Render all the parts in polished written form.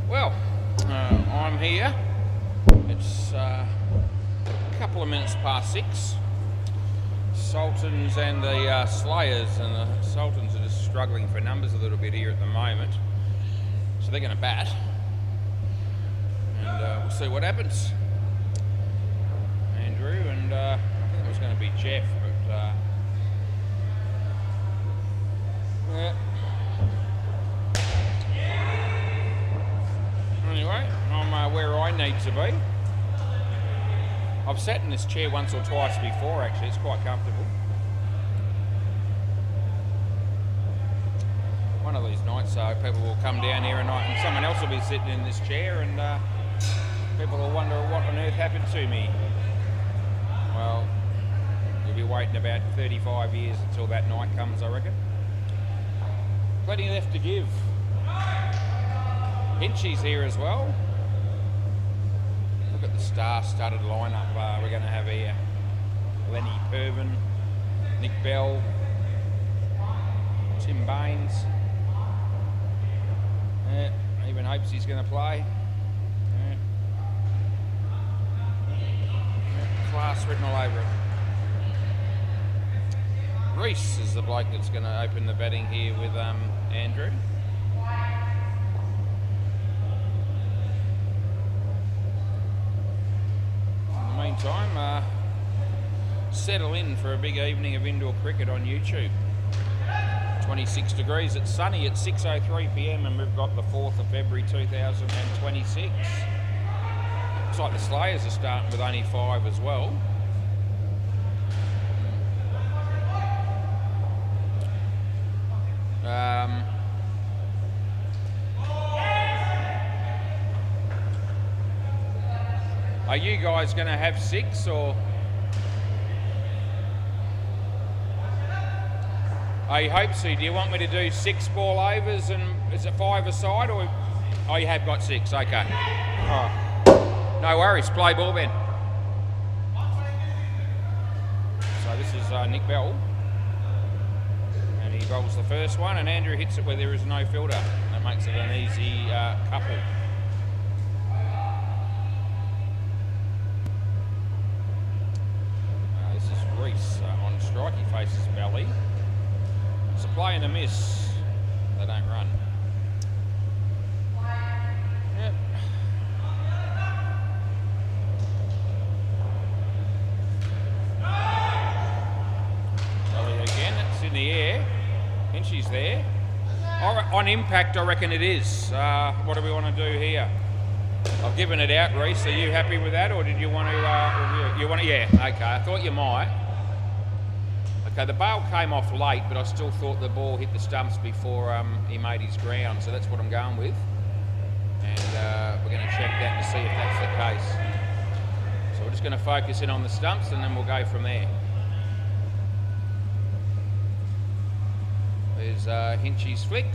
Well, I'm here. It's a couple of minutes past 6. Sultans and the Slayers, and the Sultans are just struggling for numbers a little bit here at the moment. So they're going to bat, and we'll see what happens. Andrew, and I think it was going to be Jeff, but yeah. Anyway, I'm where I need to be. I've sat in this chair once or twice before, actually. It's quite comfortable. One of these nights, people will come down here and someone else will be sitting in this chair, and people will wonder what on earth happened to me. Well, you'll be waiting about 35 years until that night comes, I reckon. Plenty left to give. Hinchy's here as well. Look at the star-studded lineup we're going to have here. Lenny Purvin, Nick Bell, Tim Baines. Even hopes he's going to play. Class written all over it. Reese is the bloke that's going to open the batting here with Andrew. In the meantime, settle in for a big evening of indoor cricket on YouTube. 26 degrees. It's sunny at 6:03 p.m. and we've got the 4th of February 2026. Looks like the Slayers are starting with only 5 as well. Are you guys going to have 6 or? I hope so. Do you want me to do 6 ball overs and is it 5 a side, or? Oh, you have got 6. Okay. Oh. No worries. Play ball then. So this is Nick Bell, and he bowls the first one, and Andrew hits it where there is no fielder. That makes it an easy couple. This is Reese on strike. He faces Belly. It's a play and a miss. They don't run. Yep. Belly again. It's in the air. Hinchy's there. On impact, I reckon it is. What do we want to do here? I've given it out, Reese. Are you happy with that, or did you want to review it? You want to? Yeah. Okay. I thought you might. Okay, the bail came off late, but I still thought the ball hit the stumps before he made his ground, so that's what I'm going with. And we're going to check that to see if that's the case. So we're just going to focus in on the stumps, and then we'll go from there. There's Hinchy's flick.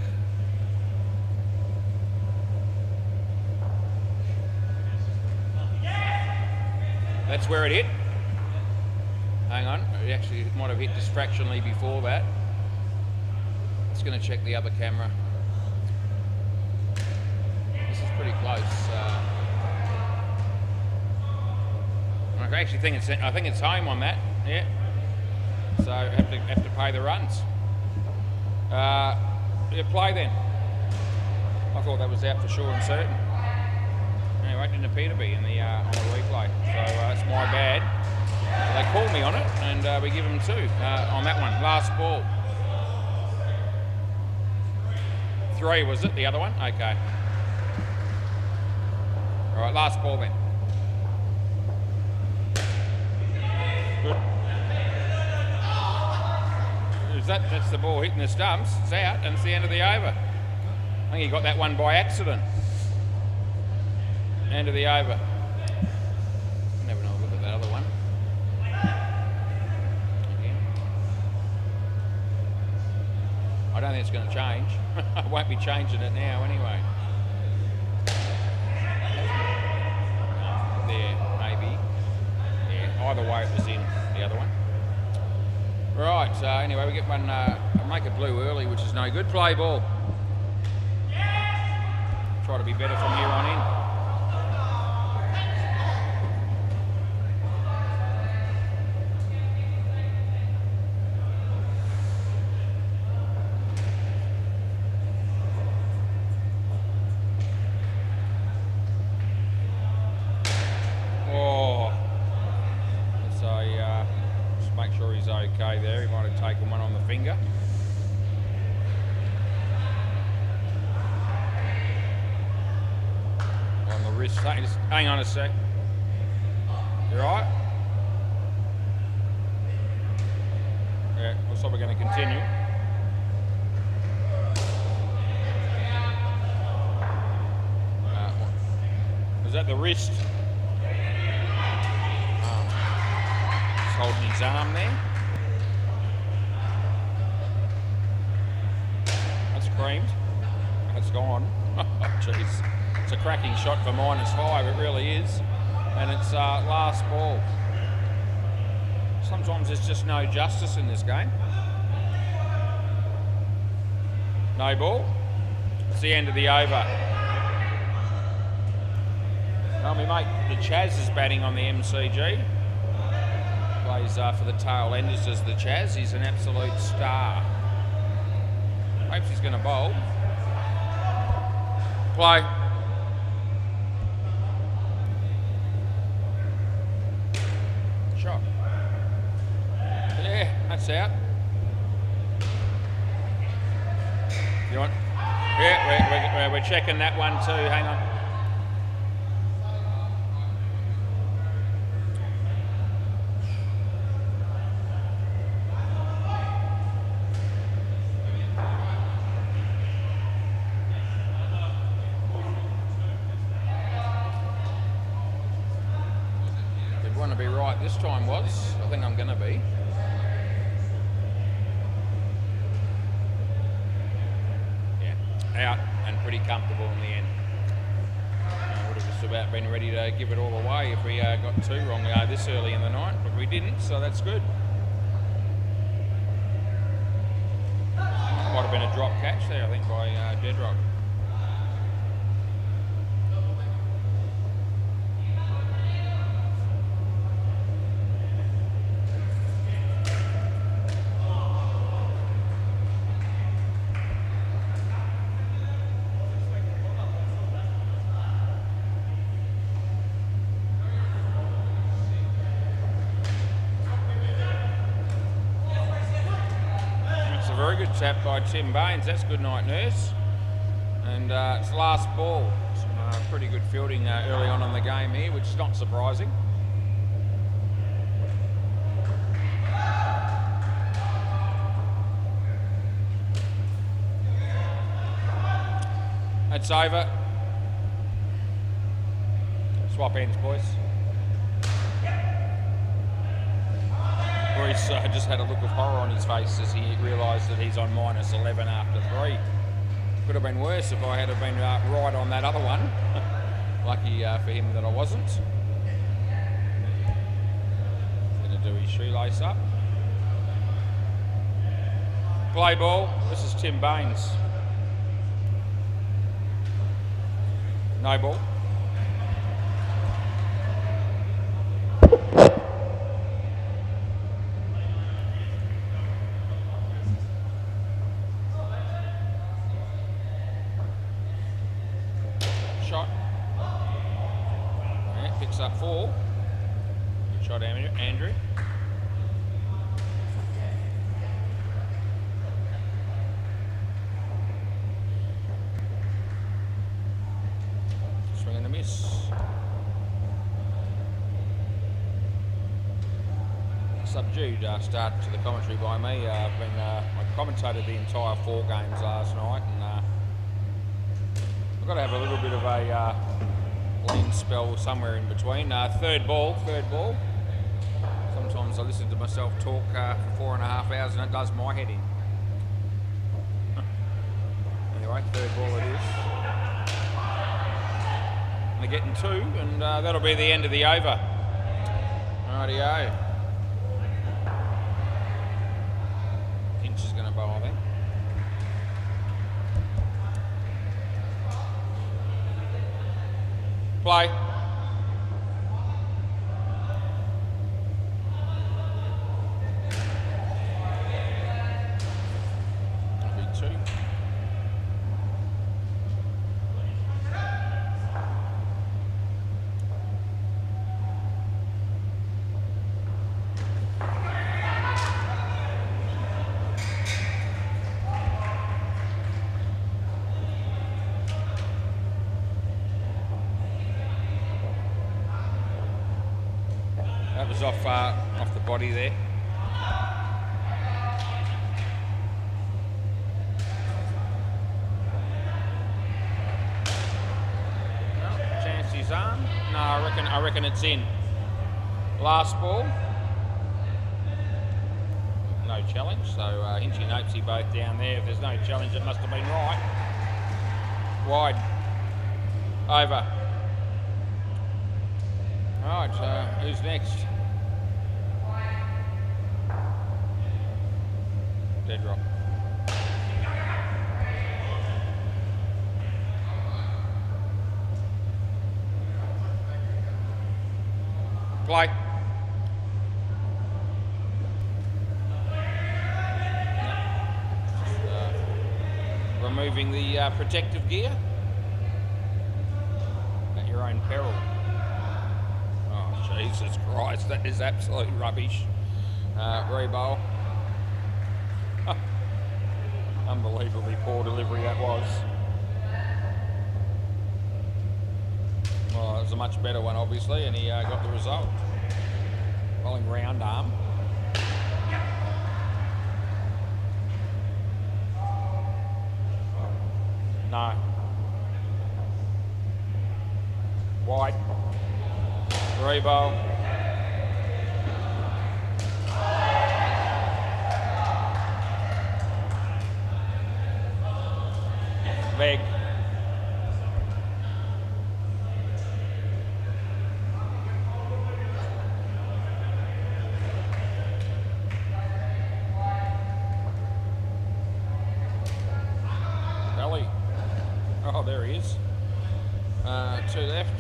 That's where it hit. Hang on, it actually might have hit distractionally before that. Just going to check the other camera. This is pretty close. I actually think it's home on that. Yeah. So have to pay the runs. Yeah, play then. I thought that was out for sure and certain. Anyway, it didn't appear to be in the on the replay. So that's my bad. They called me on it, and we give them 2 on that one. Last ball. 3 was it, the other one? Okay. All right, last ball then. Good. That's the ball hitting the stumps. It's out, and it's the end of the over. I think he got that one by accident. End of the over. Never know. Look at that other one. I don't think it's going to change. I won't be changing it now anyway. There, maybe. Yeah, either way it was in, the other one. Right, anyway, we get one, make it blue early, which is no good. Play ball. try to be better from here on in. Okay there, he might have taken one on the finger. On the wrist, hang on a sec. You right? Yeah, looks like we're going to continue. Was that the wrist? He's holding his arm there. Creamed. That's gone. Jeez. It's a cracking shot for -5, it really is. And it's last ball. Sometimes there's just no justice in this game. No ball. It's the end of the over. Well, my mate, the Chaz is batting on the MCG. Plays for the tail enders as the Chaz. He's an absolute star. Hopes he's going to bowl. Play. Shot. Yeah, that's out. You want? Yeah, we're checking that one too. Hang on. Want to be right this time, was. I think I'm going to be. Yeah, out and pretty comfortable in the end. Would have just about been ready to give it all away if we got two wrong this early in the night, but we didn't, so that's good. Might have been a drop catch there, I think, by Deadrock. Very good tap by Tim Baines. That's good night, nurse. And it's last ball. Some pretty good fielding early on in the game here, which is not surprising. That's over. Swap ends, boys. Bruce just had a look of horror on his face as he realised that he's on -11 after 3. Could have been worse if I had been right on that other one. Lucky for him that I wasn't. Going to do his shoelace up. Play ball. This is Tim Baines. No ball. Shot. Yeah, picks up 4. Good shot, Andrew. Swing and a miss. Subdued start to the commentary by me. I commentated the entire 4 games last night, and I've got to have a little bit of a lean spell somewhere in between. Third ball. Sometimes I listen to myself talk for 4.5 hours and it does my head in. Anyway, third ball it is. And they're getting 2, and that'll be the end of the over. Rightio. Finch is going to bowl, I think. Play. Big two. That was off the body there. No, chance his arm. No, I reckon it's in. Last ball. No challenge, so Hinchy and Opesy both down there. If there's no challenge, it must have been right. Wide. Over. Right, who's next? Dead rock. Play. Just, removing the protective gear at your own peril. Oh, Jesus Christ, that is absolute rubbish. Rebowl. Unbelievably poor delivery that was. Well, it was a much better one, obviously, and he got the result. Rolling round arm. No. Wide. Rebowl. Leg. Belly. Oh, there he is. Two left.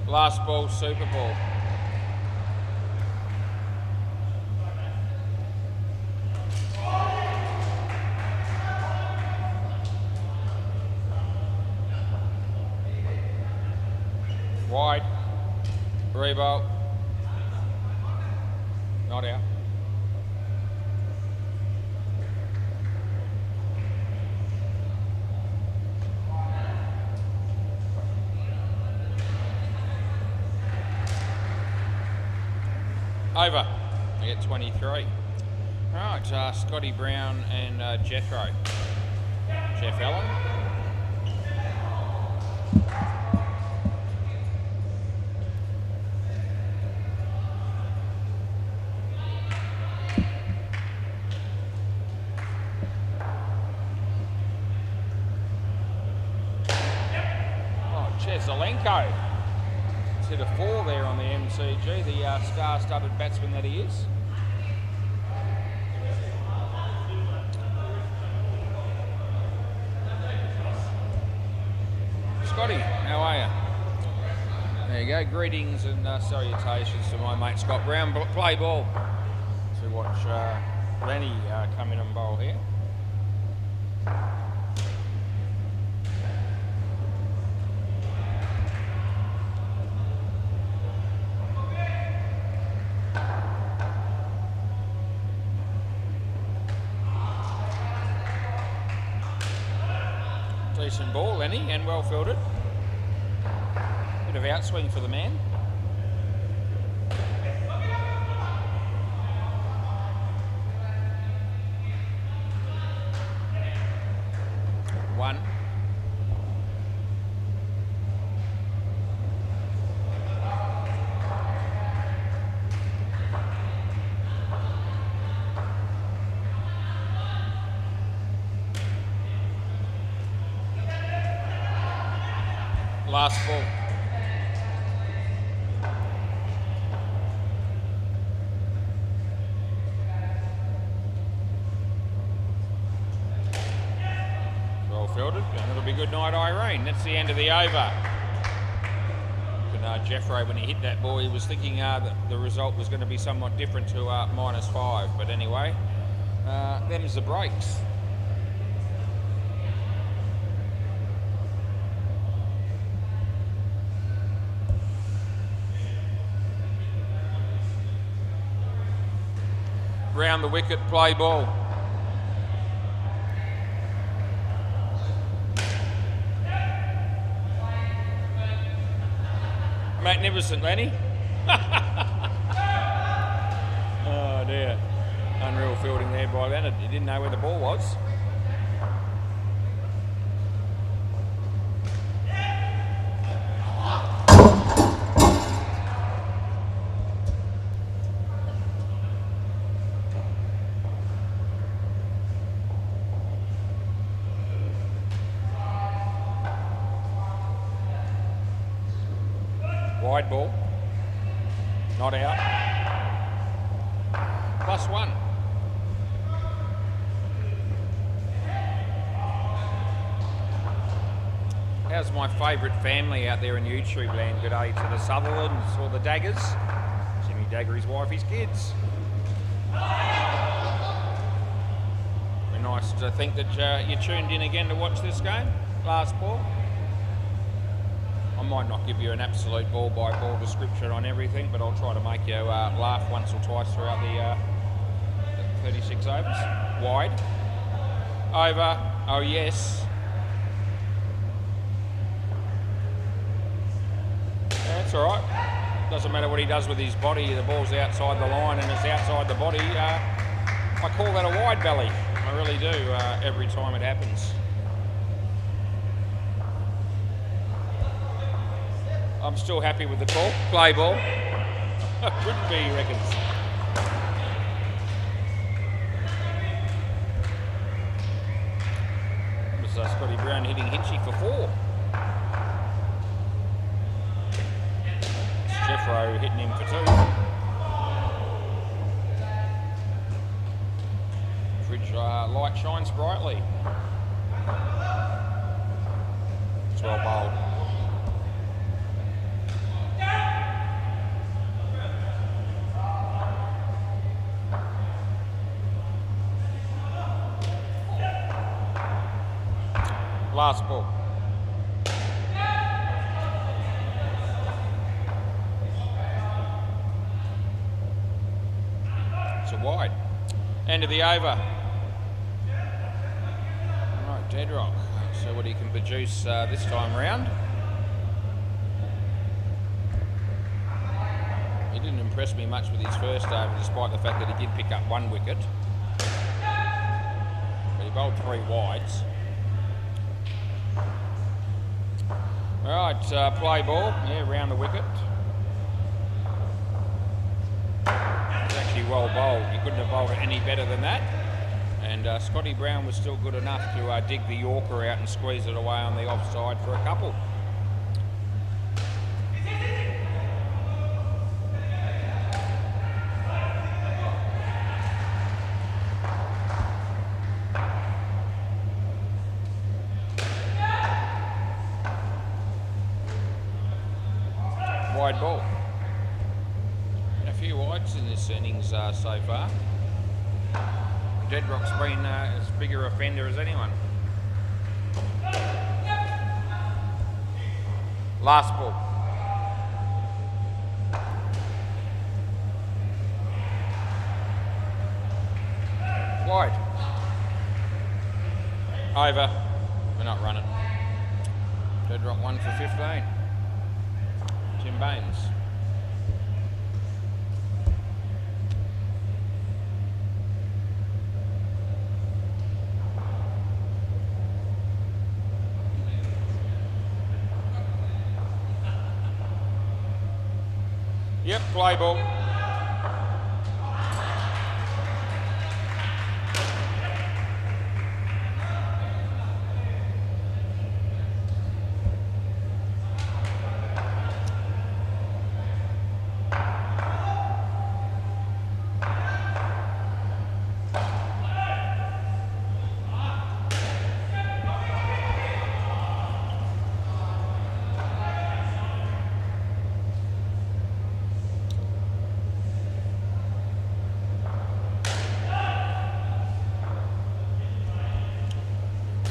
Last ball, Super Ball. Wide. Rebowl. Not out. Over. I get 23. Right, Scotty Brown and Jethro. Jeff Allen. Oh, Cheselenko. Hit a 4 there on the MCG, the star-studded batsman that he is. Scotty, how are you? There you go, greetings and salutations to my mate Scott Brown. Play ball to watch Lenny come in and bowl here. Decent ball, Lenny, and well fielded. Bit of outswing for the man. One. Last ball. Well fielded, and it'll be good night, Irene. That's the end of the over. And Jeffrey, when he hit that ball, he was thinking that the result was going to be somewhat different to -5. But anyway, them's the breaks. Round the wicket, play ball. Magnificent, Lenny. Oh dear. Unreal fielding there by Leonard. He didn't know where the ball was. Wide ball, not out, +1. How's my favourite family out there in YouTube land? Good day to the Sutherlands or the Daggers. Jimmy Dagger, his wife, his kids. Very nice to think that you tuned in again to watch this game. Last ball. I might not give you an absolute ball-by-ball description on everything, but I'll try to make you laugh once or twice throughout the 36 overs. Wide. Over. Oh, yes. Yeah, that's all right. Doesn't matter what he does with his body. The ball's outside the line and it's outside the body. I call that a wide belly. I really do, every time it happens. I'm still happy with the call. Play ball. Couldn't be, he reckons. It was Scotty Brown hitting Hinchy for 4. It's Jeffro hitting him for 2. Fridge light shines brightly. It's well bowled. Last ball. It's a wide. End of the over. Right, Deadrock. So what he can produce this time round. He didn't impress me much with his first over, despite the fact that he did pick up 1 wicket. But he bowled 3 wides. Right, play ball, yeah, round the wicket. It's actually well bowled. You couldn't have bowled it any better than that. And Scotty Brown was still good enough to dig the Yorker out and squeeze it away on the offside for a couple. Wide ball. A few wides in this innings so far. Deadrock's been as big a offender as anyone. Last ball. Wide. Over. We're not running. Deadrock 1 for 15. Tim Baines. Yep, play ball.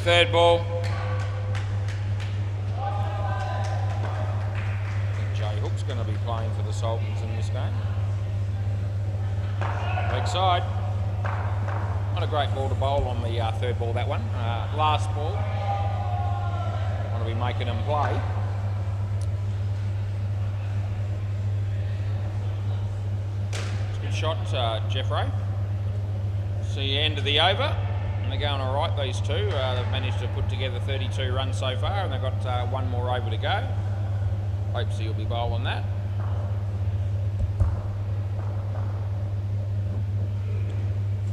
third ball. Jay Hook's going to be playing for the Sultans in this game. Leg side. Not a great ball to bowl on the third ball, that one. Last ball. Want to be making them play. It's a good shot, Jeffrey. See, end of the over. And they're going all right, these two. They've managed to put together 32 runs so far, and they've got one more over to go. Hopes he'll be bowling that.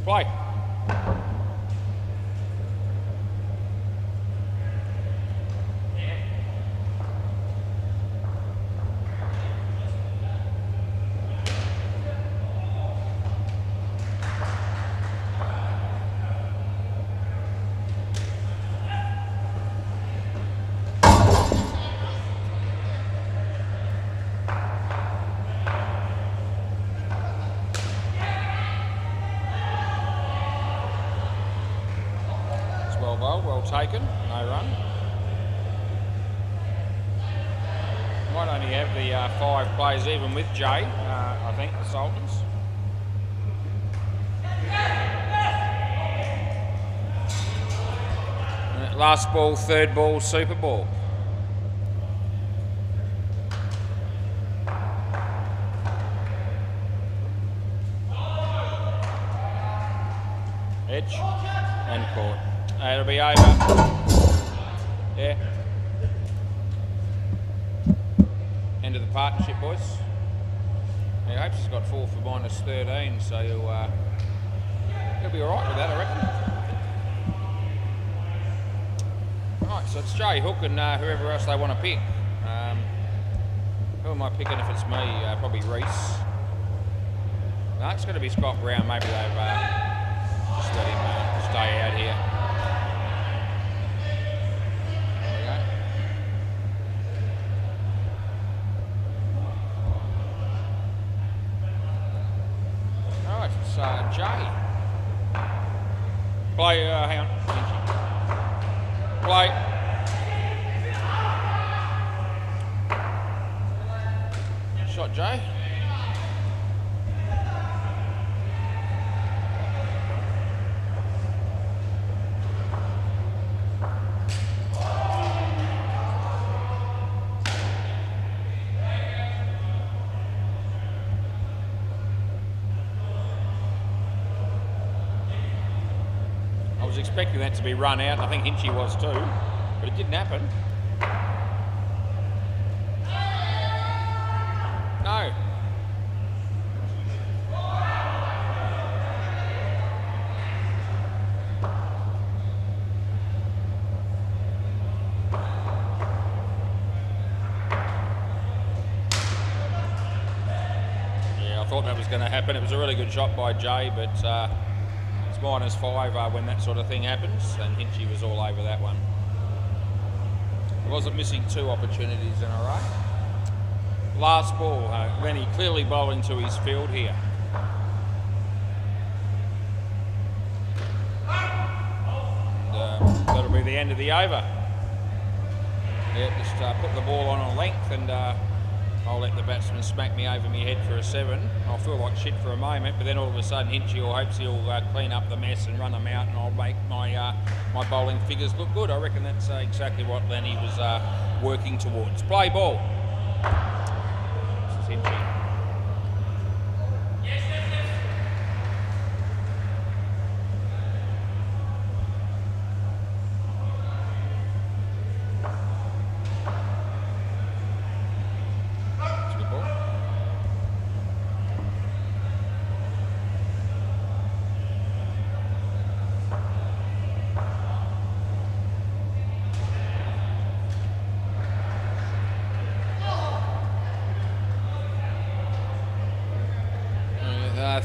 Play. Well taken, no run. Might only have the 5 players even with Jay, I think, the Sultans. Last ball, third ball, super ball. Edge and court. It'll be over. Yeah. End of the partnership, boys. He hopes he's got 4 for -13, so he'll be all right with that, I reckon. Right, so it's Jay Hook and whoever else they want to pick. Who am I picking if it's me? Probably Reese. No, it's going to be Scott Brown. Maybe they've just let him stay out here. Jay. Play, hang on. Play. Shot, Jay. I was expecting that to be run out, and I think Hinchy was too, but it didn't happen. No. Yeah, I thought that was going to happen. It was a really good shot by Jay, but it's -5 when that sort of thing happens, and Hinchy was all over that one. He wasn't missing 2 opportunities in a row. Last ball, Lenny clearly bowling to his field here. And, that'll be the end of the over. Yeah, just put the ball on a length, and I'll let the batsman smack me over my head for a 7. I'll feel like shit for a moment, but then all of a sudden Hinchy hopes he'll clean up the mess and run them out, and I'll make my my bowling figures look good. I reckon that's exactly what Lenny was working towards. Play ball. This is Hinchy.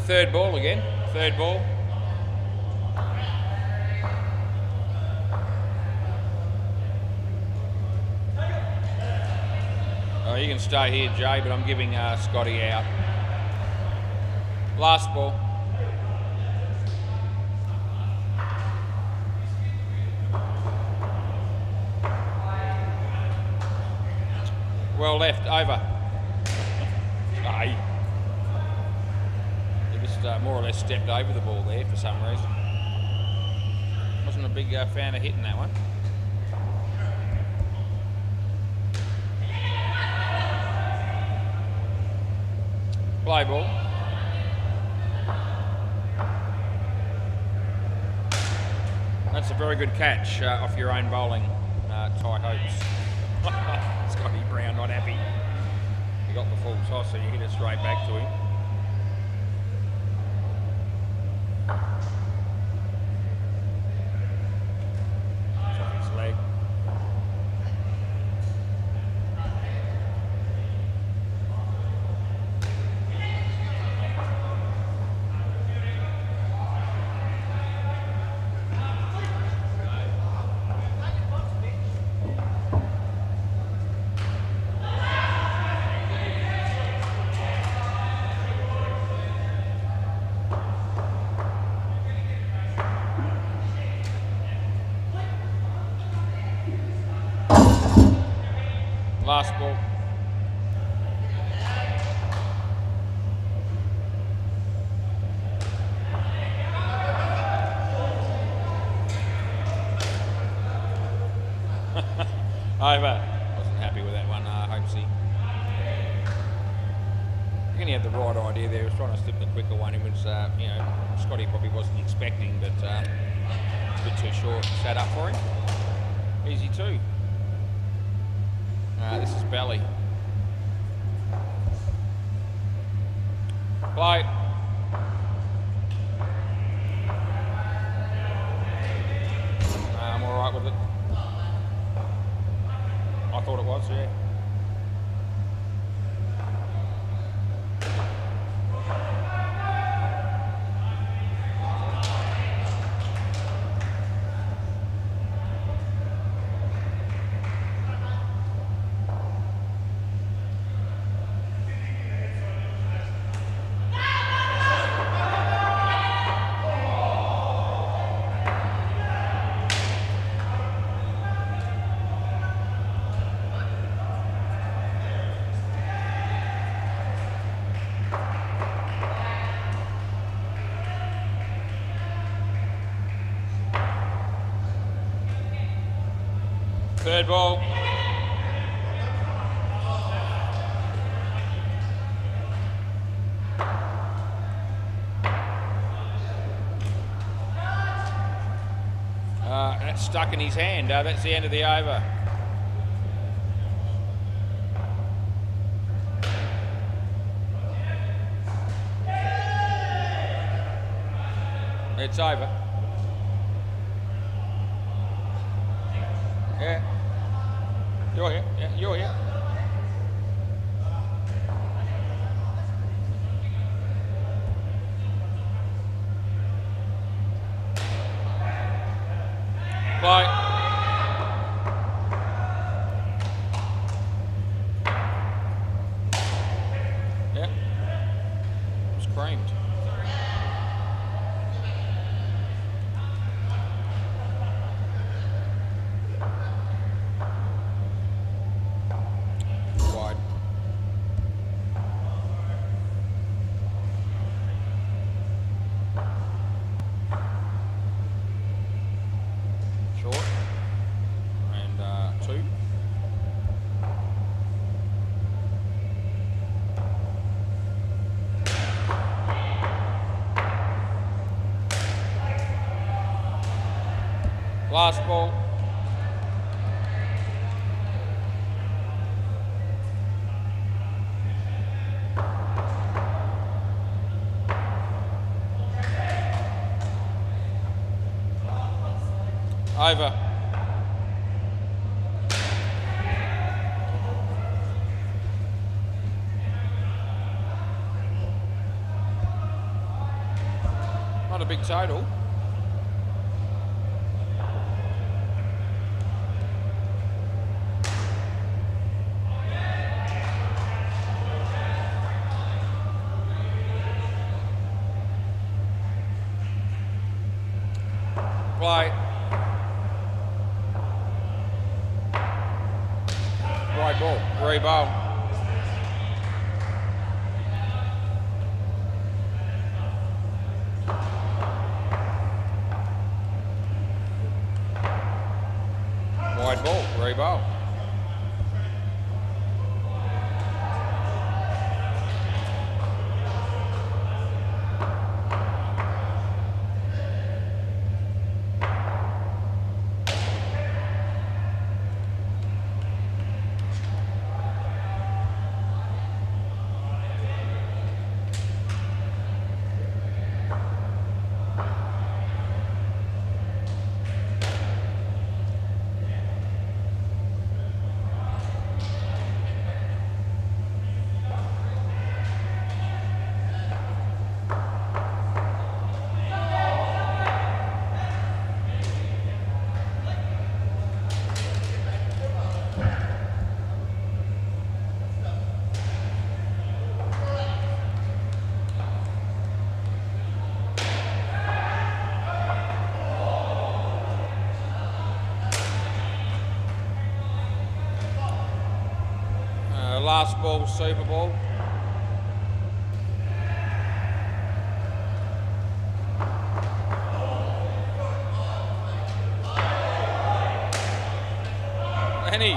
Third ball again. Third ball. Oh, you can stay here, Jay, but I'm giving Scotty out. Last ball. Well left, over. Aye. He just more or less stepped over the ball there for some reason. Wasn't a big fan of hitting that one. Play ball. That's a very good catch off your own bowling, Ty Hopes. Scotty Brown not happy. He got the full toss, so you hit it straight back to him. It's off his leg. Last ball. Over. Wasn't happy with that one, Hopesy. I think he had the right idea there. He was trying to slip the quicker one. It was, you know, Scotty probably wasn't expecting, but a bit too short. Sat up for him. Easy too. This is belly. Play. I'm all right with it. I thought it was, yeah. Third ball. That's stuck in his hand. That's the end of the over. It's over. Yeah. You're here. Yeah, you're here. Play. Yeah. It was creamed. Wide. Short. And 2. Last ball. Over. Not a big total. Play. Wide Wide ball, re-bowl. Wide ball, re-bowl. Last ball, Super Bowl. Lenny.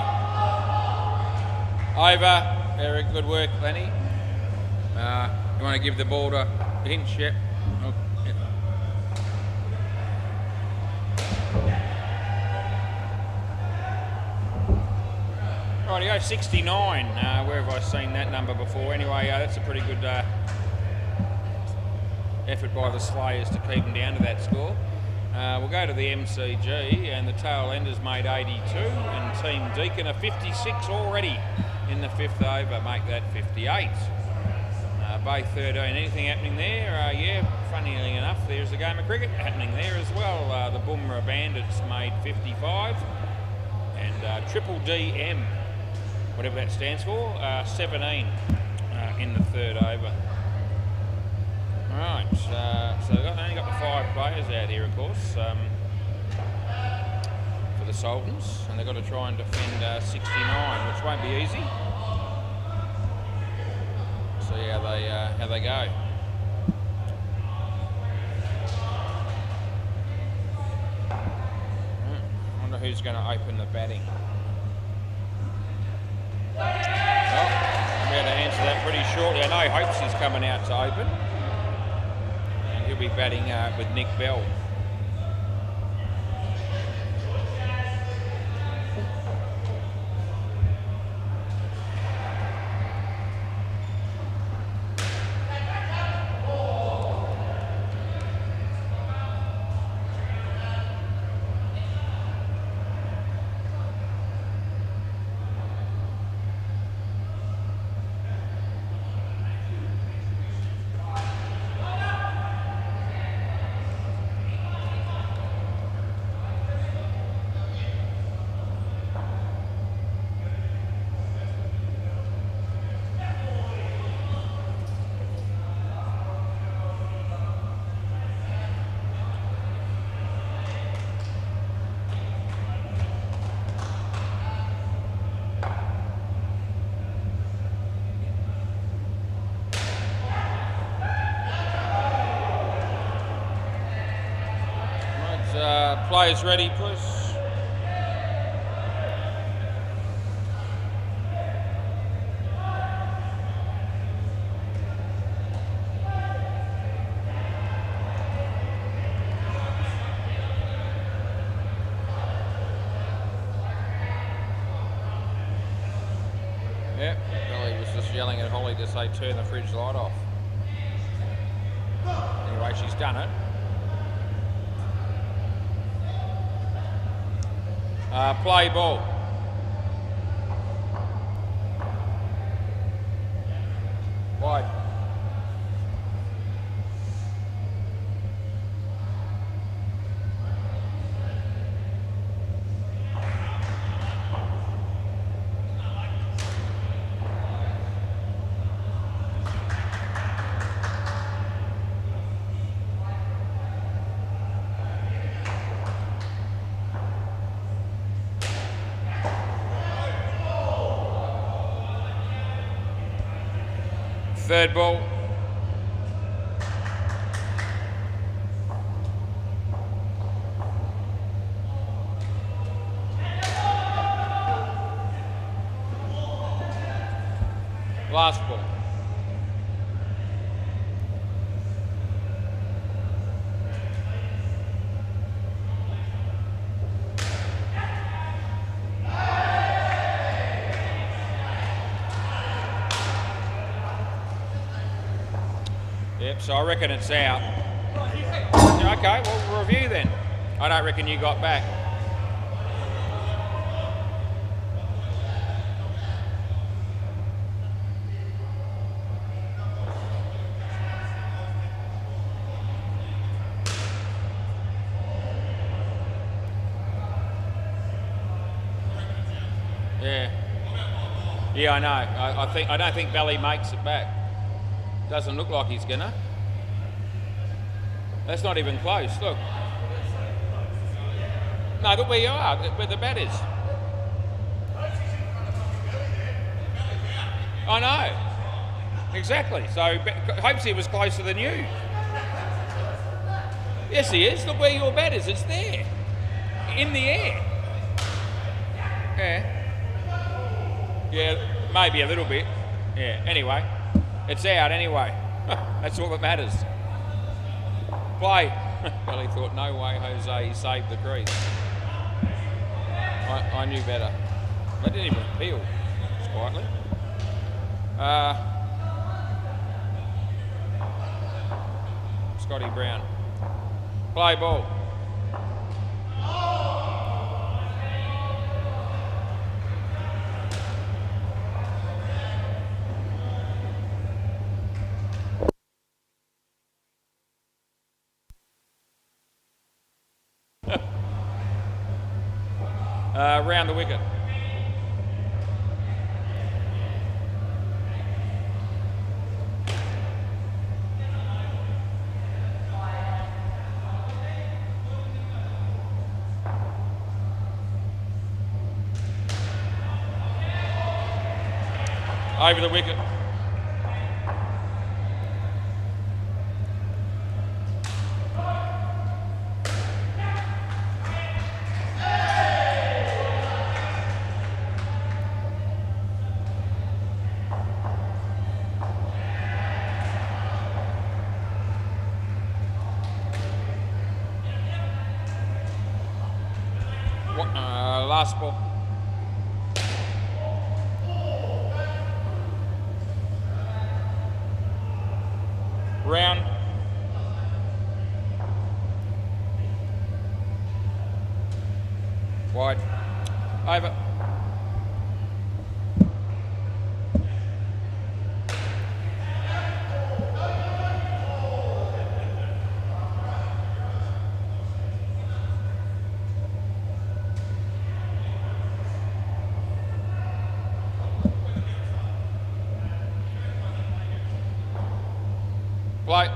Over. Very good work, Lenny. You want to give the ball to Hinch, yep. Oh, yep. Rightio, 69. Where have I seen that number before? Anyway, that's a pretty good effort by the Slayers to keep them down to that score. We'll go to the MCG, and the tail enders made 82, and Team Deakin are 56 already in the fifth over, make that 58. Bay 13, anything happening there? Yeah, funnily enough, there's a game of cricket happening there as well. The Boomerang Bandits made 55, and Triple DM, whatever that stands for, 17 in the third over. Right, so they've only got the 5 players out here, of course, for the Sultans, and they've got to try and defend 69, which won't be easy. See how they go. I wonder who's going to open the batting. Well, I'll be able to answer that pretty shortly. I know Hopes is coming out to open. And he'll be batting with Nick Bell. Players ready, please. Yep, Billy was just yelling at Holly to say turn the fridge light off. Anyway, she's done it. Play ball. Wide. Third ball. Last ball. Yep, so I reckon it's out. Okay, well, we'll review then. I don't reckon you got back. Yeah, I know. I don't think Valley makes it back. Doesn't look like he's gonna. That's not even close. Look. No, look where you are, where the bat is. I know. Exactly. So hopes he was closer than you. Yes, he is. Look where your bat is. It's there, in the air. Yeah. Yeah, maybe a little bit. Yeah, anyway. It's out anyway. That's all that matters. Play. Billy thought, no way, Jose, he saved the crease. I knew better. I didn't even appeal, just quietly. Scotty Brown. Play ball. Round the wicket. Over the wicket. Last ball. Round. Wide. Over. Play.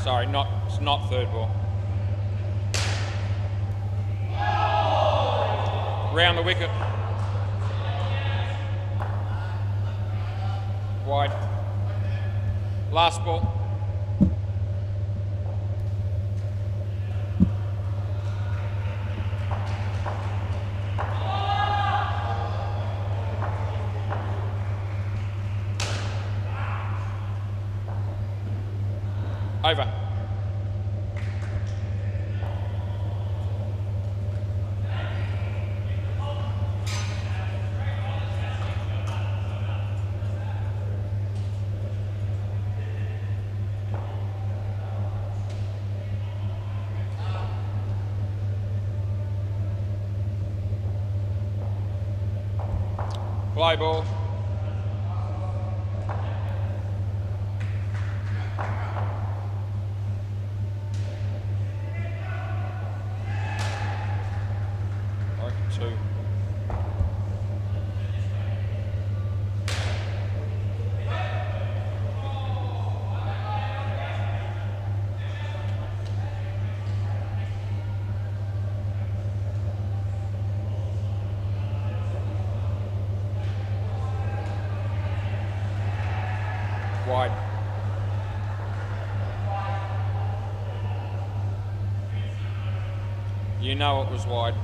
Sorry, it's not third ball. Round the wicket. Wide. Last ball. Over. Play ball. Two. Wide. You know it was wide.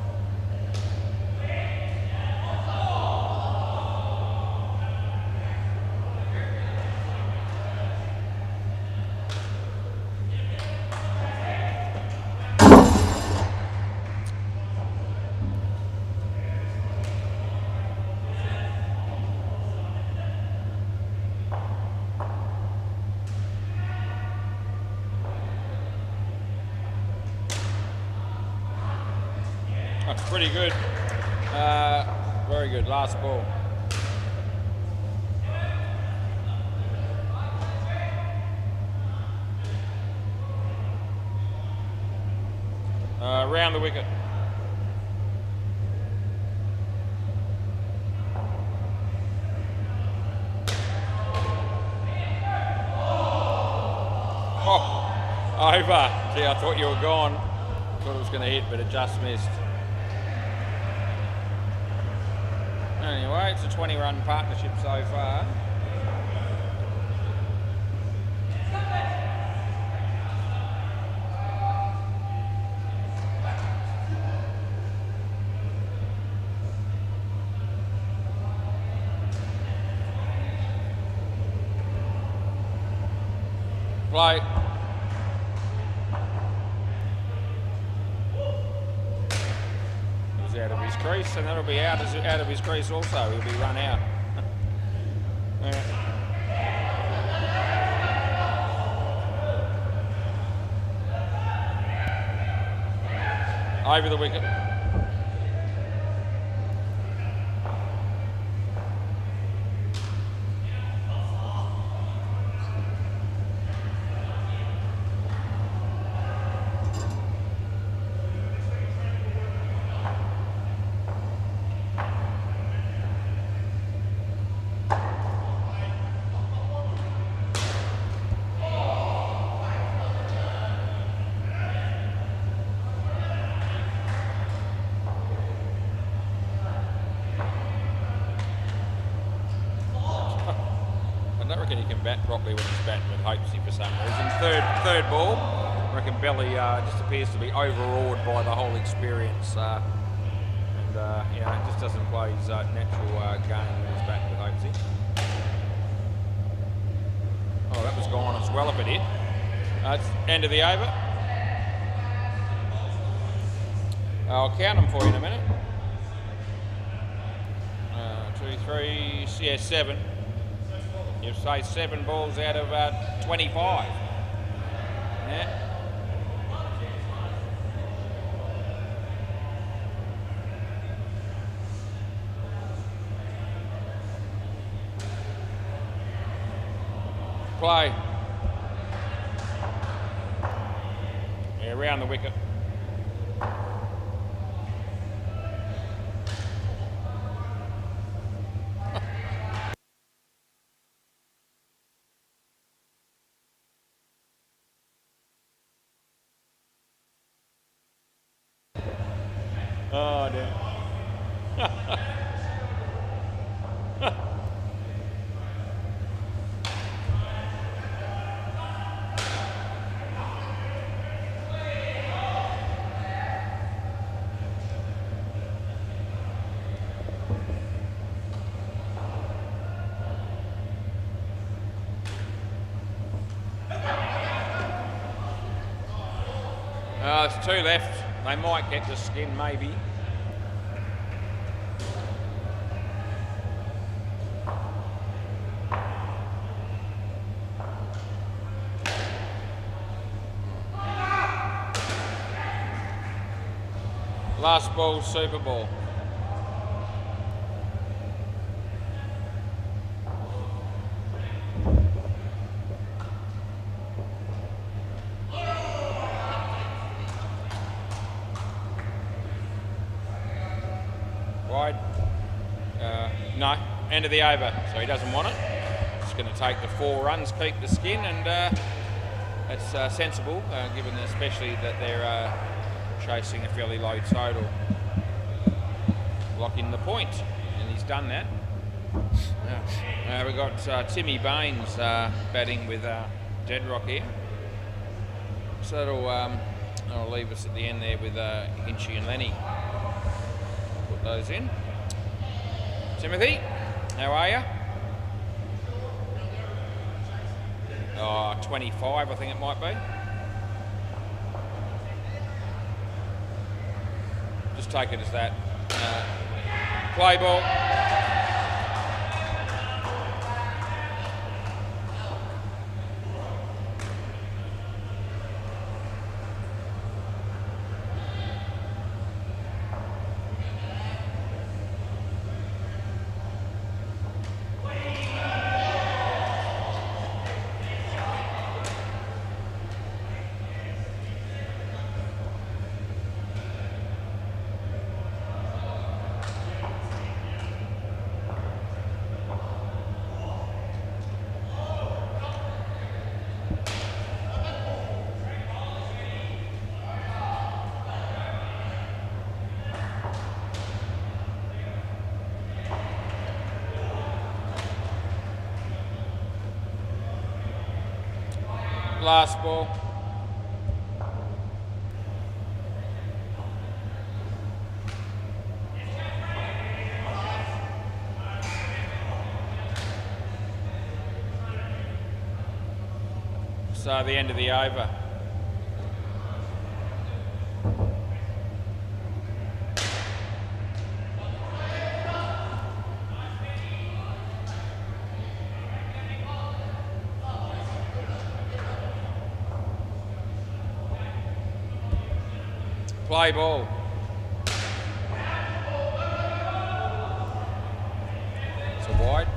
That's pretty good. Very good. Last ball. Round the wicket. Oh, over. Gee, I thought you were gone. Thought it was going to hit, but it just missed. Anyway, it's a 20-run partnership so far. Play. He's out of his crease, and that'll be out of his crease also. He'll be run out. Over the wicket. I don't reckon he can bat properly when he's batting with Hopesy for some reason. Third ball. I reckon Belly just appears to be overawed by the whole experience, and you know, just doesn't play his natural game when he's batting with Hopesy. Oh, that was gone as well if it hit. It's end of the over. I'll count them for you in a minute. 2, 3, yeah, 7. You say 7 balls out of 25. Yeah. Play. Yeah, around the wicket. Oh, dear. There's 2 left. They might get the skin, maybe. Last ball, Super Ball. No, end of the over, so he doesn't want it. Just going to take the 4 runs, keep the skin, and that's sensible, given especially that they're chasing a fairly low total. Lock in the point, and he's done that. We've got Timmy Baines batting with Deadrock here. So that'll leave us at the end there with Hinchy and Lenny. Put those in. Timothy, how are you? 25, I think it might be. Just take it as that. Play ball. Last ball. So the end of the over. Play ball. It's a wide.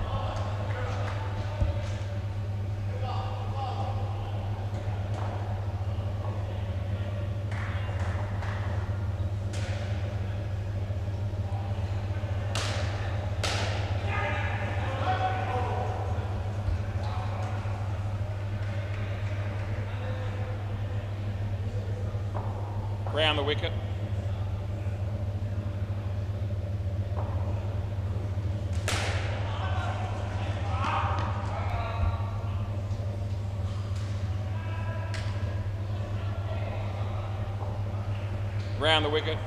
Round the wicket. Round the wicket.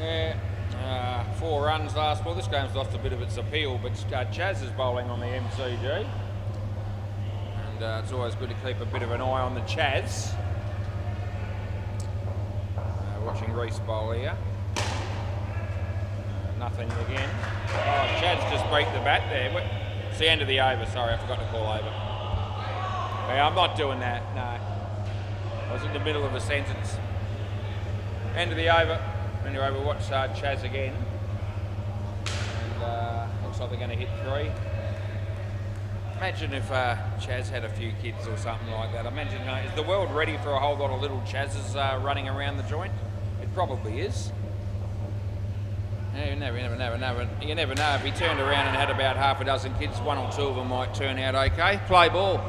Yeah, 4 runs last ball. This game's lost a bit of its appeal, but Chaz is bowling on the MCG. And it's always good to keep a bit of an eye on the Chaz. Watching Reese bowl here. Nothing again. Oh, Chad's just beat the bat there. It's the end of the over. Sorry, I forgot to call over. Yeah, I'm not doing that, no. I was in the middle of a sentence. End of the over. Anyway, we'll watch Chaz again. And looks like they're going to hit 3. Imagine if Chaz had a few kids or something like that. Imagine, is the world ready for a whole lot of little Chazes running around the joint? It probably is. You never know. If he turned around and had about half a dozen kids, 1 or 2 of them might turn out okay. Play ball.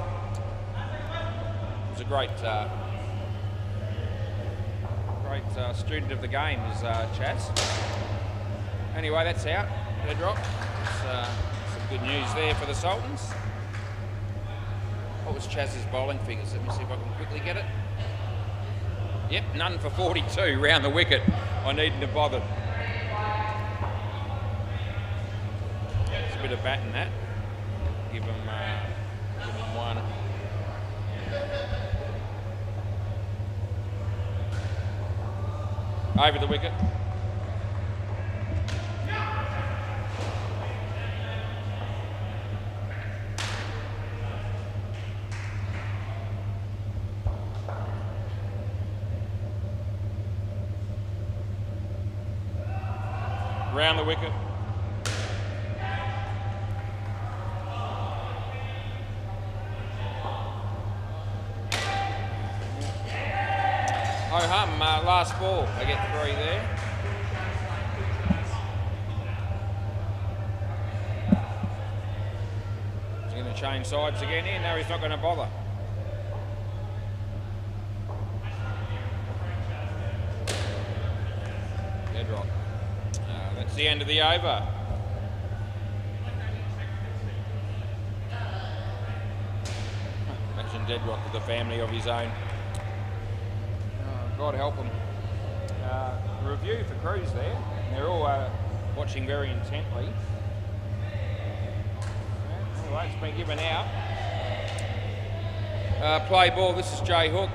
It was a great student of the game is Chaz. Anyway, that's out. Deadrock. Some good news there for the Sultans. What was Chaz's bowling figures? Let me see if I can quickly get it. Yep, none for 42 round the wicket. I needn't have bothered. It's a bit of bat in that. Give him 1. Over the wicket. Round the wicket. Ho hum, last ball. They get 3 there. He's going to change sides again here. No, he's not going to bother. Deadrock. That's the end of the over. Imagine Deadrock with a family of his own. God help them. Review for Cruz there. They're all watching very intently. Anyway, it's been given out. Play ball, this is Jay Hook.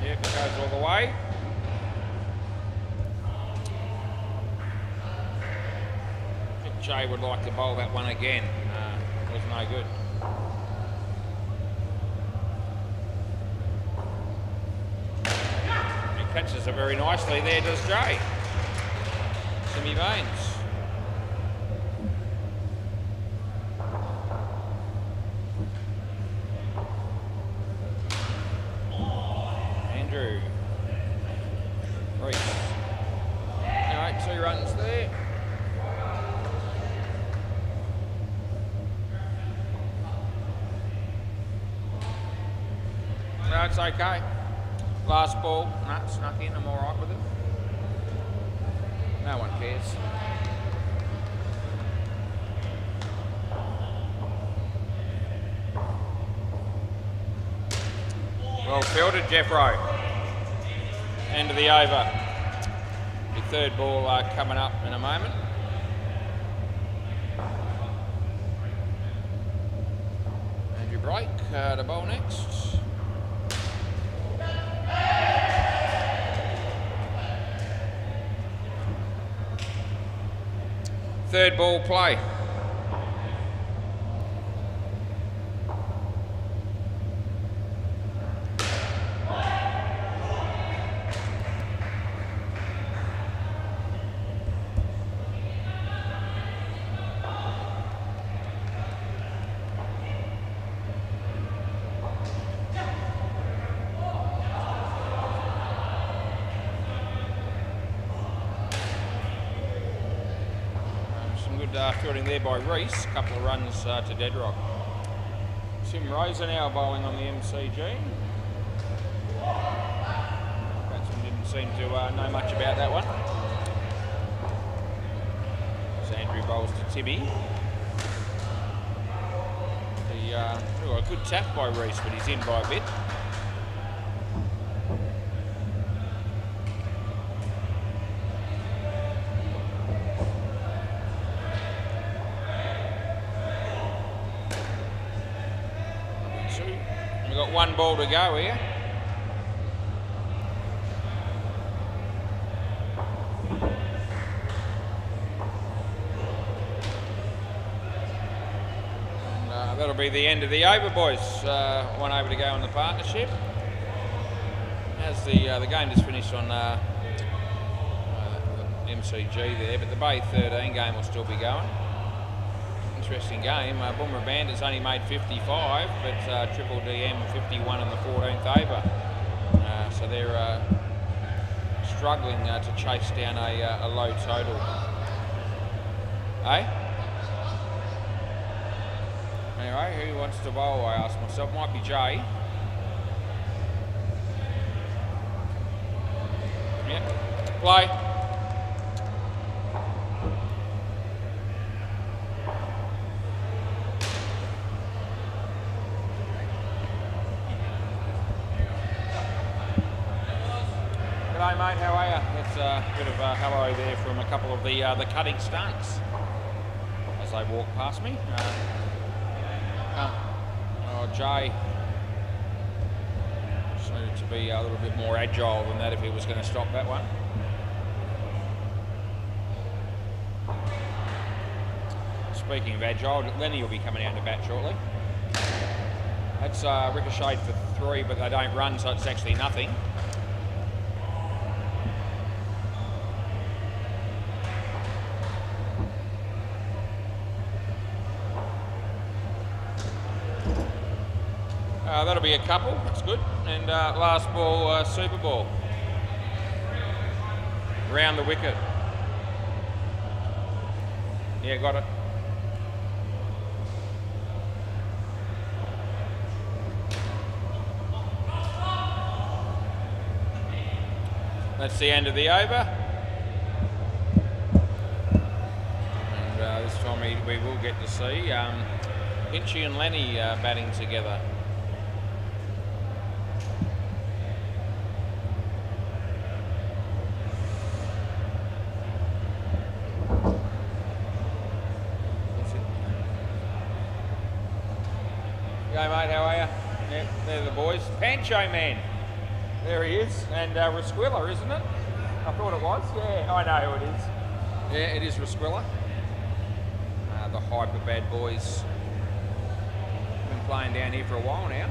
Yep, it goes all the way. Jay would like to bowl that one again. It was no good. He catches it very nicely there, does Jay. Timmy Baines. Andrew. Reese. Alright, 2 runs there. No, it's okay. Last ball, no, snuck in, I'm alright with it. No one cares. Well fielded, Jeff Rowe. End of the over. The 3rd ball coming up in a moment. Andrew Blake to bowl next. Third ball play. Fielding there by Reese, a couple of runs to Deadrock. Tim Rosa now bowling on the MCG. Batsman didn't seem to know much about that one. As Andrew bowls to Timmy. A good tap by Reese, but he's in by a bit. We've got 1 ball to go here. And, that'll be the end of the over, boys. 1 over to go in the partnership. As the game just finished on the MCG there, but the Bay 13 game will still be going. Interesting game. Boomer Bandits only made 55, but Triple DM 51 in the 14th over. So they're struggling to chase down a low total. Anyway, who wants to bowl? I asked myself. Might be Jay. Yep. Play. G'day mate, how are you? That's a bit of a hello there from a couple of the cutting stunts as they walk past me. Jay just needed to be a little bit more agile than that if he was going to stop that one. Speaking of agile, Lenny will be coming out to bat shortly. That's ricocheted for 3, but they don't run, so it's actually nothing. That'll be a couple, that's good. And last ball, super ball. Round the wicket. Yeah, got it. That's the end of the over. And this time we will get to see Hinchy and Lenny batting together. G'day mate, how are you? Yeah, they're the boys. Pancho Man. There he is. And Rasquilla, isn't it? I thought it was. Yeah, I know who it is. Yeah, it is Rasquilla. The hyper bad boys. Been playing down here for a while now.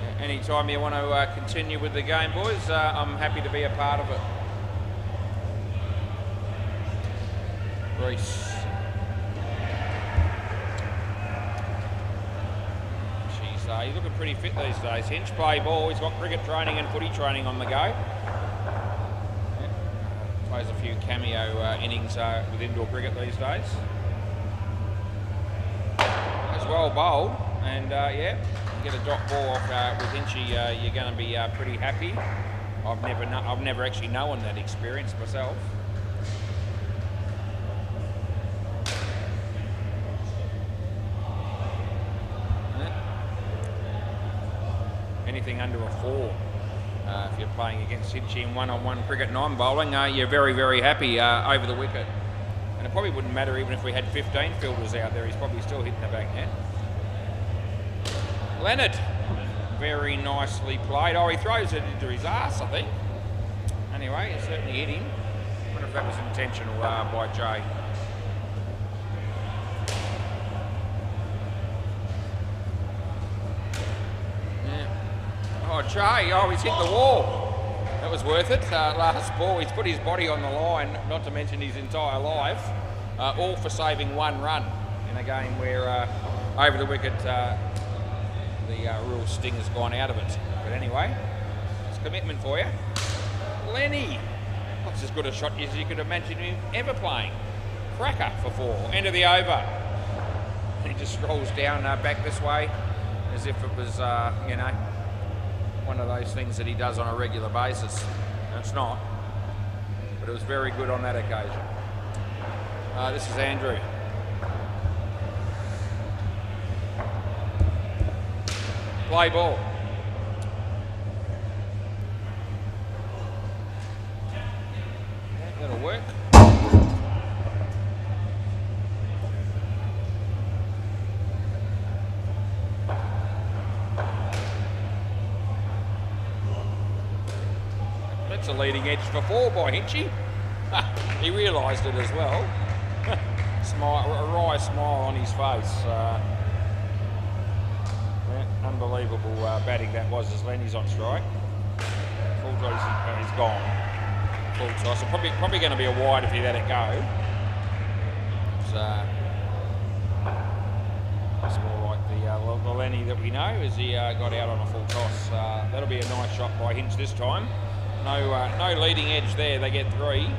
Yeah, anytime you want to continue with the game, boys, I'm happy to be a part of it. Reese. He's looking pretty fit these days. Hinch play ball. He's got cricket training and footy training on the go. Yeah. Plays a few cameo innings with indoor cricket these days. As well bowled, and yeah, you get a dot ball off with Hinchy. You're going to be pretty happy. I've never actually known that experience myself. Anything under a 4, if you're playing against Hinchy in one-on-one cricket and I'm bowling, you're very, very happy over the wicket. And it probably wouldn't matter even if we had 15 fielders out there, he's probably still hitting the back net. Leonard, very nicely played. Oh, he throws it into his arse, I think. Anyway, it certainly hit him. I wonder if that was intentional by Jay. Oh, Jay, he's hit the wall. That was worth it. Last ball, he's put his body on the line, not to mention his entire life, all for saving 1 run in a game where over the wicket, the real sting has gone out of it. But anyway, it's commitment for you. Lenny, that's as good a shot as you could imagine him ever playing. Cracker for 4, end of the over. He just scrolls down back this way as if it was, one of those things that he does on a regular basis. And it's not, but it was very good on that occasion. This is Andrew. Play ball. Yeah, that'll work. That's a leading edge for 4 by Hinchy. He realised it as well. A wry smile on his face. Unbelievable batting that was as Lenny's on strike. Full toss, he's gone. Full toss. Probably going to be a wide if he let it go. It's more like the Lenny that we know as he got out on a full toss. That'll be a nice shot by Hinch this time. No leading edge there. They get 3,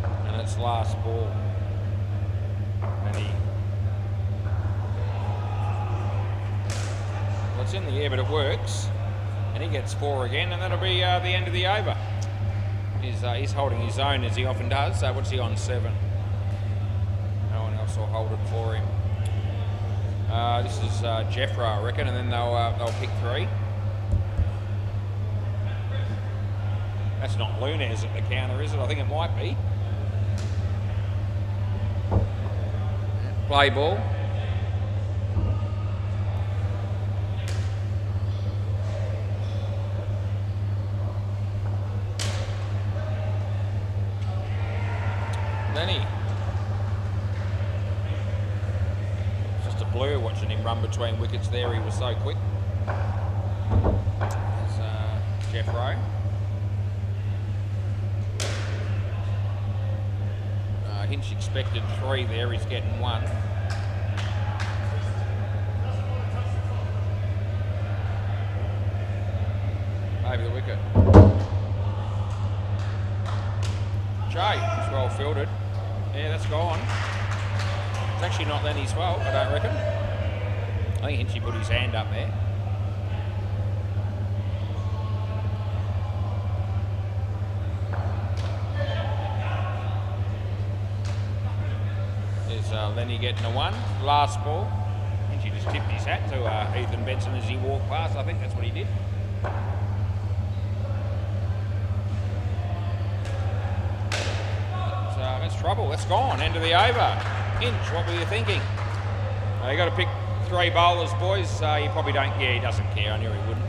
and it's last ball. And it's in the air, but it works. And he gets 4 again, and that'll be the end of the over. He's holding his own as he often does. What's he on? 7. No one else will hold it for him. This is Jeffra, I reckon, and then they'll pick 3. That's not Lunez at the counter, is it? I think it might be. Play ball. Lenny. It's just a blur watching him run between wickets there. He was so quick. There's Jeff Rowe. Hinch expected 3 there. He's getting 1. wicket. Jay, it's well fielded. Yeah, that's gone. It's actually not Lenny's fault, I don't reckon. I think Hinchy put his hand up there. There's Lenny getting a 1. Last ball. Hinchy just tipped his hat to Ethan Benson as he walked past. I think that's what he did. That's trouble. That's gone. End of the over. Hinch, what were you thinking? You got to pick 3 bowlers, boys. You probably don't. Yeah, he doesn't care. I knew he wouldn't.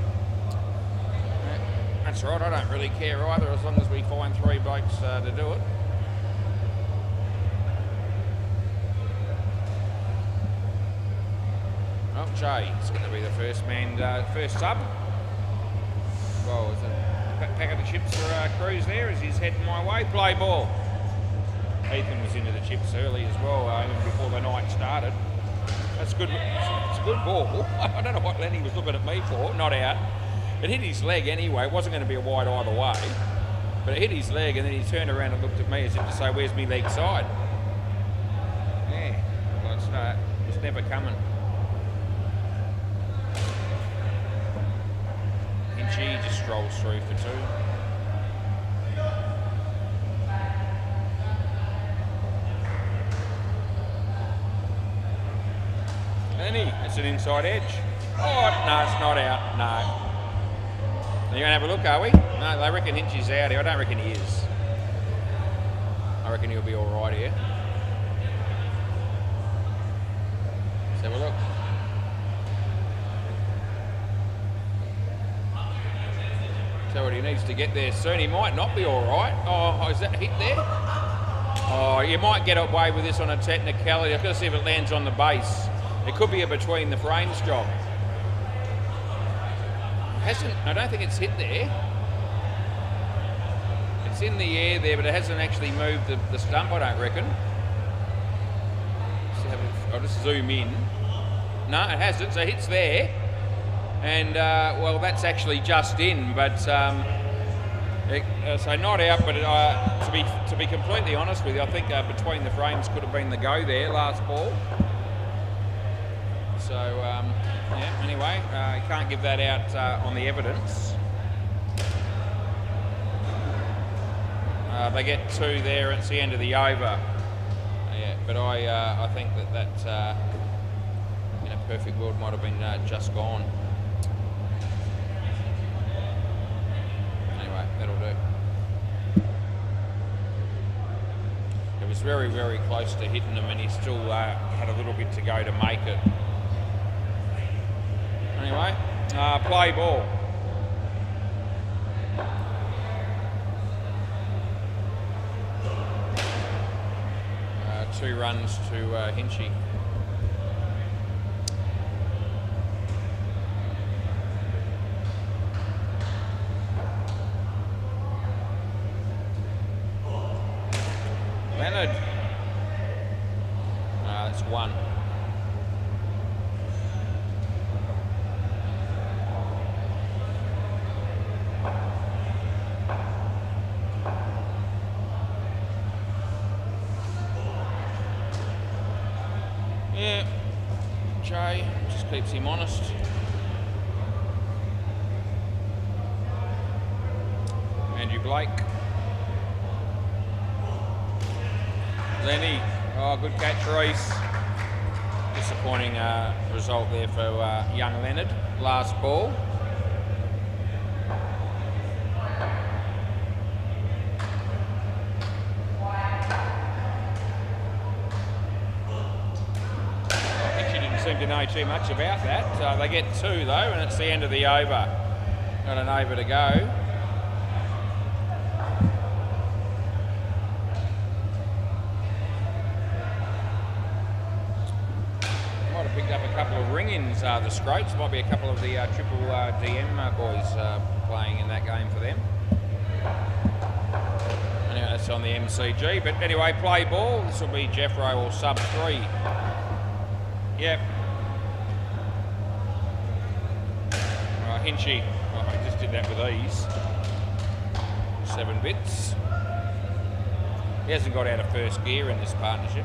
That's right. I don't really care either, as long as we find 3 blokes to do it. Oh, Jay's going to be the first man, first sub. Well, it's a packet of chips for Cruz there as he's heading my way. Play ball. Ethan was into the chips early as well, even before the night started. That's good. It's a good ball. I don't know what Lenny was looking at me for. Not out. It hit his leg anyway. It wasn't going to be a wide either way. But it hit his leg, and then he turned around and looked at me as if to say, "Where's me leg side?" Yeah. Well, it's never coming. Hinchy just strolls through for 2. It's an inside edge. Oh, no, it's not out. No. Are you going to have a look, are we? No, they reckon Hinchy's out here. I don't reckon he is. I reckon he'll be all right here. Let's have a look. So what he needs to get there soon. He might not be all right. Oh, is that hit there? Oh, you might get away with this on a technicality. I've got to see if it lands on the base. It could be a between the frames job. I don't think it's hit there. It's in the air there, but it hasn't actually moved the stump, I don't reckon. I'll just zoom in. No, it hasn't, so it hits there. And, well, that's actually just in, but, so not out, but to be completely honest with you, I think between the frames could have been the go there, last ball. So, yeah, anyway, you can't give that out on the evidence. They get 2 there, it's the end of the over. Yeah, but I think that in a perfect world might have been just gone. Anyway, that'll do. It was very, very close to hitting him, and he still had a little bit to go to make it. Anyway, play ball. Two runs to Hinchy. Leonard. That's 1. Yeah, Jay just keeps him honest. Andrew Blake. Lenny. Oh, good catch, Reese. Disappointing result there for young Leonard. Last ball. Seem to know too much about that. They get 2 though, and it's the end of the over. Got an over to go. Might have picked up a couple of ring-ins, the Scropes. Might be a couple of the triple DM boys playing in that game for them. Anyway, that's on the MCG. But anyway, play ball. This will be Jeffro or sub 3. Yep. Hinchy. Oh, I just did that with ease. 7 bits. He hasn't got out of first gear in this partnership.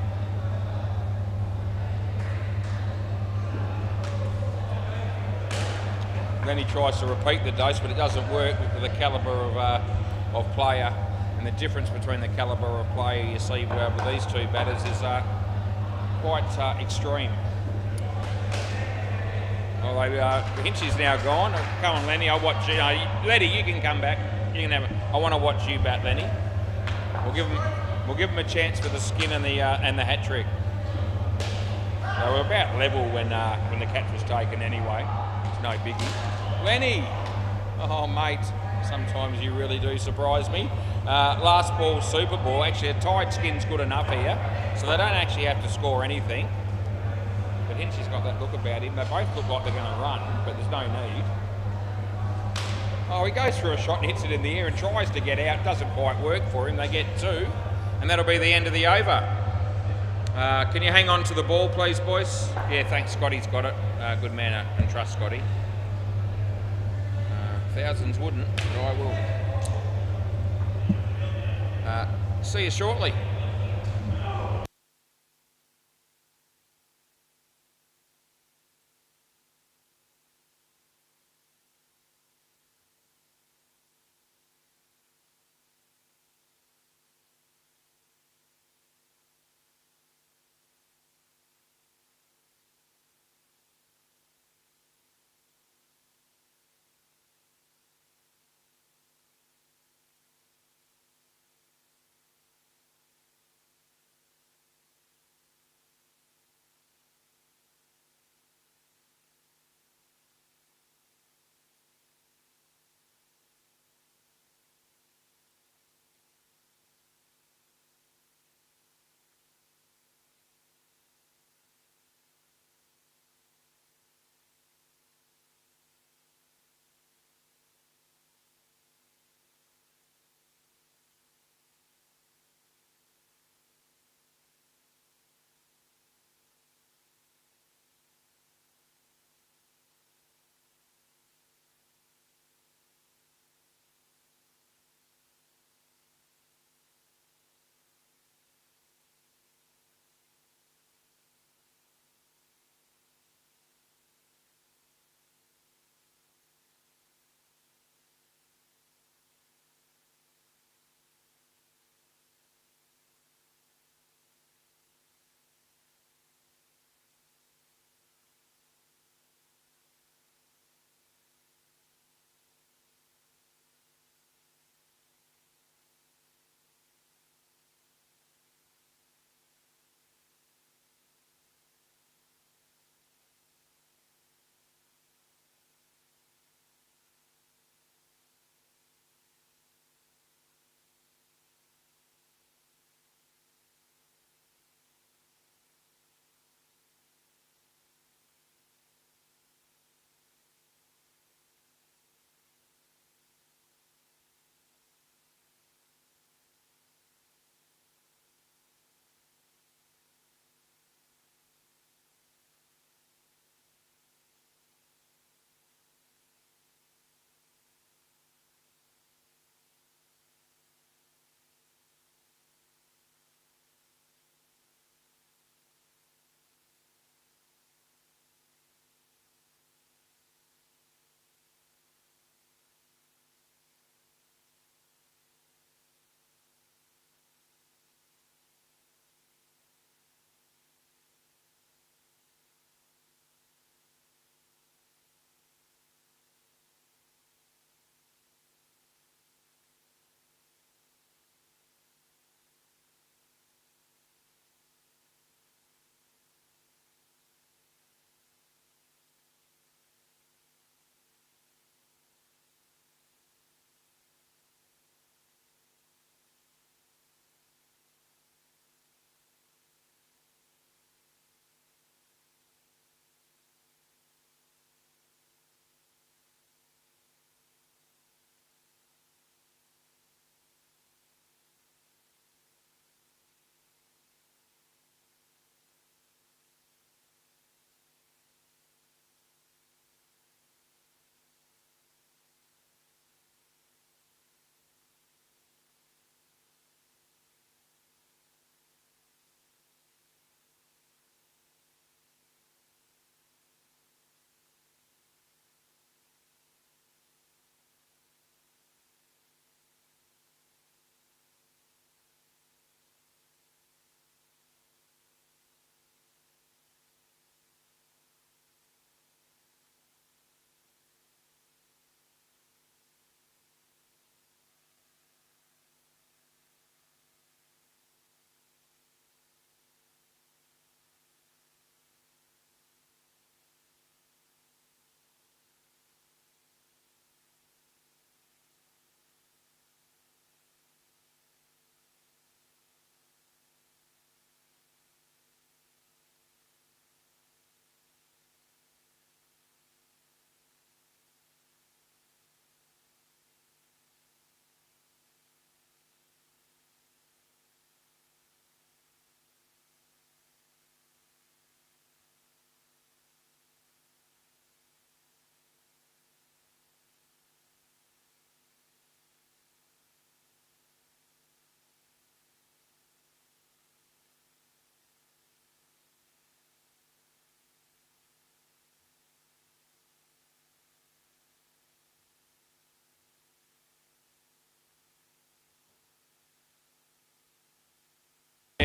Then he tries to repeat the dose, but it doesn't work with the calibre of player, and the difference between the calibre of player you see with these two batters is quite extreme. Although Hinchy's now gone. Come on, Lenny, I'll watch you. Lenny, you can come back. You can have. I want to watch you bat, Lenny. We'll give him a chance for the skin and the hat trick. So we're about level when the catch was taken anyway. It's no biggie. Lenny! Oh, mate, sometimes you really do surprise me. Last ball, Super Ball. Actually, a tied skin's good enough here, so they don't actually have to score anything. But Hinchy's got that look about him. They both look like they're going to run, but there's no need. Oh, he goes for a shot and hits it in the air and tries to get out. Doesn't quite work for him. They get 2, and that'll be the end of the over. Can you hang on to the ball, please, boys? Yeah, thanks, Scotty's got it. Good man, and trust Scotty. Thousands wouldn't, but I will. See you shortly.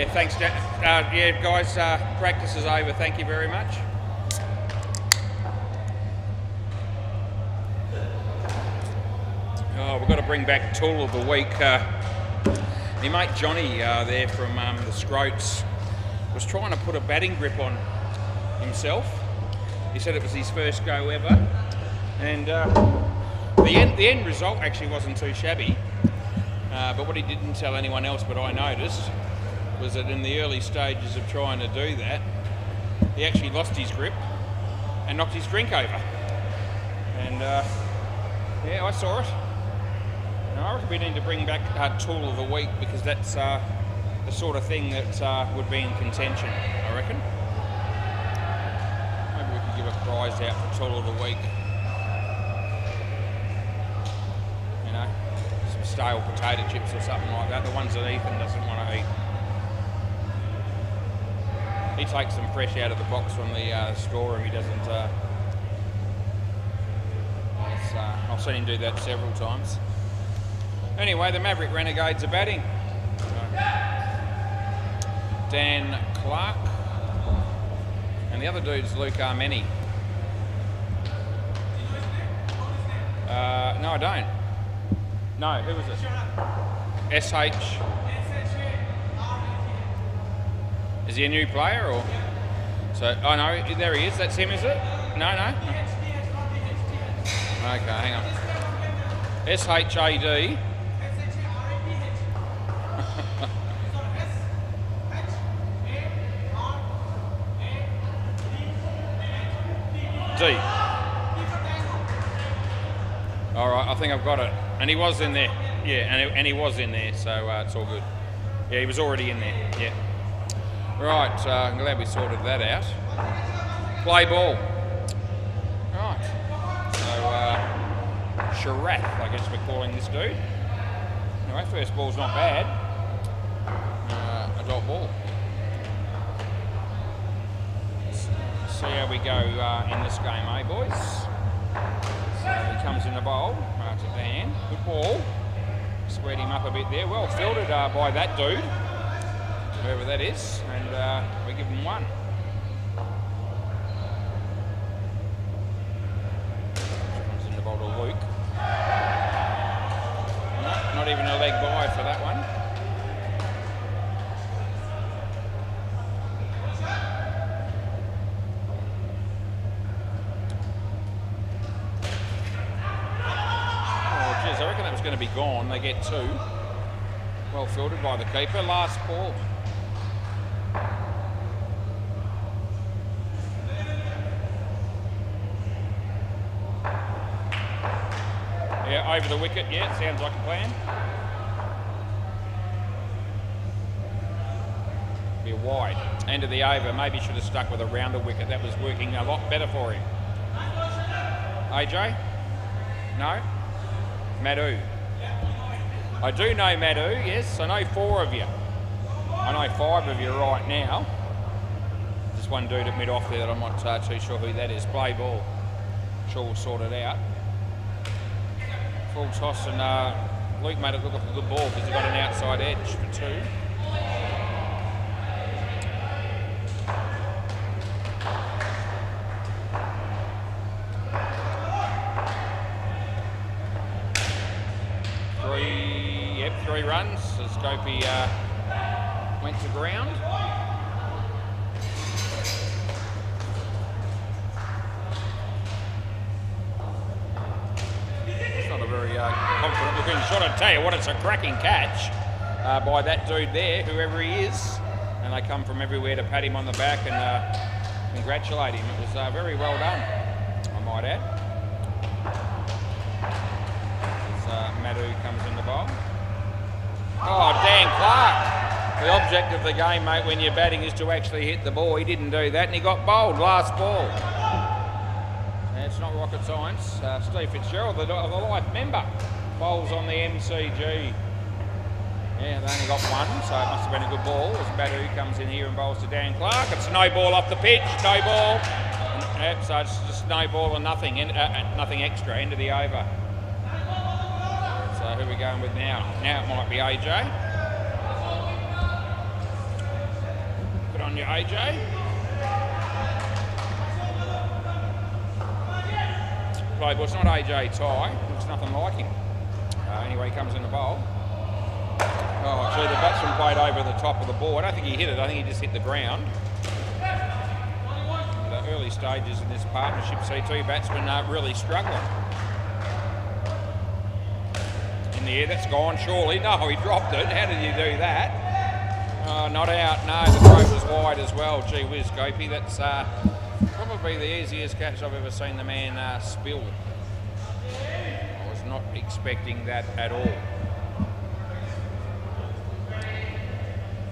Yeah, thanks, yeah, guys, practice is over. Thank you very much. Oh, we've got to bring back Tool of the Week. My mate Johnny there from the Scroats was trying to put a batting grip on himself. He said it was his first go ever, and the end result actually wasn't too shabby. But what he didn't tell anyone else, but I noticed, was that in the early stages of trying to do that, he actually lost his grip and knocked his drink over. And yeah, I saw it. And I reckon we need to bring back Tool of the Week, because that's the sort of thing that would be in contention, I reckon. Maybe we could give a prize out for Tool of the Week. You know, some stale potato chips or something like that, the ones that Ethan doesn't want to eat. He takes them fresh out of the box from the storeroom. He doesn't. I've seen him do that several times. Anyway, the Maverick Renegades are batting. Dan Clark, and the other dude's Luke Armeni. No, I don't. No, who was it? SH. Is he a new player or? So, oh no, there he is. That's him, is it? No. Okay, hang on. SHAD. D. All right, I think I've got it. And he was in there. Yeah, and he was in there, so it's all good. Yeah, he was already in there. Yeah. Right, I'm glad we sorted that out. Play ball. Right. So, Sharath, I guess we're calling this dude. Anyway, first ball's not bad. A dot ball. See how we go in this game, eh, boys? So he comes in the bowl to Dan. Good ball. Squared him up a bit there. Well fielded by that dude, whoever that is, and we give him one. Comes in the bowl to Luke. No, not even a leg by for that one. I reckon that was going to be gone. They get two. Well fielded by the keeper. Last ball. Yeah, over the wicket. Yeah, sounds like a plan. Be wide. End of the over. Maybe should have stuck with a rounder wicket. That was working a lot better for him. AJ? No? Madhu. I do know Madhu, yes. I know 4 of you. I know 5 of you right now. There's one dude at mid-off there that I'm not too sure who that is. Play ball. Sure we'll sort it out. Full toss, and Luke made it look like a good ball because he got an outside edge for 2. Three runs as Scopey went to ground. It's not a very confident looking shot. I tell you what, it's a cracking catch by that dude there, whoever he is. And they come from everywhere to pat him on the back and congratulate him. It was very well done, I might add. As Madhu comes in the bowl. Oh, Dan Clark. The object of the game, mate, when you're batting is to actually hit the ball. He didn't do that and he got bowled. Last ball. And it's not rocket science. Steve Fitzgerald, the life member, bowls on the MCG. Yeah, they only got one, so it must have been a good ball. As Badu comes in here and bowls to Dan Clark. It's no ball off the pitch, no ball. Yep, so it's just no ball and nothing, nothing extra, end of the over. So who are we going with now? Now it might be AJ. on your AJ. Play ball. It's not AJ Ty. Looks nothing like him. Anyway, he comes in the bowl. Oh, actually, the batsman played over the top of the ball. I don't think he hit it. I think he just hit the ground. The early stages in this partnership, see two batsmen really struggling. In the air, that's gone, surely. No, he dropped it. How did you do that? Not out. No, the throw was wide as well. Gee whiz, Gopi. That's probably the easiest catch I've ever seen the man spill. I was not expecting that at all.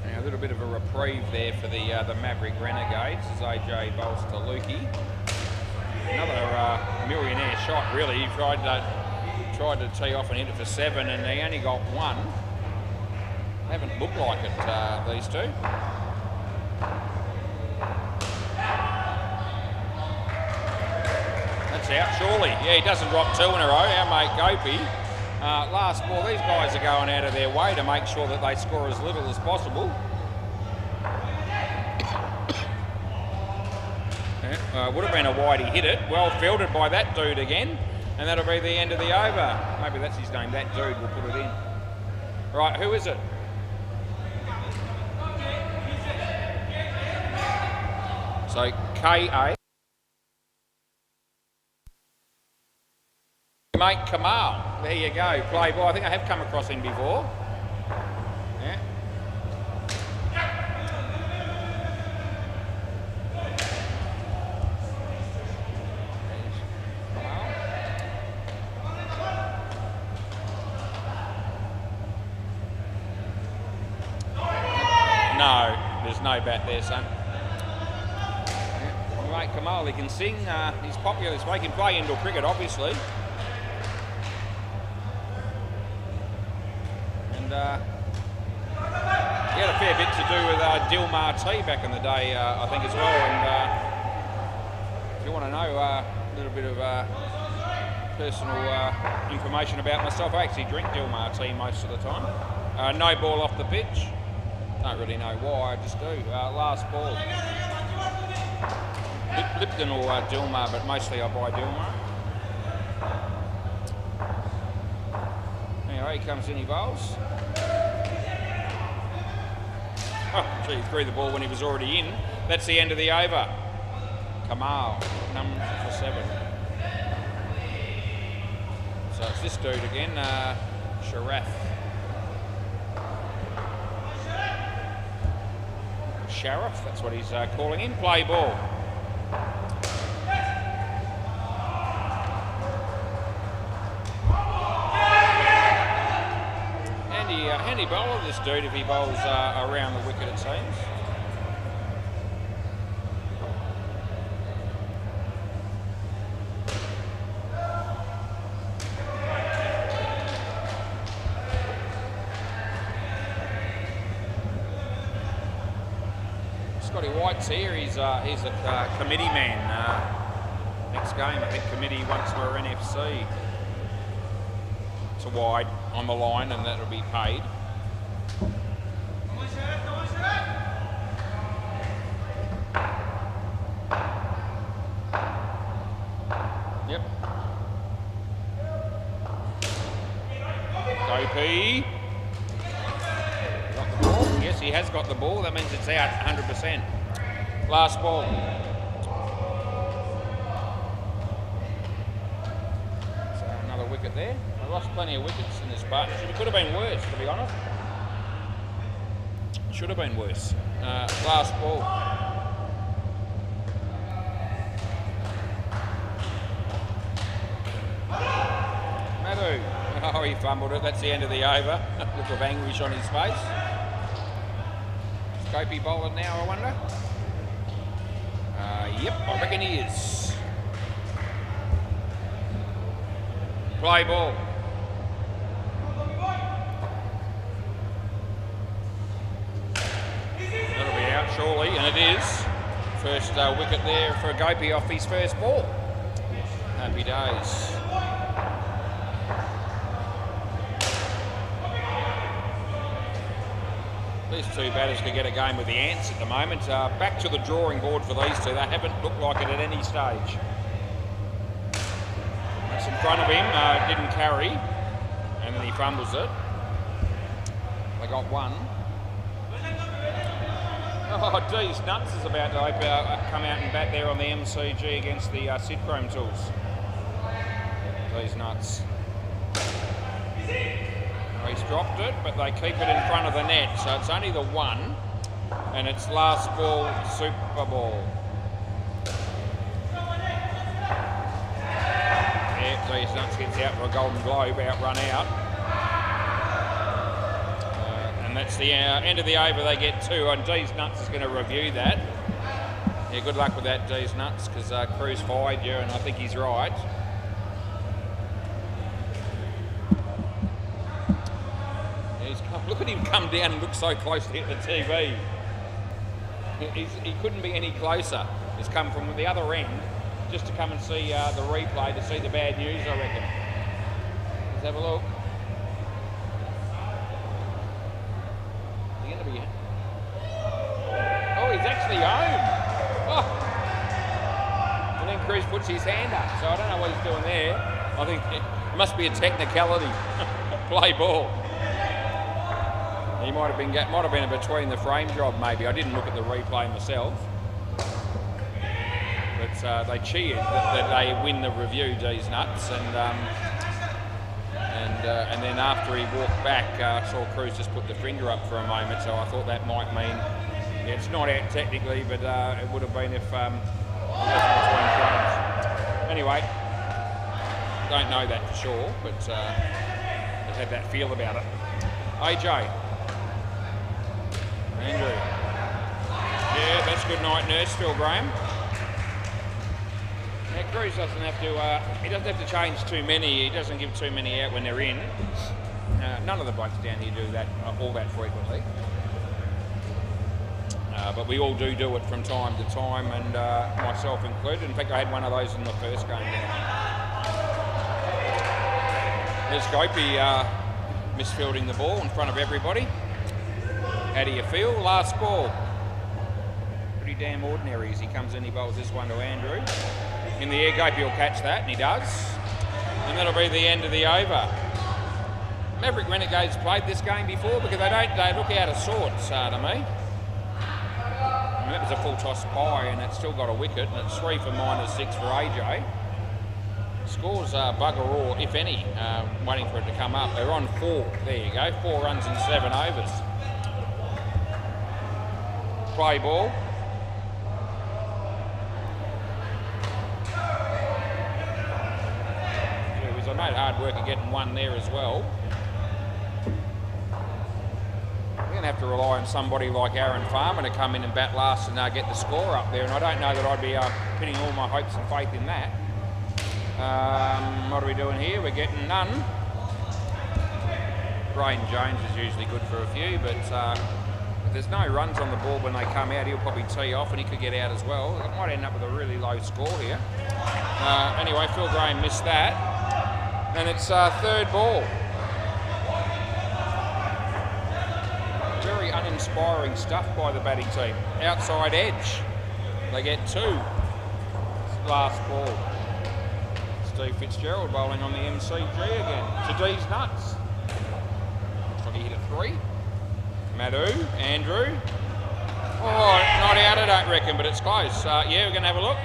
Now, a little bit of a reprieve there for the Maverick Renegades as AJ bowls to Lukey. Another millionaire shot, really. He tried to tee off and hit it for 7, and he only got 1. They haven't looked like it, these two. That's out, surely. Yeah, he doesn't drop 2 in a row. Our mate Gopi. Last ball, these guys are going out of their way to make sure that they score as little as possible. Would have been a wide, he hit it. Well fielded by that dude again. And that'll be the end of the over. Maybe that's his name, that dude will put it in. Right, who is it? So, K.A. Mate Kamal, there you go, play ball. I think I have come across him before. Yeah. No, there's no bat there, son. Yeah. Mate Kamal, he can sing. He's popular this week. He can play indoor cricket, obviously. He had a fair bit to do with Dilmar T back in the day, I think, as well. And if you want to know a little bit of personal information about myself, I actually drink Dilmar T most of the time. No ball off the pitch. Don't really know why, I just do. Last ball. Lipton or Dilmar, but mostly I buy Dilmar. Anyway, he comes in, he bowls. Oh, gee, he threw the ball when he was already in. That's the end of the over. Kamal, number for 7. So it's this dude again, Sharath. Sheriff, that's what he's calling him. Play ball. Handy bowler, this dude, if he bowls around the wicket, it seems. Scotty White's here. He's a committee man. Next game, I think committee once we're NFC. It's a wide on the line, and that'll be paid. Yep. Gopi. Got the ball. Yes, he has got the ball. That means it's out 100%. Last ball. So another wicket there. I lost plenty of wickets in this partnership. It could have been worse, to be honest. Should have been worse. Last ball. Madhu. Oh, he fumbled it. That's the end of the over. Look of anguish on his face. Scopey bowler now, I wonder. Yep, I reckon he is. Play ball. That'll be out surely, and it is. First wicket there for Gopi off his first ball. Happy days. These two batters could get a game with the Ants at the moment. Back to the drawing board for these two. They haven't looked like it at any stage. That's in front of him, didn't carry, and then he fumbles it. They got one. Oh, geez, Nuts is about to come out and bat there on the MCG against the Sidchrome Tools. These Nuts. He's dropped it, but they keep it in front of the net, so it's only the one, and it's last ball, super ball. Yeah, these Nuts gets out for a Golden Globe, outrun out. And that's the end of the over. They get two, and D's Nuts is going to review that. Yeah, good luck with that, D's Nuts, because Cruz fired you, and I think he's right. Look at him come down and look so close to hit the TV. He couldn't be any closer. He's come from the other end just to come and see the replay, to see the bad news, I reckon. Let's have a look. He's going to be... Oh, he's actually home. Oh. And then Cruz puts his hand up, so I don't know what he's doing there. I think it must be a technicality. Play ball. He might have been a between the frame job, maybe. I didn't look at the replay myself, but they cheered that they win the review, D's Nuts, and then after he walked back, saw Cruz just put the finger up for a moment. So I thought that might mean, yeah, it's not out technically, but it would have been if it wasn't between frames. Anyway, don't know that for sure, but just had that feel about it. AJ. Andrew. Yeah, that's good night, nurse, Phil Graham. Now, Cruz doesn't have to, he doesn't have to change too many. He doesn't give too many out when they're in. None of the blokes down here do that all that frequently. But we all do it from time to time, and myself included. In fact, I had one of those in the first game. There's Gopi misfielding the ball in front of everybody. How do you feel? Last ball. Pretty damn ordinary as he comes in. He bowls this one to Andrew. In the air, Gopi will catch that, and he does. And that'll be the end of the over. Maverick Renegades played this game before because they look out of sorts to me. And that was a full toss pie, and it's still got a wicket, and it's 3 for -6 for AJ. Scores bugger all, if any, waiting for it to come up. They're on 4. There you go. 4 runs in 7 overs. Play ball. I made hard work of getting one there as well. We're going to have to rely on somebody like Aaron Farmer to come in and bat last and get the score up there, and I don't know that I'd be pinning all my hopes and faith in that. What are we doing here? We're getting none. Brian Jones is usually good for a few, but if there's no runs on the board when they come out, he'll probably tee off and he could get out as well. It might end up with a really low score here. Anyway, Phil Graham missed that. And it's third ball. Very uninspiring stuff by the batting team. Outside edge. They get 2. Last ball. Steve Fitzgerald bowling on the MCG again. To D's Nuts. Looks like he hit a 3. Madhu, Andrew. Oh, not out, I don't reckon, but it's close. Yeah, we're going to have a look.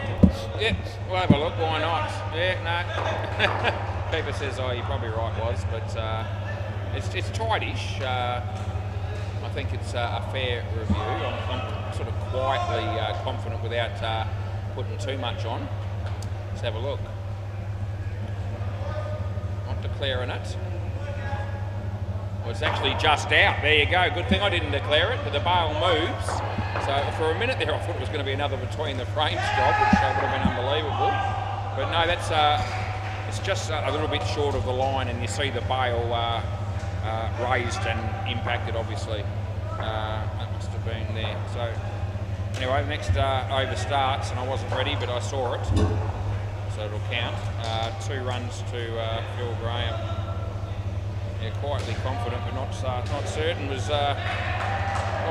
Yep, we'll have a look. Why not? Yeah, no. Keeper says, oh, you're probably right, was, but it's tightish. I think it's a fair review. I'm sort of quietly confident without putting too much on. Let's have a look. Not declaring it. Well, it's actually just out. There you go. Good thing I didn't declare it, but the bail moves. So for a minute there, I thought it was going to be another between the frames job, which would have been unbelievable. But no, that's it's just a little bit short of the line, and you see the bail raised and impacted, obviously. That must have been there. So anyway, the next over starts, and I wasn't ready, but I saw it. So it'll count. 2 runs to Phil Graham. Yeah, quietly confident, but not certain. Was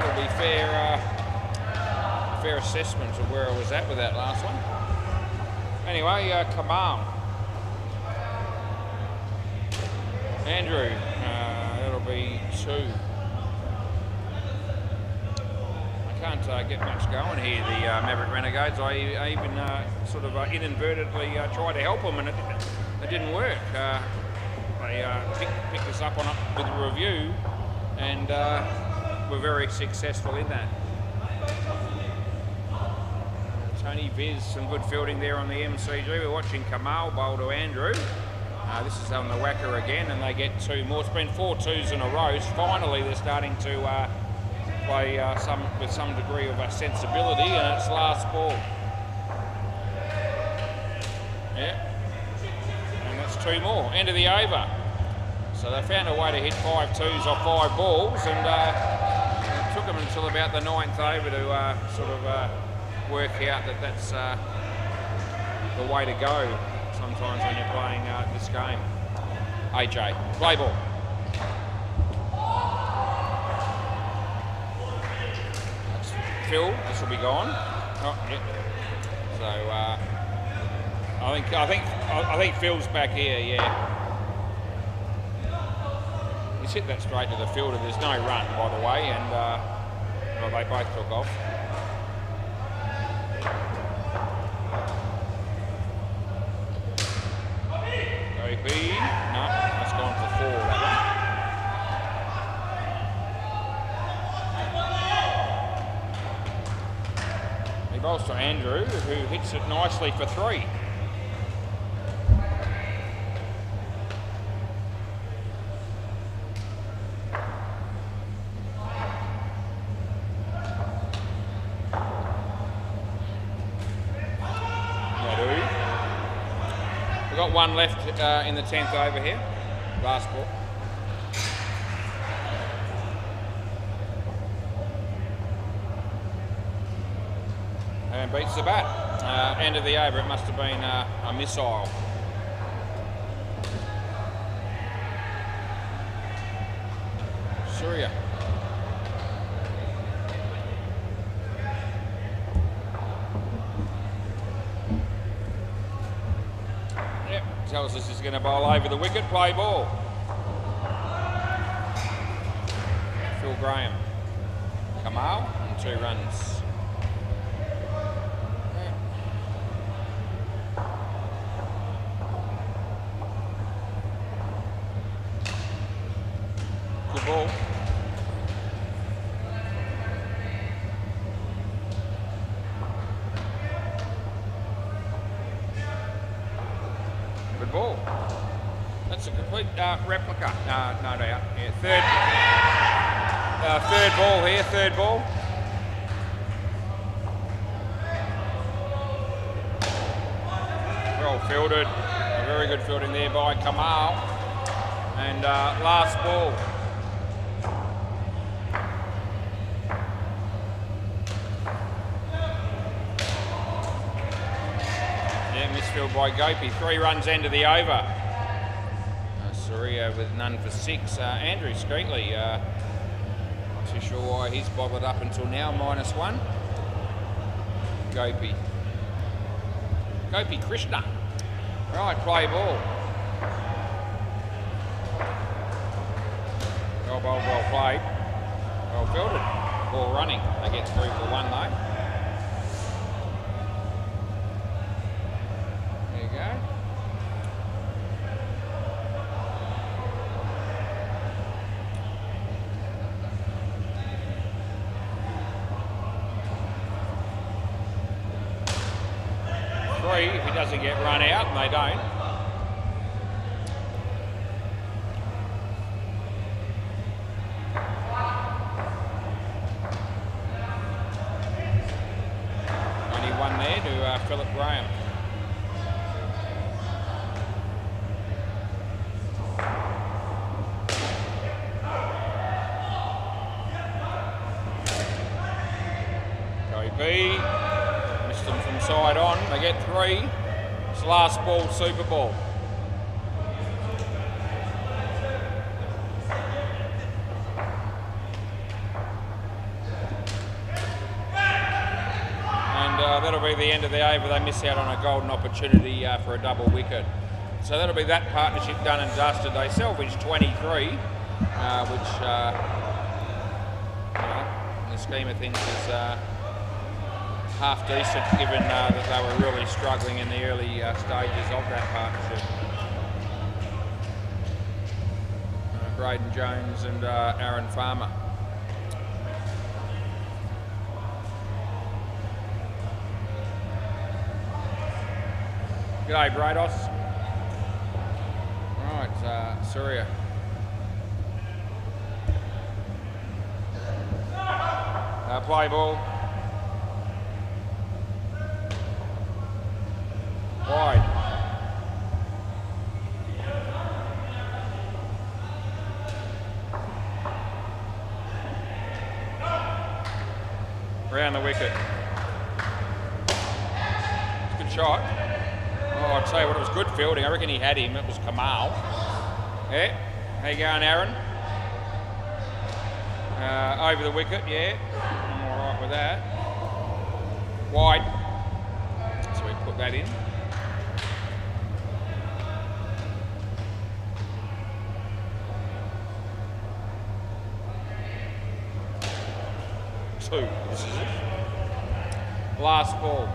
probably fair assessment of where I was at with that last one. Anyway, Kamal. Andrew, that'll be 2. I can't get much going here, the Maverick Renegades. I even sort of inadvertently tried to help them, and it didn't work. They picked us up with a review, and were very successful in that. Tony Viz, some good fielding there on the MCG. We're watching Kamal bowl to Andrew. This is on the WACA again, and they get 2 more. It's been 4 2s in a row. Finally, they're starting to play with some degree of sensibility, and it's last ball. Yeah, and that's 2 more. End of the over. So they found a way to hit 5 2s off 5 balls, and it took them until about the 9th over to sort of work out that that's the way to go sometimes when you're playing this game. AJ, play ball. That's Phil, this will be gone. Oh, yeah. So I think Phil's back here, yeah. He's hit that straight to the fielder. There's no run, by the way, and well, they both took off. OP, no, that's gone for 4, that one. He bowls to Andrew, who hits it nicely for 3. We've got 1 left in the 10th over here. Last ball. And beats the bat. End of the over. It must have been a missile. Surya. Tells us he's going to bowl over the wicket. Play ball. Phil Graham. Kamal and 2 runs. Good ball. Good ball. That's a complete replica. No doubt. Yeah, third ball here. Third ball. Well fielded. A very good fielding there by Kamal. And last ball. Misfield by Gopi. 3 runs end of the over. Surya with none for 6. Andrew Streetley, not too sure why he's bothered up until now. -1. Gopi Krishna. Right, play ball. Well bowled, well played. Well fielded. Ball running. They get through for 1 though. If he doesn't get run out, and they don't. Only 1 there to Philip Graham. Gopi. Them from side on, they get 3. It's last ball, super ball. that'll be the end of the over. They miss out on a golden opportunity for a double wicket. So that'll be that partnership done and dusted. They salvaged 23, which, in the scheme of things is half decent given that they were really struggling in the early stages of that partnership. Braden Jones and Aaron Farmer. G'day, Brados. Right, Surya. Play ball. Wide. Round the wicket. Good shot. Oh, I'd say what it was good fielding. I reckon he had him. It was Kamal. Yeah. How you going, Aaron? Over the wicket, yeah. I'm all right with that. Wide. So we put that in. Two. This is it. Last ball.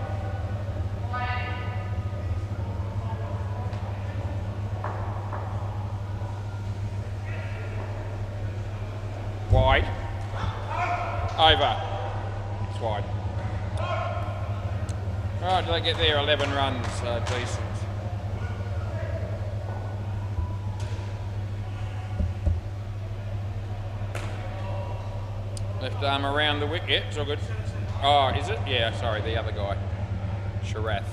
Wide. Over. It's wide. Right, do they get there? 11 runs. Decent. Left arm around the wicket. Yeah, it's all good. Oh, is it? Yeah, sorry, the other guy. Sharath.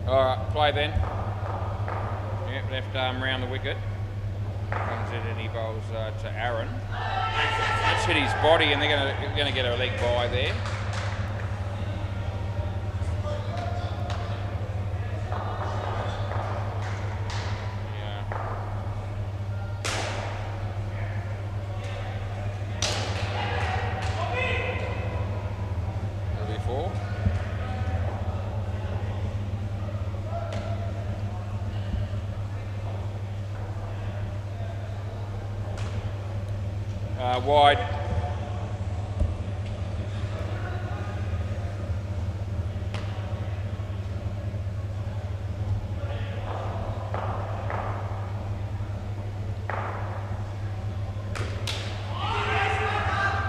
All right, play then. Yep, left arm around the wicket. Comes in and he bowls to Aaron. That's hit his body and they're going to get a leg by there. Wide.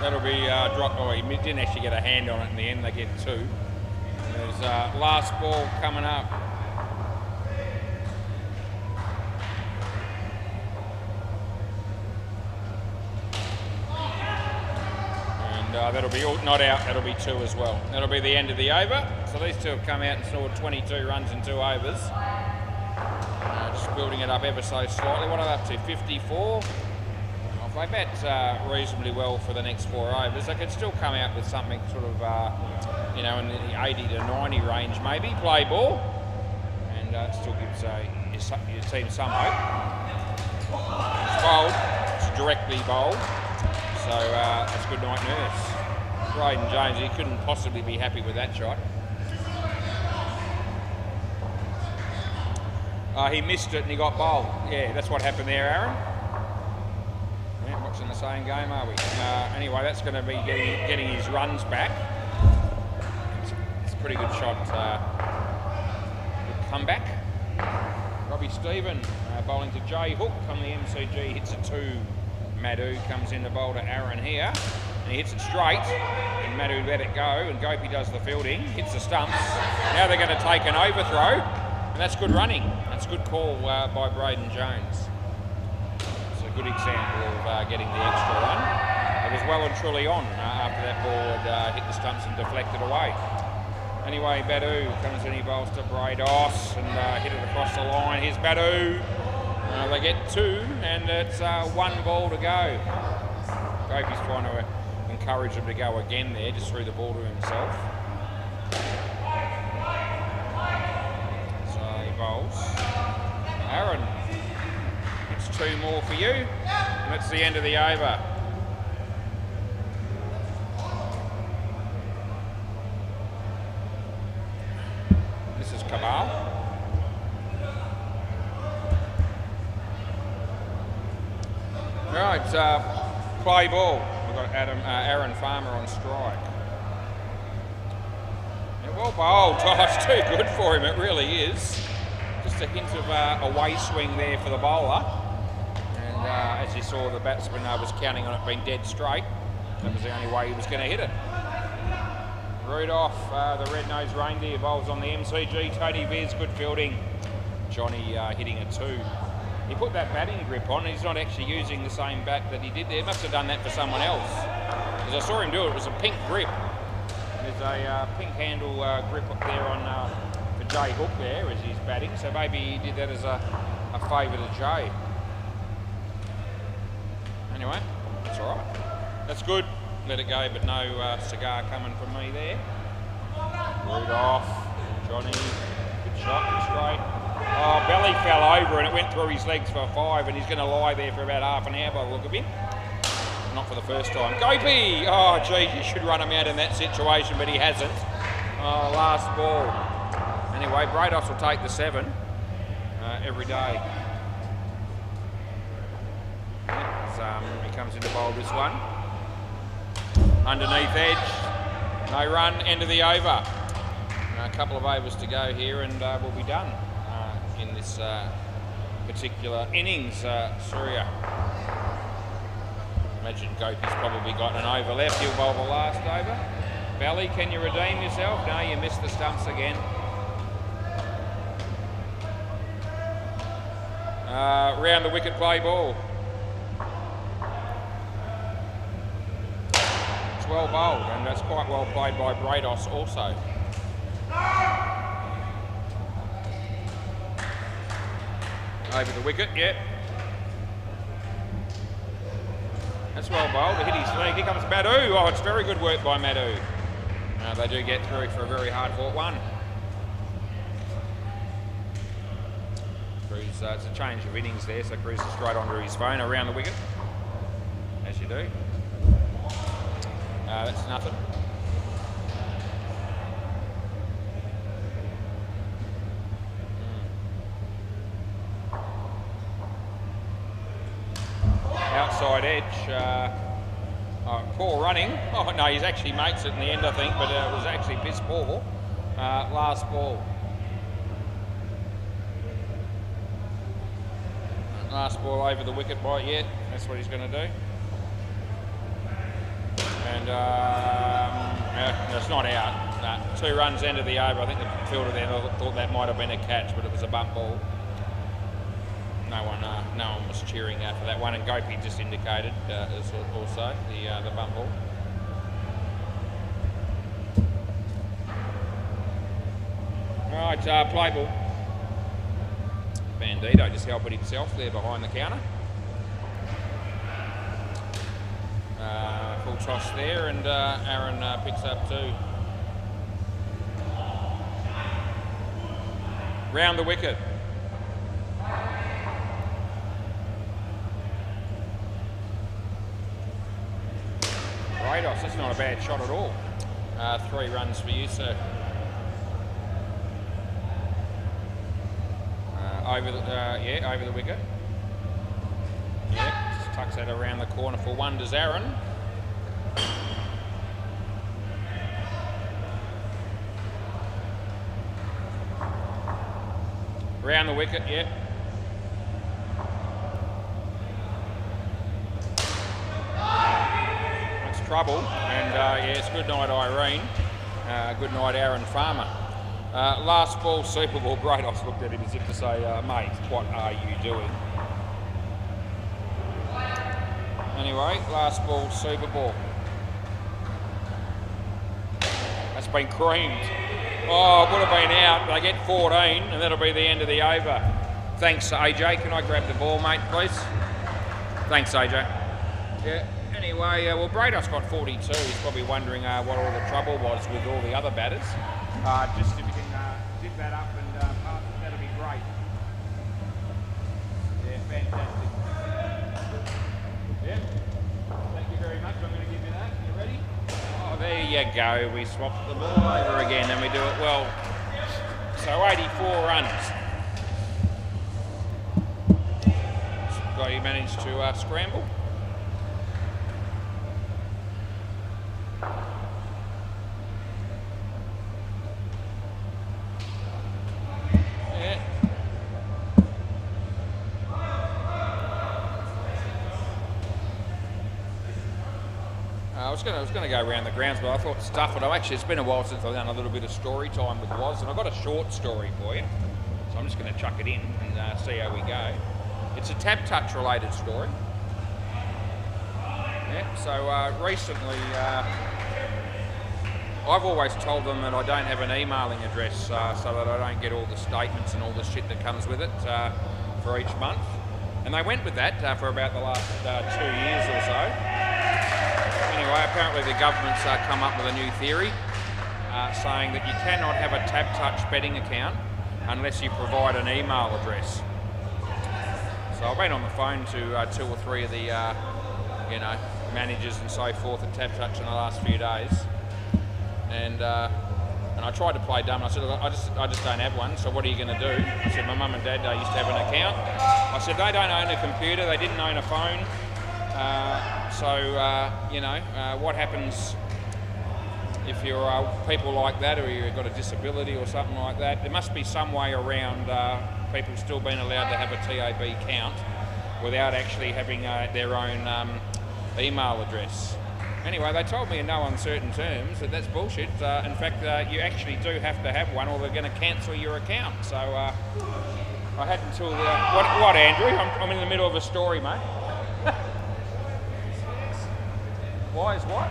That'll be dropped. Oh, he didn't actually get a hand on it in the end. They get two. And there's last ball coming up. That'll be not out, that'll be two as well. That'll be the end of the over. So these two have come out and scored 22 runs in 2 overs. Just building it up ever so slightly. What are they up to? 54? Well, if they bat reasonably well for the next 4 overs, they could still come out with something sort of, in the 80 to 90 range maybe. Play ball. And still gives your team some hope. It's bowled. It's directly bowled. So that's good night nurse. Braden Jones, he couldn't possibly be happy with that shot. He missed it and he got bowled. Yeah, that's what happened there, Aaron. Yeah, watching the same game, are we? Anyway, that's going to be getting his runs back. It's a pretty good shot. Good comeback. Robbie Stephen bowling to Jay Hook on the MCG, hits a 2. Madhu comes in to bowl to Aaron here, and he hits it straight, and Madhu let it go, and Gopi does the fielding, hits the stumps. Now they're going to take an overthrow, and that's good running. That's a good call by Braden Jones. It's a good example of getting the extra run. It was well and truly on after that ball had hit the stumps and deflected away. Anyway, Madhu comes in, he bowls to Brados, and hit it across the line. Here's Madhu. They get 2 and it's 1 ball to go. Gopi's trying to encourage them to go again there, just threw the ball to himself. So he bowls. Aaron, it's 2 more for you, and that's the end of the over. Cabal. Right, play ball. We've got Aaron Farmer on strike. Yeah, well bowled. Oh, it's too good for him, it really is. Just a hint of a way swing there for the bowler. And as you saw, the batsman was counting on it being dead straight. That was the only way he was going to hit it. Rudolph, the red-nosed reindeer, bowls on the MCG. Tony Viz, good fielding. Johnny hitting a 2. He put that batting grip on. He's not actually using the same bat that he did there. He must have done that for someone else. As I saw him do it, it was a pink grip. There's a pink handle grip up there on for Jay Hook there as he's batting. So maybe he did that as a favour to Jay. Anyway, that's all right. That's good. Let it go, but no cigar coming from me there. Rudolph, Johnny, good shot, good straight. Oh, belly fell over and it went through his legs for 5, and he's going to lie there for about half an hour by the look of him. Not for the first time. Gopi! Oh, geez, you should run him out in that situation, but he hasn't. Oh, last ball. Anyway, Brados will take the 7 every day. He comes into bowl this one. Underneath edge, no run, end of the over. A couple of overs to go here and we'll be done in this particular innings, Surya. Imagine Gopi's probably got an over left, he'll bowl the last over. Valley, can you redeem yourself? No, you missed the stumps again. Round the wicket, play ball. Well bowled, and that's quite well played by Brados also. Over the wicket, yep. That's well bowled, to hit his leg. Here comes Madhu. Oh, it's very good work by Madhu. They do get through for a very hard-fought one. Cruz, it's a change of innings there, so Cruz is straight onto his phone around the wicket, as you do. That's nothing. Outside edge. Poor running. Oh no, he's actually makes it in the end, I think, but it was actually piss poor. Last ball. Last ball over the wicket by that's what he's going to do. And it's not out. 2 runs end of the over. I think the fielder there thought that might have been a catch, but it was a bump ball. No one was cheering for that one, and Gopi just indicated also the bump ball. Right, play ball. Bandito just helping himself there behind the counter. Full toss there, and Aaron picks up 2. Round the wicket. Brados, that's not a bad shot at all. 3 runs for you, sir. Over the wicket. Yeah, just tucks that around the corner for 1 to Aaron. Round the wicket, yeah. That's trouble, and yes, good night Irene. Good night Aaron Farmer. Last ball, Super Ball. Brados looked at him as if to say, mate, what are you doing? Anyway, last ball, Super Ball. That's been creamed. Oh, it would have been out. They get 14, and that'll be the end of the over. Thanks, AJ. Can I grab the ball, mate, please? Thanks, AJ. Yeah. Anyway, well, Brados got 42. He's probably wondering what all the trouble was with all the other batters. Just if you can zip that up and pass it, that'll be great. Yeah, fantastic. Yeah. Thank you very much. I'm going to give you that. You ready? Oh, there you go. We swapped the ball over again, and we do it well. So 84 runs. So he managed to scramble. I was going to go around the grounds, but I thought stuff it. Actually, it's been a while since I've done a little bit of story time with Woz, and I've got a short story for you. So I'm just going to chuck it in and see how we go. It's a tap touch related story. Yeah. So recently, I've always told them that I don't have an emailing address, so that I don't get all the statements and all the shit that comes with it for each month. And they went with that for about the last 2 years or so. Anyway, apparently the government's come up with a new theory saying that you cannot have a tap touch betting account unless you provide an email address. So I've been on the phone to 2 or 3 of the managers and so forth at tap touch in the last few days, and I tried to play dumb. I said, I just don't have one. So what are you going to do? I said, my mum and dad used to have an account. I said, they don't own a computer. They didn't own a phone. What happens if you're people like that, or you've got a disability or something like that? There must be some way around people still being allowed to have a TAB account without actually having their own email address. Anyway, they told me in no uncertain terms that that's bullshit. In fact, you actually do have to have one, or they're going to cancel your account. So I had until what, Andrew? I'm in the middle of a story, mate. Why is what?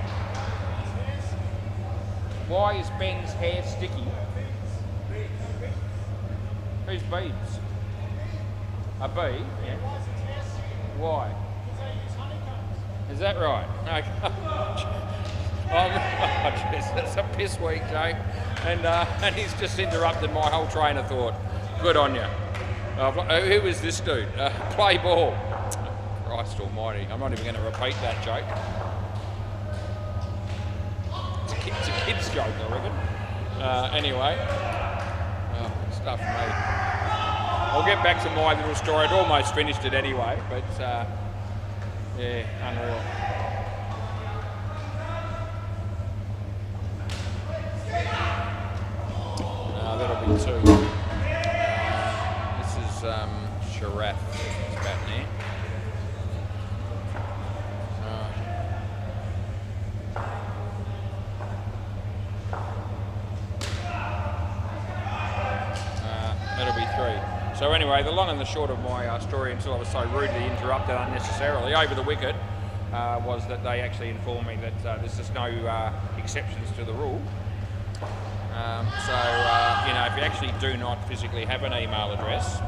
Why is Ben's hair sticky? Who's Beebs? A bee? Yeah. Why? Is that right? Okay. That's a piss week, Joe. And he's just interrupted my whole train of thought. Good on you. Who is this dude? Play ball. Christ almighty. I'm not even going to repeat that joke. It's a kid's joke, I reckon. Anyway. Stuff, mate. I'll get back to my little story. I'd almost finished it anyway, but yeah, unreal. That'll be 2. This is Sharath. It's about there. That'll be 3. So anyway, the long and the short of my story, until I was so rudely interrupted unnecessarily over the wicket, was that they actually informed me that there's just no exceptions to the rule. If you actually do not physically have an email address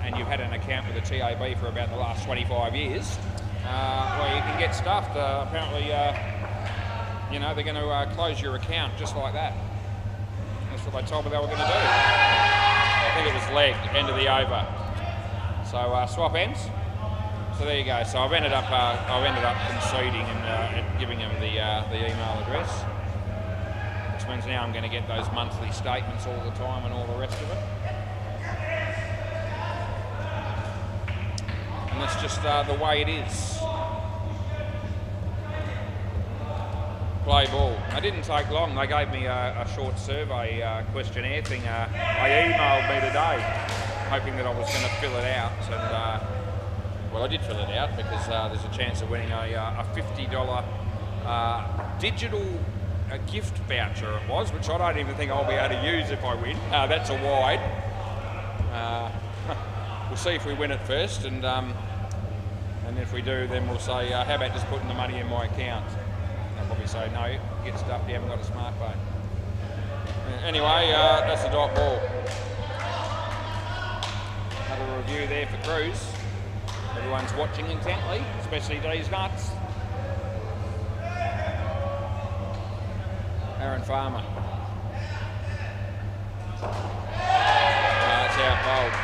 and you've had an account with a TAB for about the last 25 years, well, you can get stuffed. Apparently, they're going to close your account just like that. That's what they told me they were going to do. I think it was leg, end of the over. So swap ends. So there you go. So I've ended up conceding and giving them the email address, which means now I'm going to get those monthly statements all the time and all the rest of it. And that's just the way it is. Play ball. It didn't take long. They gave me a short survey questionnaire thing. They emailed me today, hoping that I was going to fill it out. And well, I did fill it out because there's a chance of winning a $50 digital gift voucher. It was, which I don't even think I'll be able to use if I win. That's a wide. We'll see if we win it first, and if we do, then we'll say, how about just putting the money in my account? They'll probably say, no, get stuffed, you haven't got a smartphone. Anyway, that's the dot ball. Another review there for Cruz. Everyone's watching intently, especially these nuts. Aaron Farmer. It's out bowled.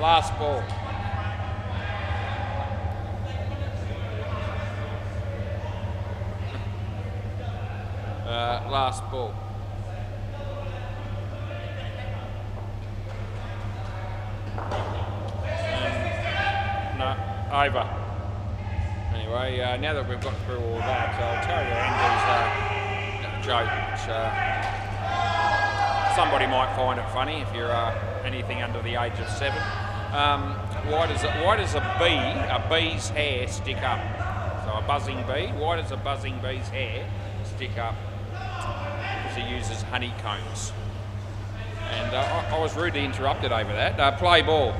Last ball. Last ball. over. Anyway, now that we've got through all that, I'll tell you Andrew's joke, which somebody might find it funny if you're anything under the age of 7. Why does a bee's hair stick up? So a buzzing bee, why does a buzzing bee's hair stick up? Because he uses honeycombs. And I was rudely interrupted over that. Play ball.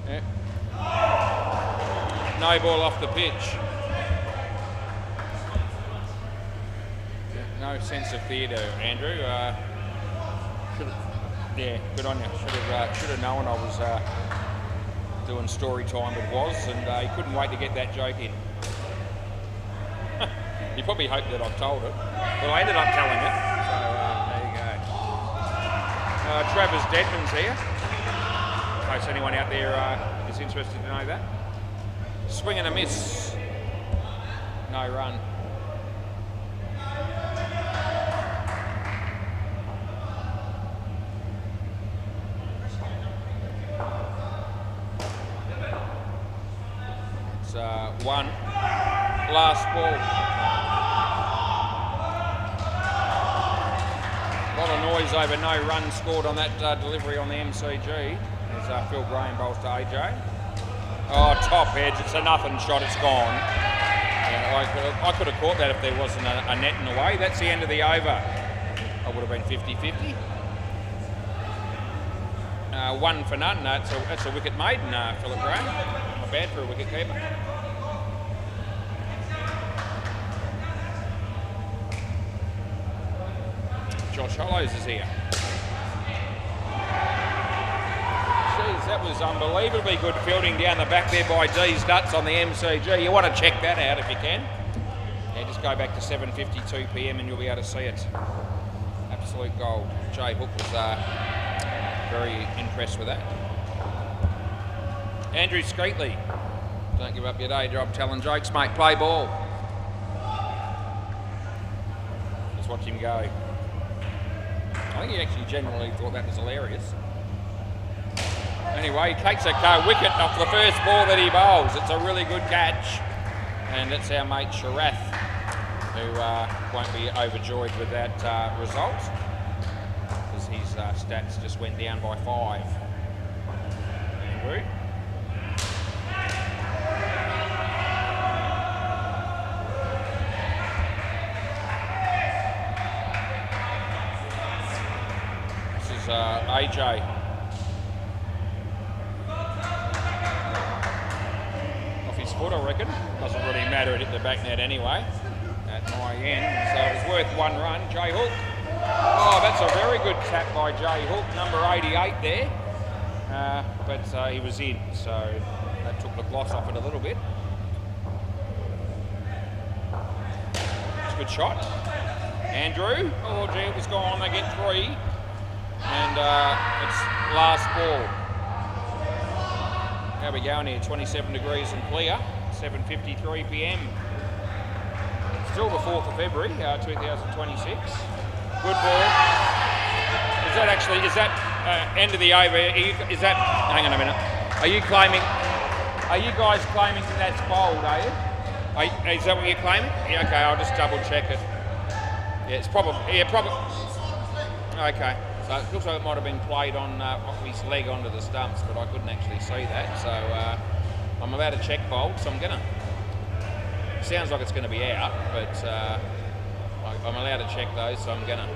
Yeah. No ball off the pitch. No sense of theatre, Andrew. Yeah, good on you. Should have known I was doing story time with Woz, and he couldn't wait to get that joke in. He probably hoped that I'd told it. Well, I ended up telling it. So there you go. Travis Dedman's here. In case anyone out there is interested to know that. Swing and a miss. No run. One. Last ball. A lot of noise over no run scored on that delivery on the MCG. As Phil Graham bowls to AJ. Oh, top edge. It's a nothing shot. It's gone. Yeah, I could have caught that if there wasn't a net in the way. That's the end of the over. I would have been 50-50. 1 for none. That's a wicket maiden, Philip Graham. Not bad for a wicket keeper. Josh Hollows is here. Jeez, that was unbelievably good fielding down the back there by D's Nuts on the MCG. You want to check that out if you can. Yeah, just go back to 7:52 PM and you'll be able to see it. Absolute gold. Jay Hook was very impressed with that. Andrew Skeetley. Don't give up your day job telling jokes, mate. Play ball. Just watch him go. I think he actually genuinely thought that was hilarious. Anyway, he takes a wicket off the first ball that he bowls. It's a really good catch. And it's our mate Sharath, who won't be overjoyed with that result, because his stats just went down by 5. Andrew. AJ. Off his foot, I reckon. Doesn't really matter, it hit the back net anyway at my end, so it was worth 1 run. Jay Hook. Oh, that's a very good tap by Jay Hook, number 88 there. But he was in, so that took the gloss off it a little bit. It's a good shot. Andrew. Oh, gee, it was gone. They get 3. And it's last ball. How we going here? 27 degrees and clear. 7:53 PM. Still the 4th of February, 2026. Good ball. Is that end of the over? Hang on a minute. Are you guys claiming that that's bowled, are you? Is that what you're claiming? Yeah, okay, I'll just double check it. Yeah, it's probably, okay. So it looks like it might have been played on off his leg onto the stumps, but I couldn't actually see that. So I'm about to check bowled, so I'm gonna. Sounds like it's going to be out, but I'm allowed to check those, so I'm gonna.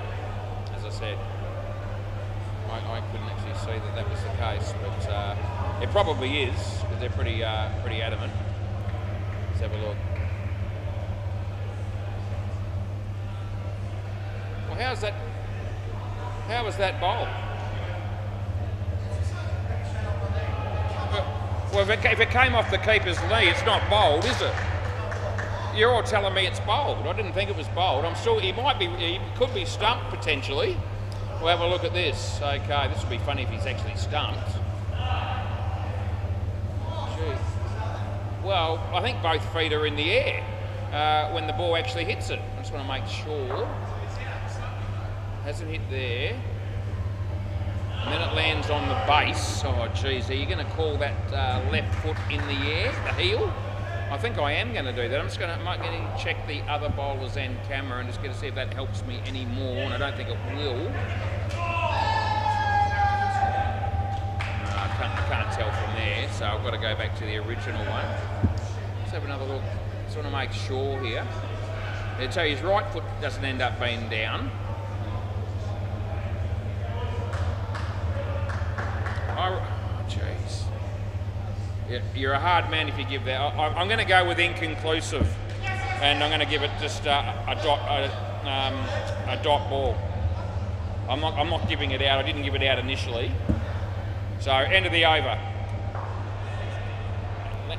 As I said, I couldn't actually see that was the case, but it probably is, because they're pretty adamant. Let's have a look. Well, how was that bowled? Well, if it came off the keeper's knee, it's not bowled, is it? You're all telling me it's bowled. I didn't think it was bowled. I'm sure he could be stumped potentially. We'll have a look at this. Okay, this will be funny if he's actually stumped. Gee. Well, I think both feet are in the air when the ball actually hits it. I just want to make sure. Hasn't hit there. And then it lands on the base. Oh, geez, are you going to call that left foot in the air, the heel? I think I am going to do that. I'm just going to check the other bowler's end camera and just get to see if that helps me any more, and I don't think it will. I can't tell from there, so I've got to go back to the original one. Let's have another look. Just want to make sure here. So his right foot doesn't end up being down. Oh, jeez. Yeah, you're a hard man if you give that. I'm going to go with inconclusive, and I'm going to give it just a dot ball. I'm not giving it out. I didn't give it out initially. So end of the over.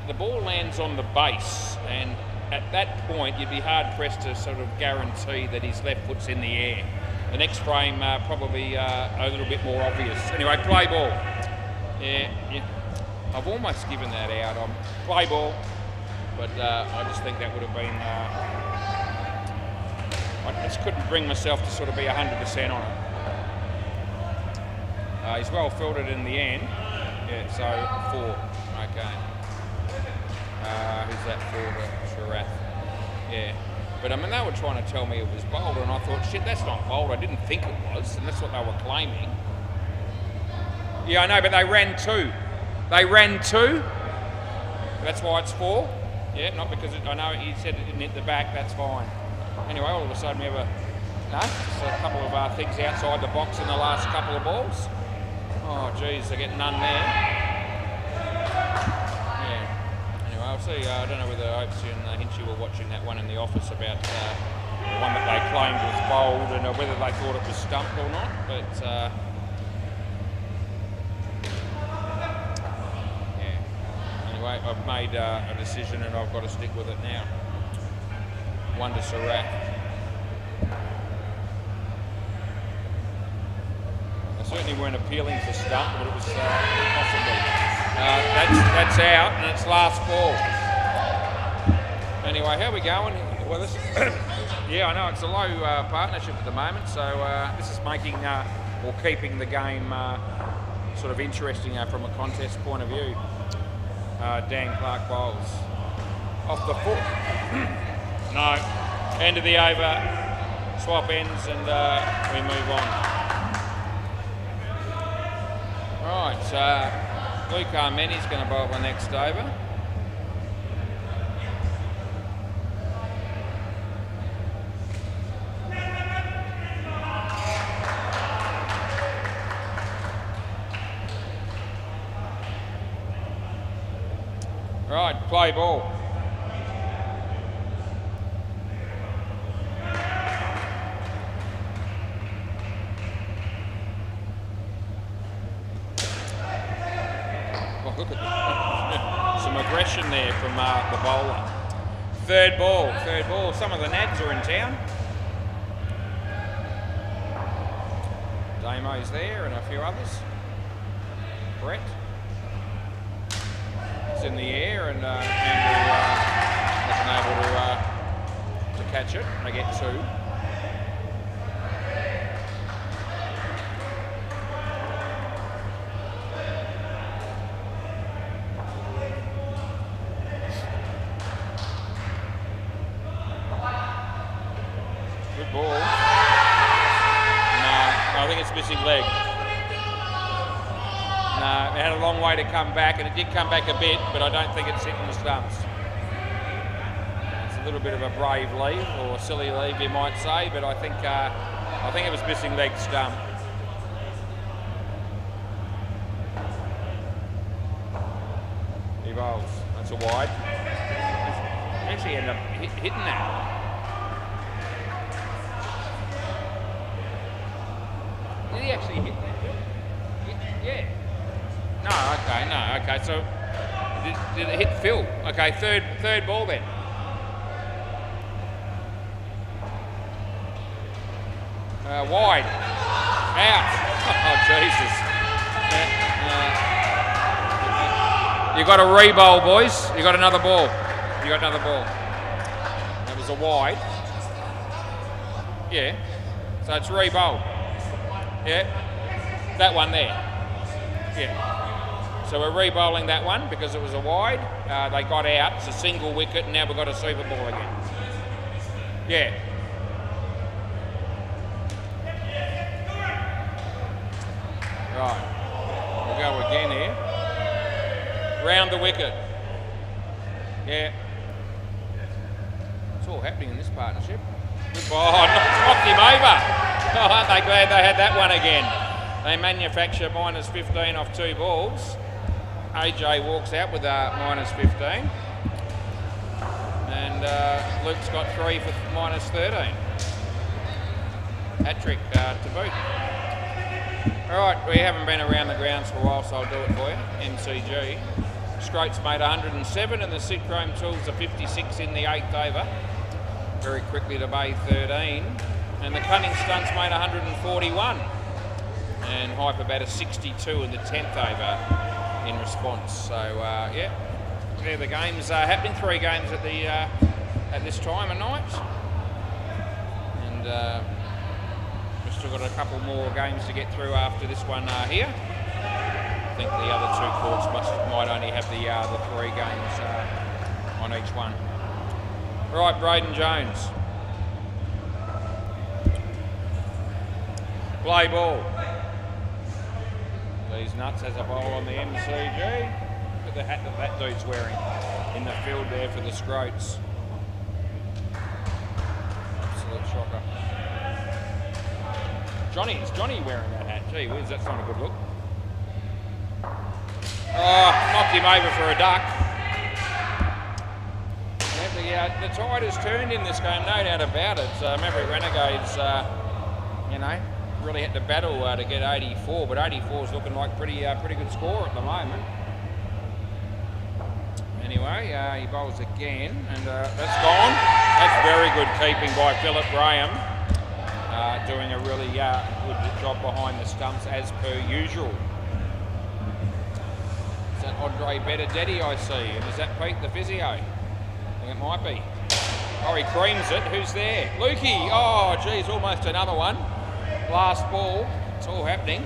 The ball lands on the base, and at that point you'd be hard pressed to sort of guarantee that his left foot's in the air. The next frame probably a little bit more obvious. Anyway, play ball. Yeah. I've almost given that out on play ball, but I just think that would have been. I just couldn't bring myself to sort of be 100% on it. He's well filtered in the end. Yeah, so 4. Okay. Who's that for? Sharath. Yeah. But I mean, they were trying to tell me it was bowled, and I thought, shit, that's not bowled. I didn't think it was, and that's what they were claiming. Yeah, I know, but they ran 2. They ran 2. That's why it's 4. Yeah, not because I know he said it didn't hit the back. That's fine. Anyway, all of a sudden we have a couple of things outside the box in the last couple of balls. Oh, geez, they get none there. Yeah. Anyway, I'll see. I don't know whether Opesy and Hinchy were watching that one in the office about the one that they claimed was bowled, and whether they thought it was stumped or not. But anyway, I've made a decision, and I've got to stick with it now. 1 to Sarath. Certainly weren't appealing for stump, but it was possible. That's out, and it's last ball. Anyway, how are we going? Well, this yeah, I know it's a low partnership at the moment, so this is making or keeping the game sort of interesting from a contest point of view. Dan Clark bowls off the foot. No, end of the over. Swap ends, and we move on. Right, Luke Armeni's going to bowl the next over. Right, play ball. Look at some aggression there from the bowler. Third ball. Some of the Nads are in town. Damo's there and a few others. Brett. It's in the air, and Andrew wasn't able to catch it. They get 2. Good ball. No, I think it's missing leg. No, it had a long way to come back, and it did come back a bit, but I don't think it's hitting the stumps. It's a little bit of a brave leave, or a silly leave, you might say, but I think it was missing leg stump. He bowls. That's a wide. Actually ended up hitting that. Did he actually hit that? Yeah. No, okay. So, did it hit Phil? Okay, third ball then. Wide. Out. Oh, Jesus. You got a re-bowl, boys. You got another ball. That was a wide. Yeah. So it's re-bowl. Yeah. That one there. Yeah. So we're re-bowling that one because it was a wide. They got out. It's a single wicket, and now we've got a super ball again. Yeah. Right. We'll go again here. Round the wicket. Yeah. It's all happening in this partnership. Oh, knocked him over. Oh, aren't they glad they had that one again? They manufacture -15 off 2 balls. AJ walks out with -15. And Luke's got 3 for -13. Hat-trick to boot. Alright, we haven't been around the grounds for a while, so I'll do it for you. MCG. Scroats made 107 and the Sid Chrome Tools are 56 in the 8th over. Very quickly to Bay 13. And the Cunning Stunts made 141. And Hyper batted 62 in the 10th over in response. So, yeah, the games are happening. 3 games at the at this time of night. And we've still got a couple more games to get through after this one here. I think the other 2 courts might only have the 3 games on each one. Right, Braden Jones. Play ball. These nuts has a bowl on the MCG. Look at the hat that dude's wearing in the field there for the Scroats. Absolute shocker. Is Johnny wearing that hat? Gee whiz, that's not a good look. Oh, knocked him over for a duck. Yeah, the tide has turned in this game, no doubt about it. Maverick Renegades, you know, really had to battle to get 84, but 84 is looking like pretty good score at the moment. Anyway, he bowls again, and that's gone. That's very good keeping by Philip Graham, doing a really good job behind the stumps as per usual. Is that Andre Benedetti I see, and is that Pete the physio? I think it might be. Oh, he creams it. Who's there? Lukey. Oh, geez, almost another one. Last ball. It's all happening.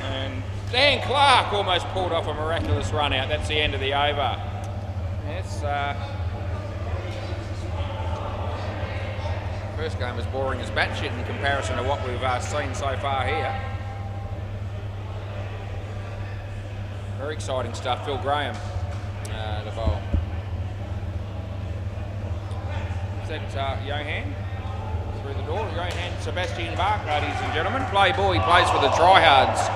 And Dan Clark almost pulled off a miraculous run out. That's the end of the over. Yes. First game was boring as batshit in comparison to what we've seen so far here. Very exciting stuff. Phil Graham to bowl. Is that Johan through the door? Johan Sebastian Bach, ladies and gentlemen. Play ball. He plays for the Tryhards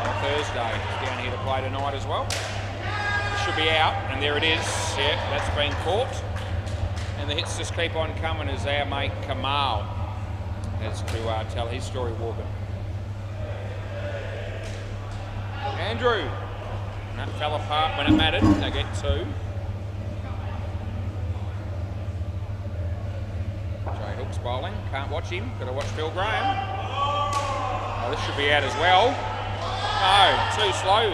on Thursday. He's down here to play tonight as well. It should be out, and there it is. Yeah, that's been caught. And the hits just keep on coming as our mate Kamal has to tell his story walking. Andrew. That fell apart when it mattered. They get 2. Jay Hook's bowling. Can't watch him. Got to watch Phil Graham. Oh, this should be out as well. No, too slow,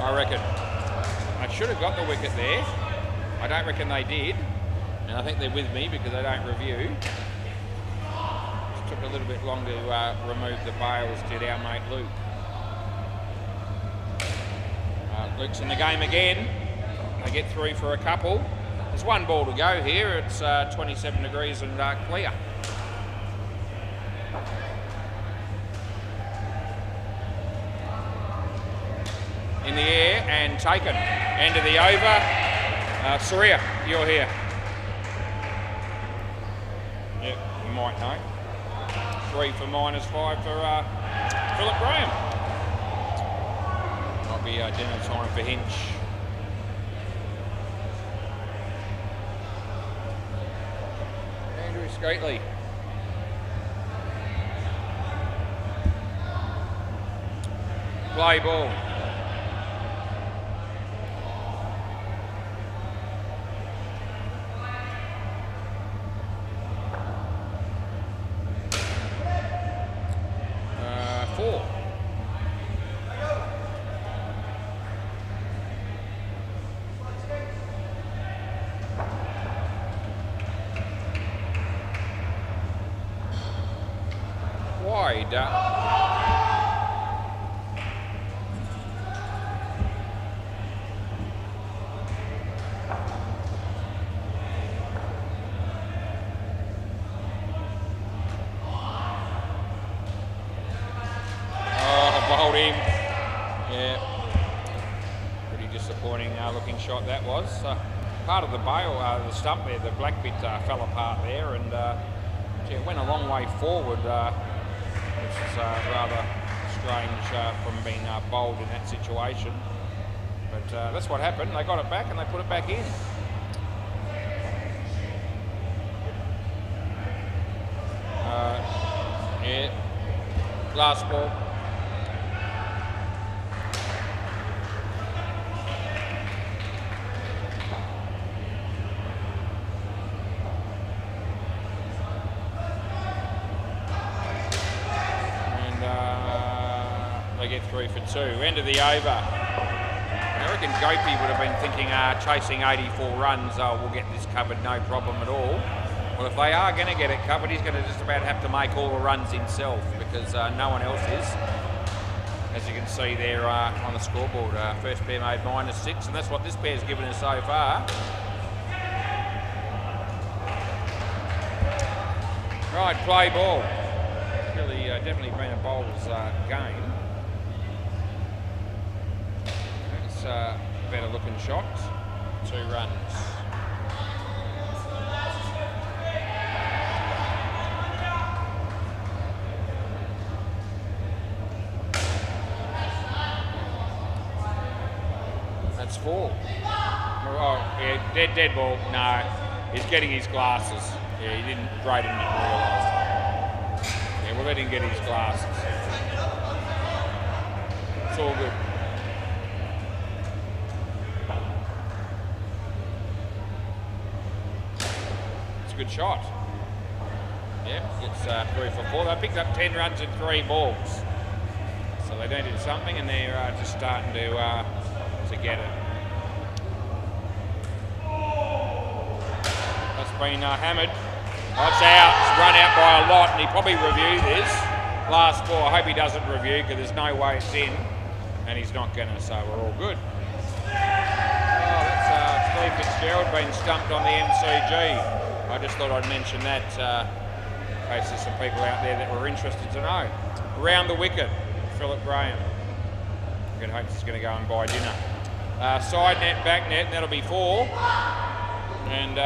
I reckon. I should have got the wicket there. I don't reckon they did. And I think they're with me because they don't review. Just took a little bit long to remove the bails, did our mate Luke. Luke's in the game again. They get 3 for a couple. There's 1 ball to go here. It's 27 degrees and clear. In the air and taken. End of the over. Saria, you're here. Yep, you might know. 3 for -5 for Philip Graham. Might be dinner time for Hinch. Andrew Skately. Play ball. done. Bowled him. Yeah. Pretty disappointing looking shot that was. Part of the bail, the stump there, the black bit fell apart there, and it went a long way forward, which is rather strange from being bowled in that situation. But that's what happened. They got it back and they put it back in. Yeah. Last ball. They get 3 for 2. End of the over. I reckon Gopi would have been thinking, chasing 84 runs, we'll get this covered, no problem at all. Well, if they are going to get it covered, he's going to just about have to make all the runs himself, because no one else is. As you can see there on the scoreboard, first pair made -6, and that's what this pair's given us so far. Right, play ball. Really, definitely been a bowler's game. It's a better looking shot. 2 runs. That's 4. Oh, yeah, dead ball. No, he's getting his glasses. Yeah, he didn't. Braden didn't realise. Yeah, we'll let him get his glasses. It's all good. It's a good shot. Yeah, it's 3 for 4. They picked up 10 runs in 3 balls. So they needed something, and they're just starting to get it. That's been hammered. That's out. It's run out by a lot, and he probably reviewed this. Last ball. I hope he doesn't review, because there's no way it's in, and he's not going to, so we're all good. Oh, that's Steve Fitzgerald being stumped on the MCG. I just thought I'd mention that in case there's some people out there that were interested to know. Around the wicket, Philip Graham. I'm going to hope he's going to go and buy dinner. Side net, back net, and that'll be 4. And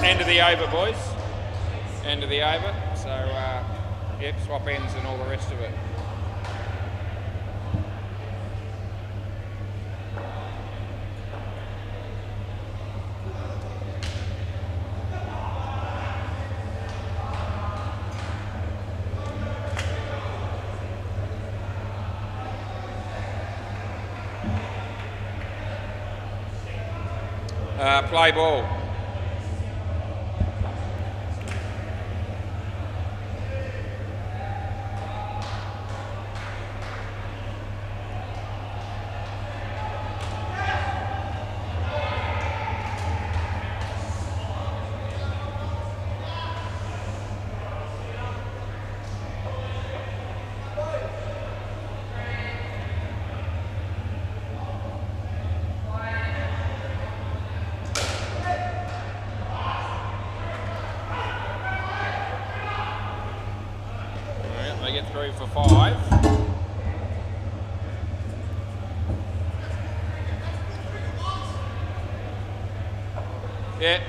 end of the over, boys. End of the over. So, yep, swap ends and all the rest of it. Play ball. They get 3 for 5. Yeah,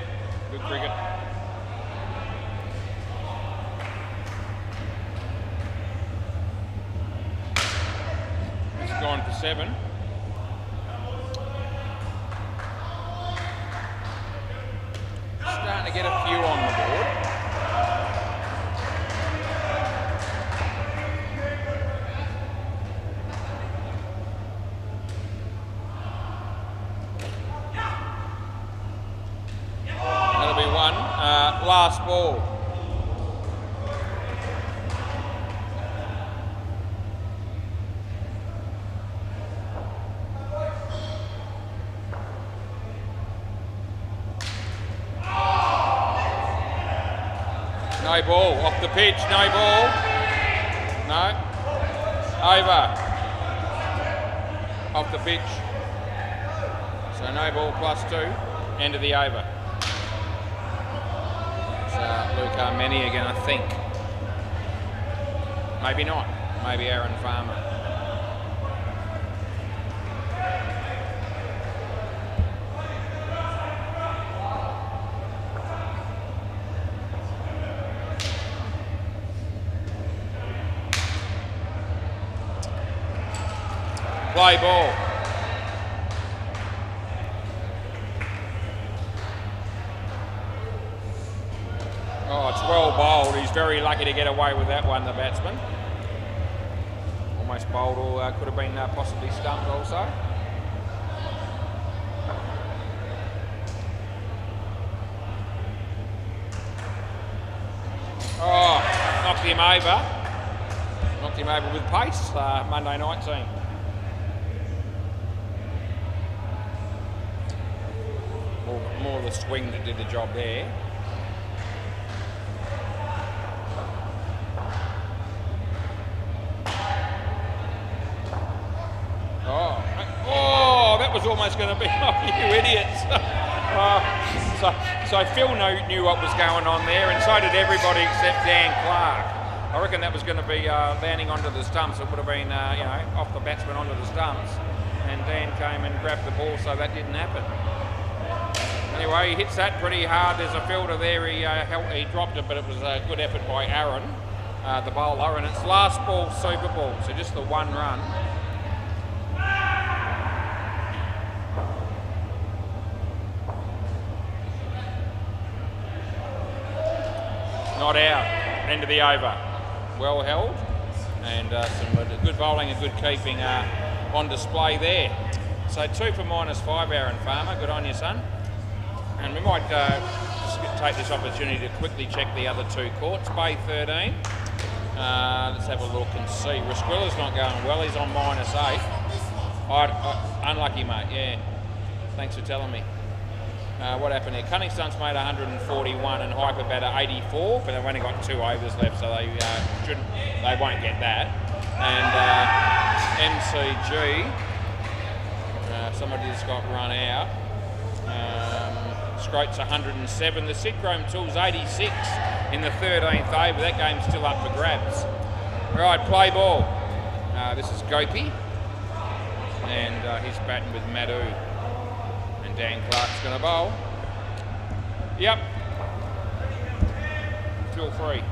good cricket. It's gone for 7. Starting to get a few on the board. Last ball. No ball. Off the pitch. No ball. No. Over. Off the pitch. So no ball +2. End of the over. It's Luke Armeni again, I think. Maybe not. Maybe Aaron Farmer. Play ball. Oh, it's well bowled. He's very lucky to get away with that one, the batsman. Almost bowled, or could have been possibly stumped also. Oh, knocked him over. Knocked him over with pace, Monday night team. More the swing that did the job there. Oh, that was almost going to be, oh, you idiots. So Phil knew what was going on there, and so did everybody except Dan Clark. I reckon that was going to be landing onto the stumps. It would have been, off the batsman onto the stumps, and Dan came and grabbed the ball, so that didn't happen. Anyway, he hits that pretty hard. There's a fielder there. He dropped it, but it was a good effort by Aaron, the bowler, and it's last ball, super ball, so just the one run. Not out. End of the over. Well held, and some good bowling and good keeping on display there. So 2 for -5, Aaron Farmer. Good on you, son. And we might just take this opportunity to quickly check the other 2 courts. Bay 13. Let's have a look and see. Resquilla's not going well. He's on -8. Unlucky, mate. Yeah. Thanks for telling me. What happened here? Cunningston's made 141 and Hyperbatter 84, but they've only got 2 overs left, so they won't get that. And MCG, somebody just got run out. Scroat's 107. The Synchrome Tool's 86 in the 13th over. That game's still up for grabs. Right, play ball. This is Gopi, and he's batting with Madhu. And Dan Clark's going to bowl. Yep. Still free.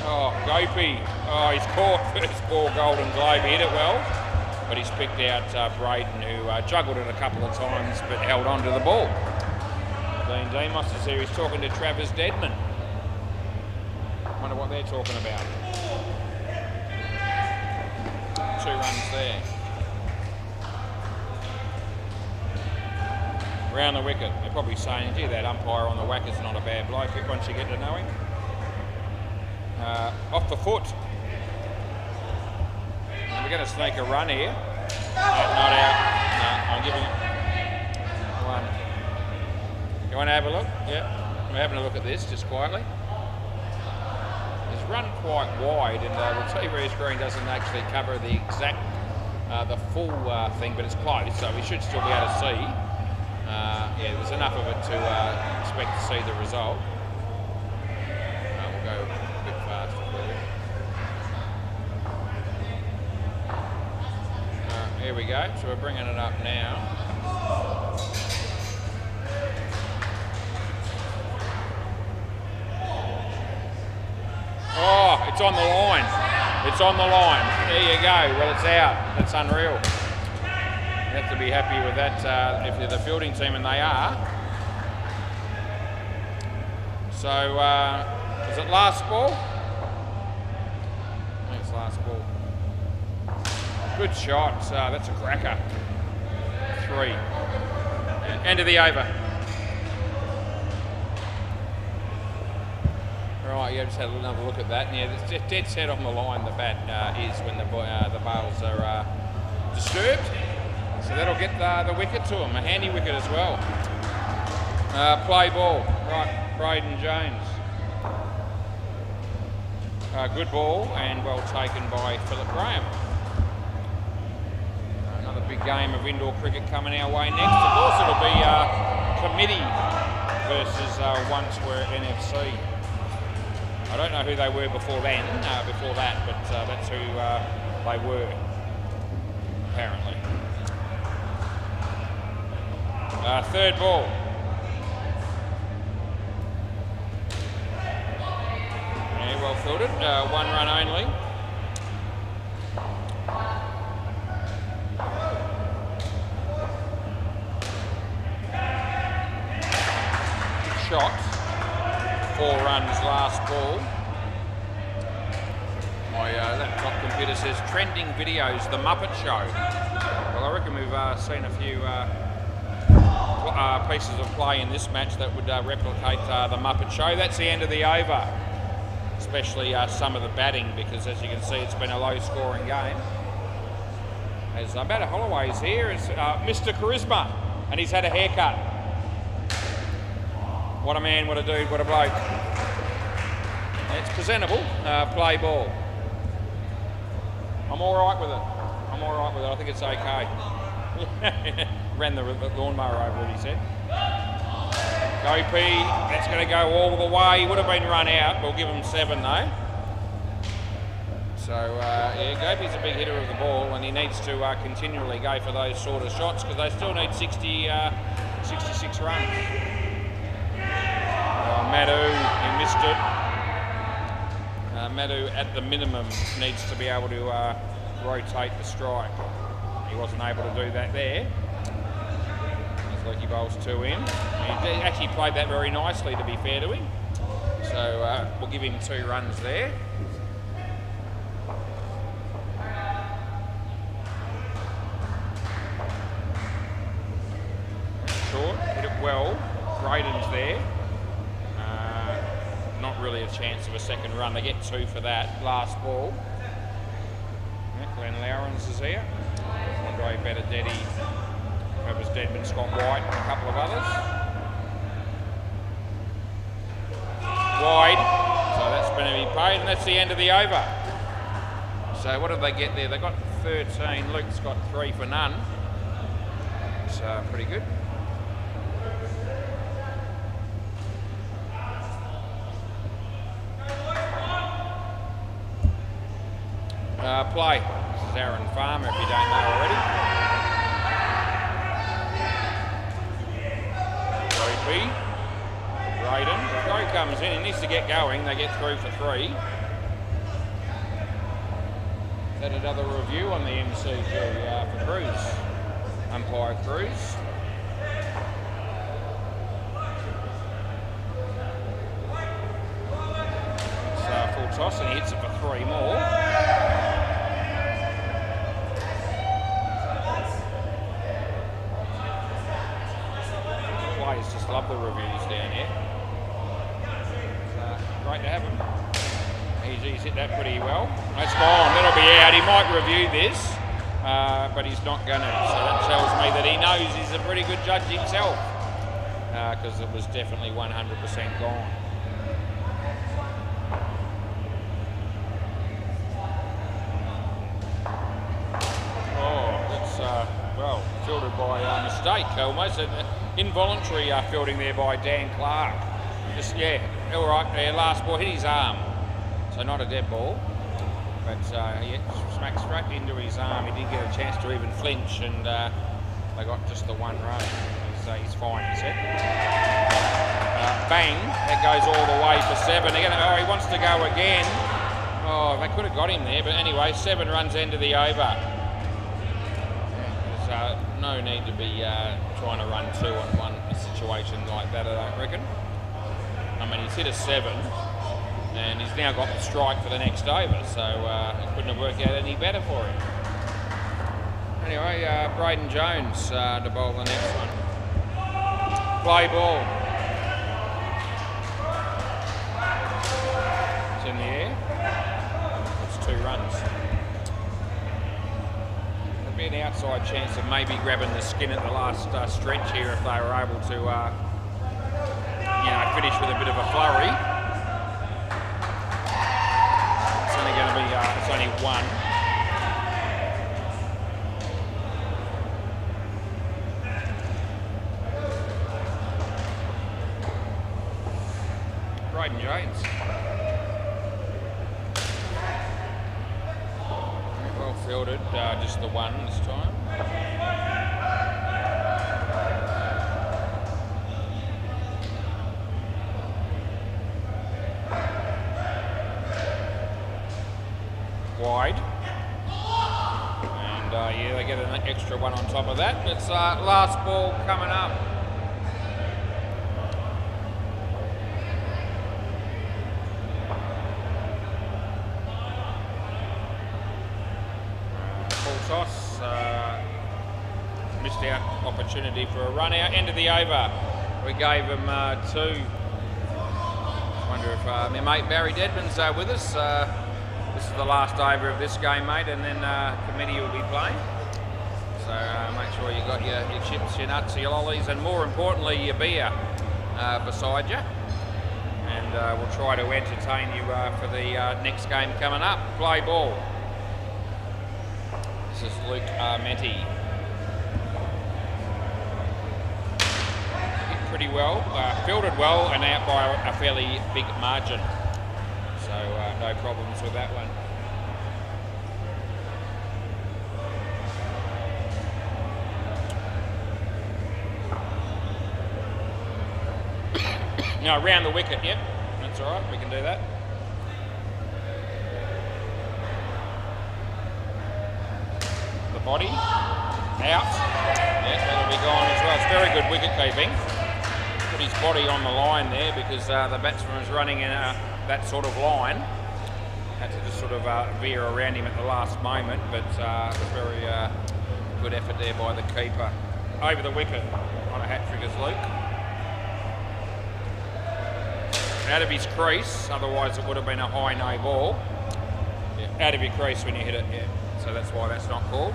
Oh, Gopi. Oh, he's caught first ball Golden Globe. He hit it well, but he's picked out Braden, who juggled it a couple of times but held on to the ball. Dean Demos is here. He's talking to Travis Deadman. Wonder what they're talking about. 2 runs there. Round the wicket. They're probably saying, gee, that umpire on the WACA's not a bad bloke once you get to know him. Off the foot. And we're going to sneak a run here. Not out. No, I'm giving it 1. You want to have a look? Yeah. We're having a look at this just quietly. It's run quite wide, and the TV screen doesn't actually cover the exact, the full thing, but it's close, so we should still be able to see. Yeah, there's enough of it to expect to see the result. We'll go a bit faster for you. Here we go. So we're bringing it up now. Oh, it's on the line. It's on the line. There you go. Well, it's out. That's unreal. You have to be happy with that if you're the fielding team, and they are. So, is it last ball? I think it's last ball. Good shot. That's a cracker. 3. End of the over. Right, yeah, just had another look at that. And yeah, it's just dead set on the line, the bat is when the bails are disturbed. So that'll get the wicket to him, a handy wicket as well. Play ball. Right, Braden Jones. Good ball and well taken by Philip Graham. Another big game of indoor cricket coming our way next. Of course, it'll be committee versus once we're NFC. I don't know who they were before that, but that's who they were, apparently. Third ball. Yeah, well fielded. 1 run only. Good shot. 4 runs last ball. My laptop computer says trending videos, The Muppet Show. Well, I reckon we've seen a few pieces of play in this match that would replicate The Muppet Show. That's the end of the over, especially some of the batting, because as you can see, it's been a low-scoring game. As Matt Holloway's here, it's Mr. Charisma, and he's had a haircut. What a man, what a dude, what a bloke. It's presentable, play ball. I'm all right with it. I think it's okay. Ran the lawnmower over it, he said. Gopi, that's going to go all the way. He would have been run out. We'll give him 7 though. So, yeah, Gopi's a big hitter of the ball, and he needs to continually go for those sort of shots because they still need 66 runs. Madhu, he missed it. Madhu, at the minimum, needs to be able to rotate the strike. He wasn't able to do that there. As Lucky bowls 2 in. He actually played that very nicely, to be fair to him. So we'll give him 2 runs there. Short, hit it well. Braden's there. Not really a chance of a second run. They get 2 for that. Last ball. Glenn Lowrens is here. Andre Benedetti, Travis Deadman, Scott White, and a couple of others. Wide. So that's going to be paid, and that's the end of the over. So what did they get there? They got 13. Luke's got 3 for none. It's pretty good. Play. This is Aaron Farmer, if you don't know already. Gopi. Braden. Joe comes in. He needs to get going. They get through for 3. Is that another review on the MCG for Cruz? Umpire Cruz. It's full toss, and he hits it for 3 more. Just love the reviews down here. It's great to have him. He's hit that pretty well. That's gone. That'll be out. He might review this, but he's not going to. So that tells me that he knows he's a pretty good judge himself, because it was definitely 100% gone. Well, fielded by mistake, almost. Involuntary fielding there by Dan Clark. Just, yeah, all right, last ball hit his arm. So not a dead ball, but yeah, smacked straight into his arm. He didn't get a chance to even flinch, and they got just the 1 run. So he's fine, he said. Bang, that goes all the way for 7. He wants to go again. Oh, they could have got him there, but anyway, 7 runs into the over. No need to be trying to run 2 on 1 in a situation like that, I don't reckon. I mean, he's hit a 7, and he's now got the strike for the next over, so it couldn't have worked out any better for him. Anyway, Braden Jones to bowl the next one. Play ball. It's in the air. It's 2 runs. Be an outside chance of maybe grabbing the skin at the last stretch here if they were able to, finish with a bit of a flurry. going to be, it's only one. Braden James. Well fielded, just the one this time. Wide. And yeah, they get an extra one on top of that. It's last ball coming up. Toss, missed out opportunity for a run out. End of the over. We gave him two. Wonder if my mate Barry Dedman's with us. This is the last over of this game, mate, and then committee will be playing. So make sure you got your chips, your nuts, your lollies, and more importantly, your beer beside you. And we'll try to entertain you for the next game coming up. Play ball. This is Luke Armenti. Hit pretty well, fielded well and out by a fairly big margin. So no problems with that one. Now around the wicket, yep, that's all right, we can do that. Body out, yes, that'll be gone as well. It's very good wicket keeping. Put his body on the line there because the batsman was running in that sort of line. Had to just sort of veer around him at the last moment, but very good effort there by the keeper. Over the wicket on a hat-trick is Luke. Out of his crease, otherwise it would have been a high no ball. Yeah, out of your crease when you hit it, yeah. So that's why that's not called.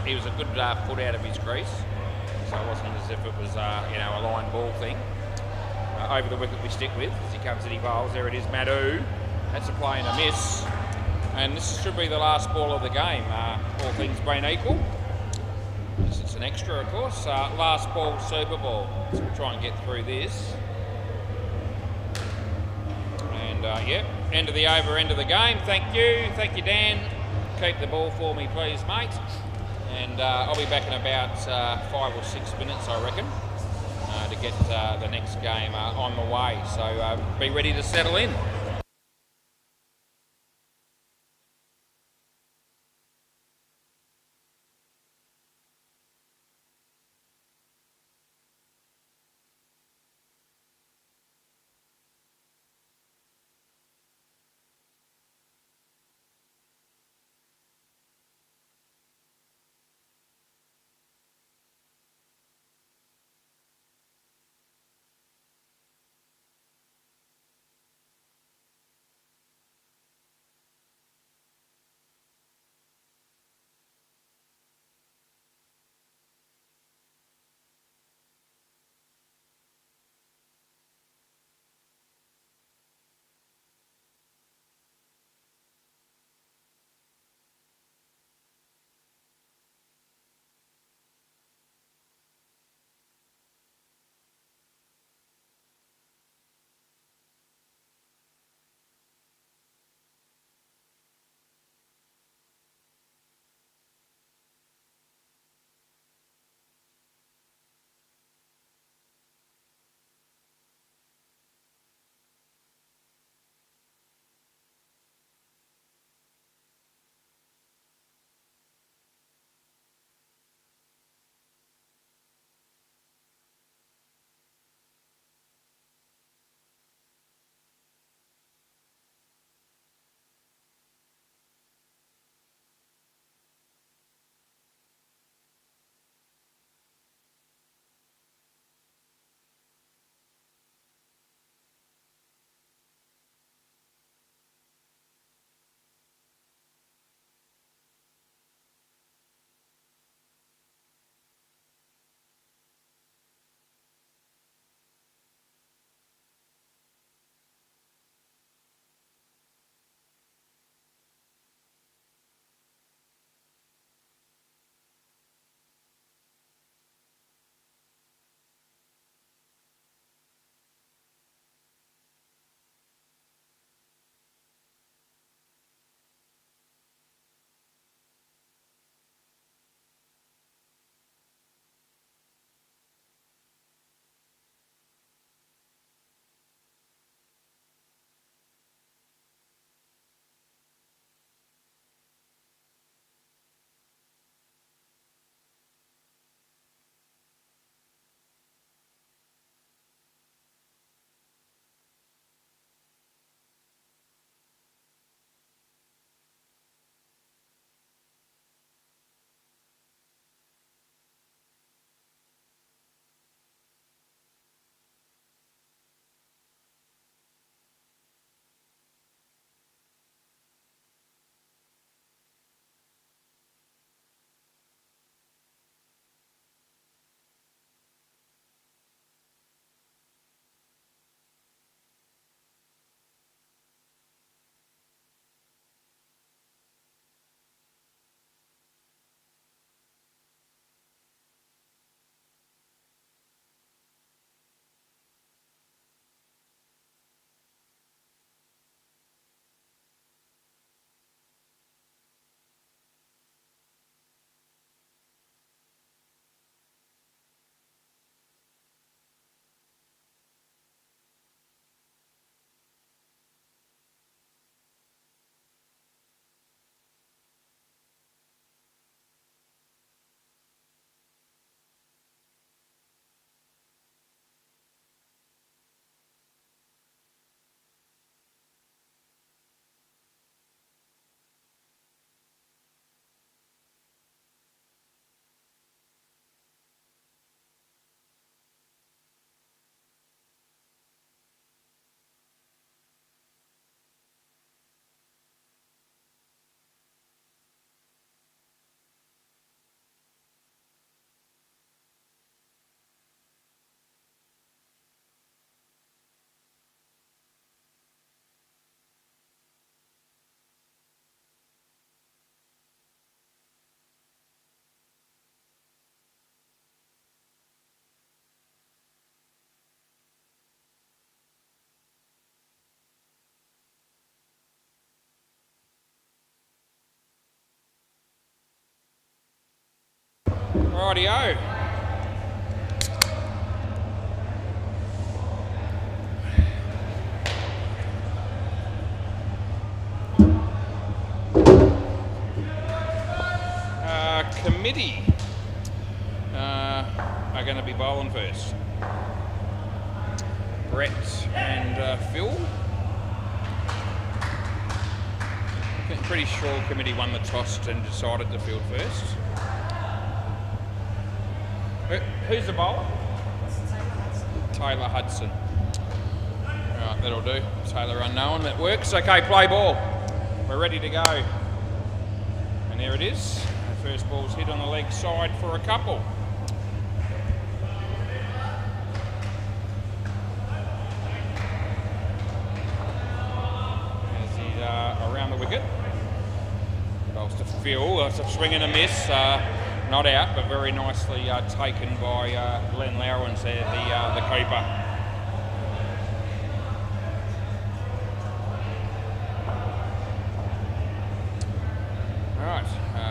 He was a good foot out of his crease, so it wasn't as if it was a line ball thing. Over the wicket we stick with as he comes and he bowls. There it is, Madhu. That's a play and a miss, and this should be the last ball of the game. All things being equal, it's an extra, of course. Last ball, Super Ball. So we'll try and get through this. And yep, end of the over, end of the game. Thank you, Dan. Keep the ball for me, please, mate. And I'll be back in about 5 or 6 minutes, I reckon, to get the next game on the way. So be ready to settle in. Rightio. Committee are going to be bowling first. Brett and Phil. I'm pretty sure committee won the toss and decided to field first. Who's the bowler? Taylor Hudson. Right, that'll do. Taylor unknown, that works. Okay, play ball. We're ready to go. And there it is. The first ball's hit on the leg side for a couple. As he's around the wicket. Bowls to Phil. It's a swing and a miss. Not out, but very nicely taken by Glenn Lowrens there, the keeper.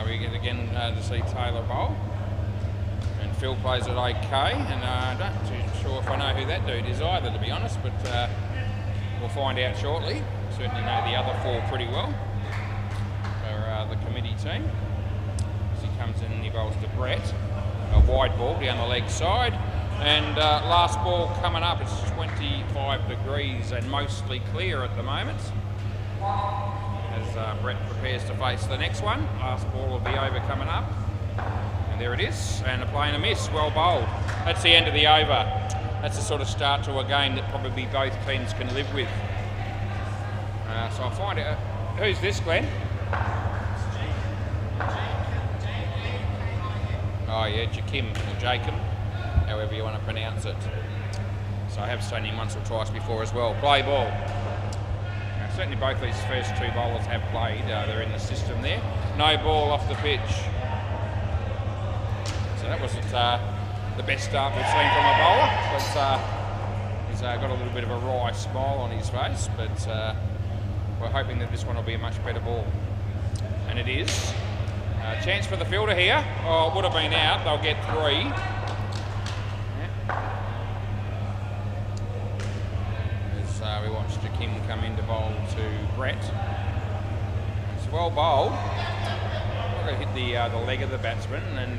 We get again to see Taylor bowl, and Phil plays it okay, and I'm not too sure if I know who that dude is either, to be honest, but we'll find out shortly. Certainly know the other four pretty well for the committee team. As he comes in and he bowls to Brett, a wide ball down the leg side, and last ball coming up. It's 25 degrees and mostly clear at the moment. As Brett prepares to face the next one. Last ball of the over coming up. And there it is. And a play and a miss. Well bowled. That's the end of the over. That's the sort of start to a game that probably both teams can live with. So I'll find out. Who's this, Glenn? Oh yeah, Jakim or Jacob, however you want to pronounce it. So I have seen him once or twice before as well. Play ball. Certainly both these first two bowlers have played. They're in the system there. No ball off the pitch. So that wasn't the best start we've seen from a bowler. But he's got a little bit of a wry smile on his face. But we're hoping that this one will be a much better ball. And it is. Chance for the fielder here. Oh, it would have been out. They'll get three. We watched Jakim come in to bowl to Brett. It's well bowled. They hit the leg of the batsman, and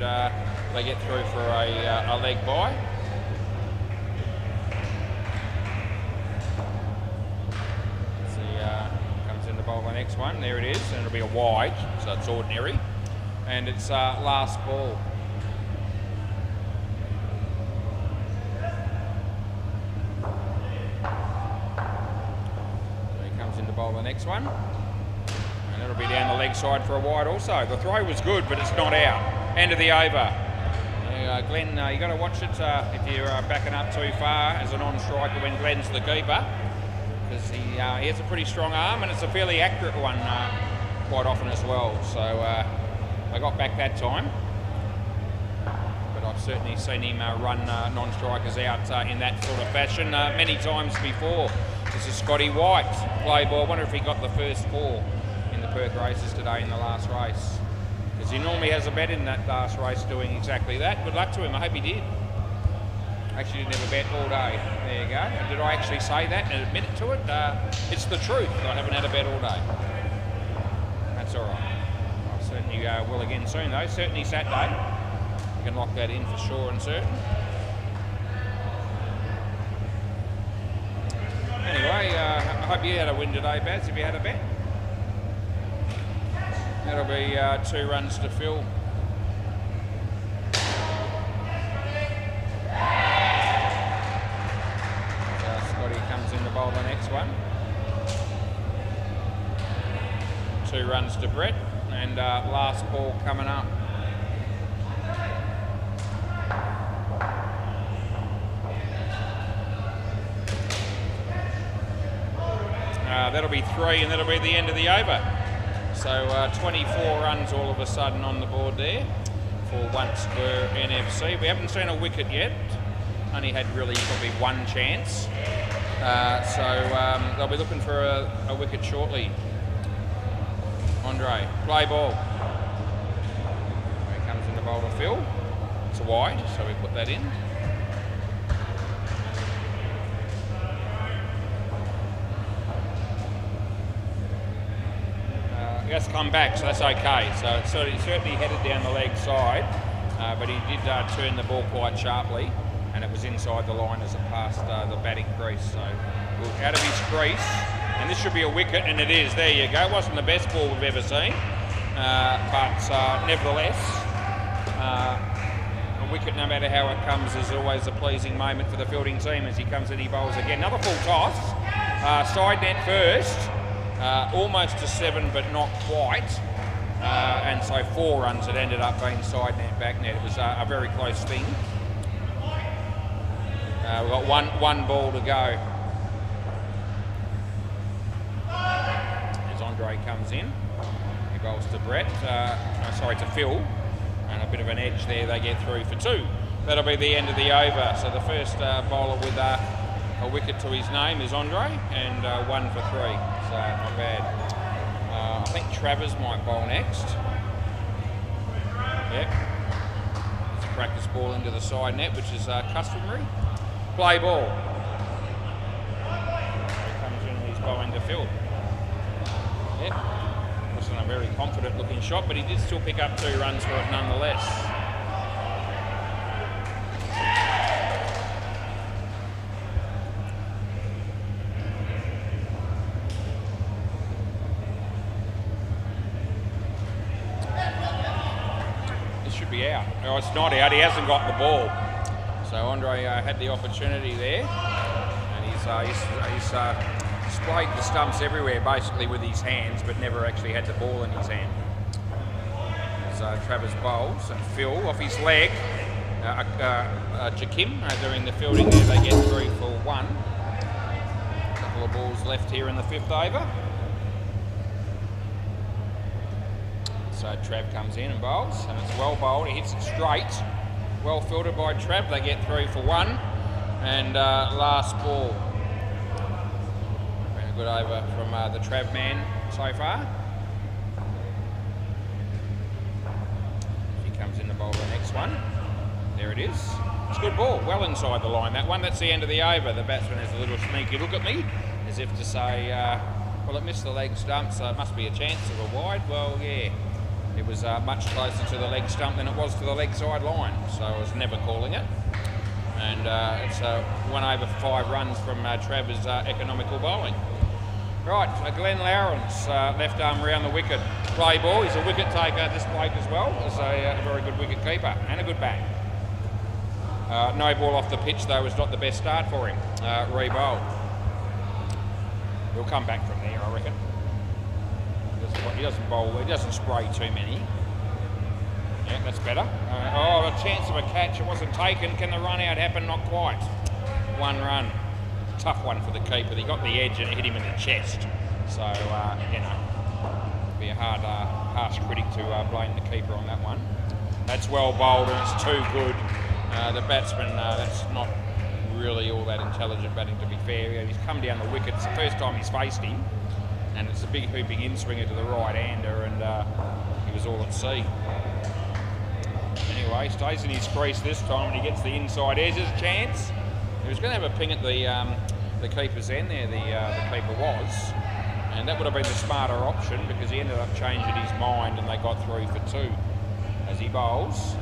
they get through for a leg bye. Comes in to bowl the next one. There it is, and it'll be a wide, so it's ordinary. And it's last ball. Bowl the next one, and it'll be down the leg side for a wide also. The throw was good, but it's not out. End of the over. Glenn, you got to watch it if you're backing up too far as a non-striker when Glenn's the keeper, because he has a pretty strong arm, and it's a fairly accurate one quite often as well. So I got back that time, but I've certainly seen him run non-strikers out in that sort of fashion many times before. This is Scotty White, play ball. I wonder if he got the first four in the Perth races today in the last race. Because he normally has a bet in that last race doing exactly that. Good luck to him, I hope he did. Actually didn't have a bet all day. There you go. Did I actually say that and admit it to it? It's the truth. I haven't had a bet all day. That's all right. I certainly will again soon though. Certainly Saturday. You can lock that in for sure and certain. Anyway, I hope you had a win today, Baz, if you had a bet. That'll be 2 runs to Phil. Scotty comes in to bowl the next one. 2 runs to Brett, and last ball coming up. That'll be 3, and that'll be the end of the over. So 24 runs all of a sudden on the board there for once for NFC. We haven't seen a wicket yet. Only had really probably one chance. So they'll be looking for a wicket shortly. Andre, play ball. Here comes in the bowl to Phil. It's wide, so we put that in. He has to come back, so that's okay. So he certainly headed down the leg side, but he did turn the ball quite sharply, and it was inside the line as it passed the batting crease. So out of his crease, and this should be a wicket, and it is. There you go. It wasn't the best ball we've ever seen, but nevertheless, a wicket, no matter how it comes, is always a pleasing moment for the fielding team as he comes and he bowls again. Another full toss, side net first. Almost to 7, but not quite. And so 4 runs. It ended up being side net, back net. It was a very close thing. We've got one ball to go. As Andre comes in, he bowls to to Phil, and a bit of an edge there. They get through for 2. That'll be the end of the over. So the first bowler with a wicket to his name is Andre, and 1 for 3. So not bad. I think Travers might bowl next. Yep. It's a practice ball into the side net, which is customary. Play ball. He comes in and he's bowling to Phil. Yep. Wasn't a very confident looking shot, but he did still pick up 2 runs for it nonetheless. Out. No, it's not out. He hasn't got the ball. So Andre had the opportunity there, and he's sprayed the stumps everywhere basically with his hands, but never actually had the ball in his hand. So Travers bowls, and Phil off his leg. Jakim doing the fielding there. They get 3 for 1. A couple of balls left here in the 5th over. So Trav comes in and bowls, and it's well bowled. He hits it straight. Well fielded by Trav. They get 3 for 1. And last ball. Been a good over from the Trav man so far. He comes in to bowl the next one. There it is. It's a good ball. Well inside the line. That one, that's the end of the over. The batsman has a little sneaky look at me, as if to say, well, it missed the leg stump, so it must be a chance of a wide. Well, yeah. It was much closer to the leg stump than it was to the leg side line, so I was never calling it. And it's 1 over 5 runs from Travers' economical bowling. Right, so Glenn Lowrance, left arm round the wicket. Play ball, he's a wicket taker this bloke as well, as a very good wicket keeper and a good bat. No ball off the pitch though was not the best start for him. Re-bowled. He'll come back from there, I reckon. He doesn't bowl, he doesn't spray too many. Yeah, that's better. A chance of a catch, it wasn't taken. Can the run out happen? Not quite. 1 run. Tough one for the keeper. He got the edge and it hit him in the chest. So, be a harsh critic to blame the keeper on that one. That's well bowled and it's too good. The batsman, that's not really all that intelligent batting, to be fair. He's come down the wicket. It's the first time he's faced him. And it's a big hooping in-swinger to the right-hander, and he was all at sea. Anyway, stays in his crease this time, and he gets the inside edge. There's a chance. He was going to have a ping at the keeper's end there, the keeper was. And that would have been the smarter option, because he ended up changing his mind, and they got 3 for 2. As he bowls,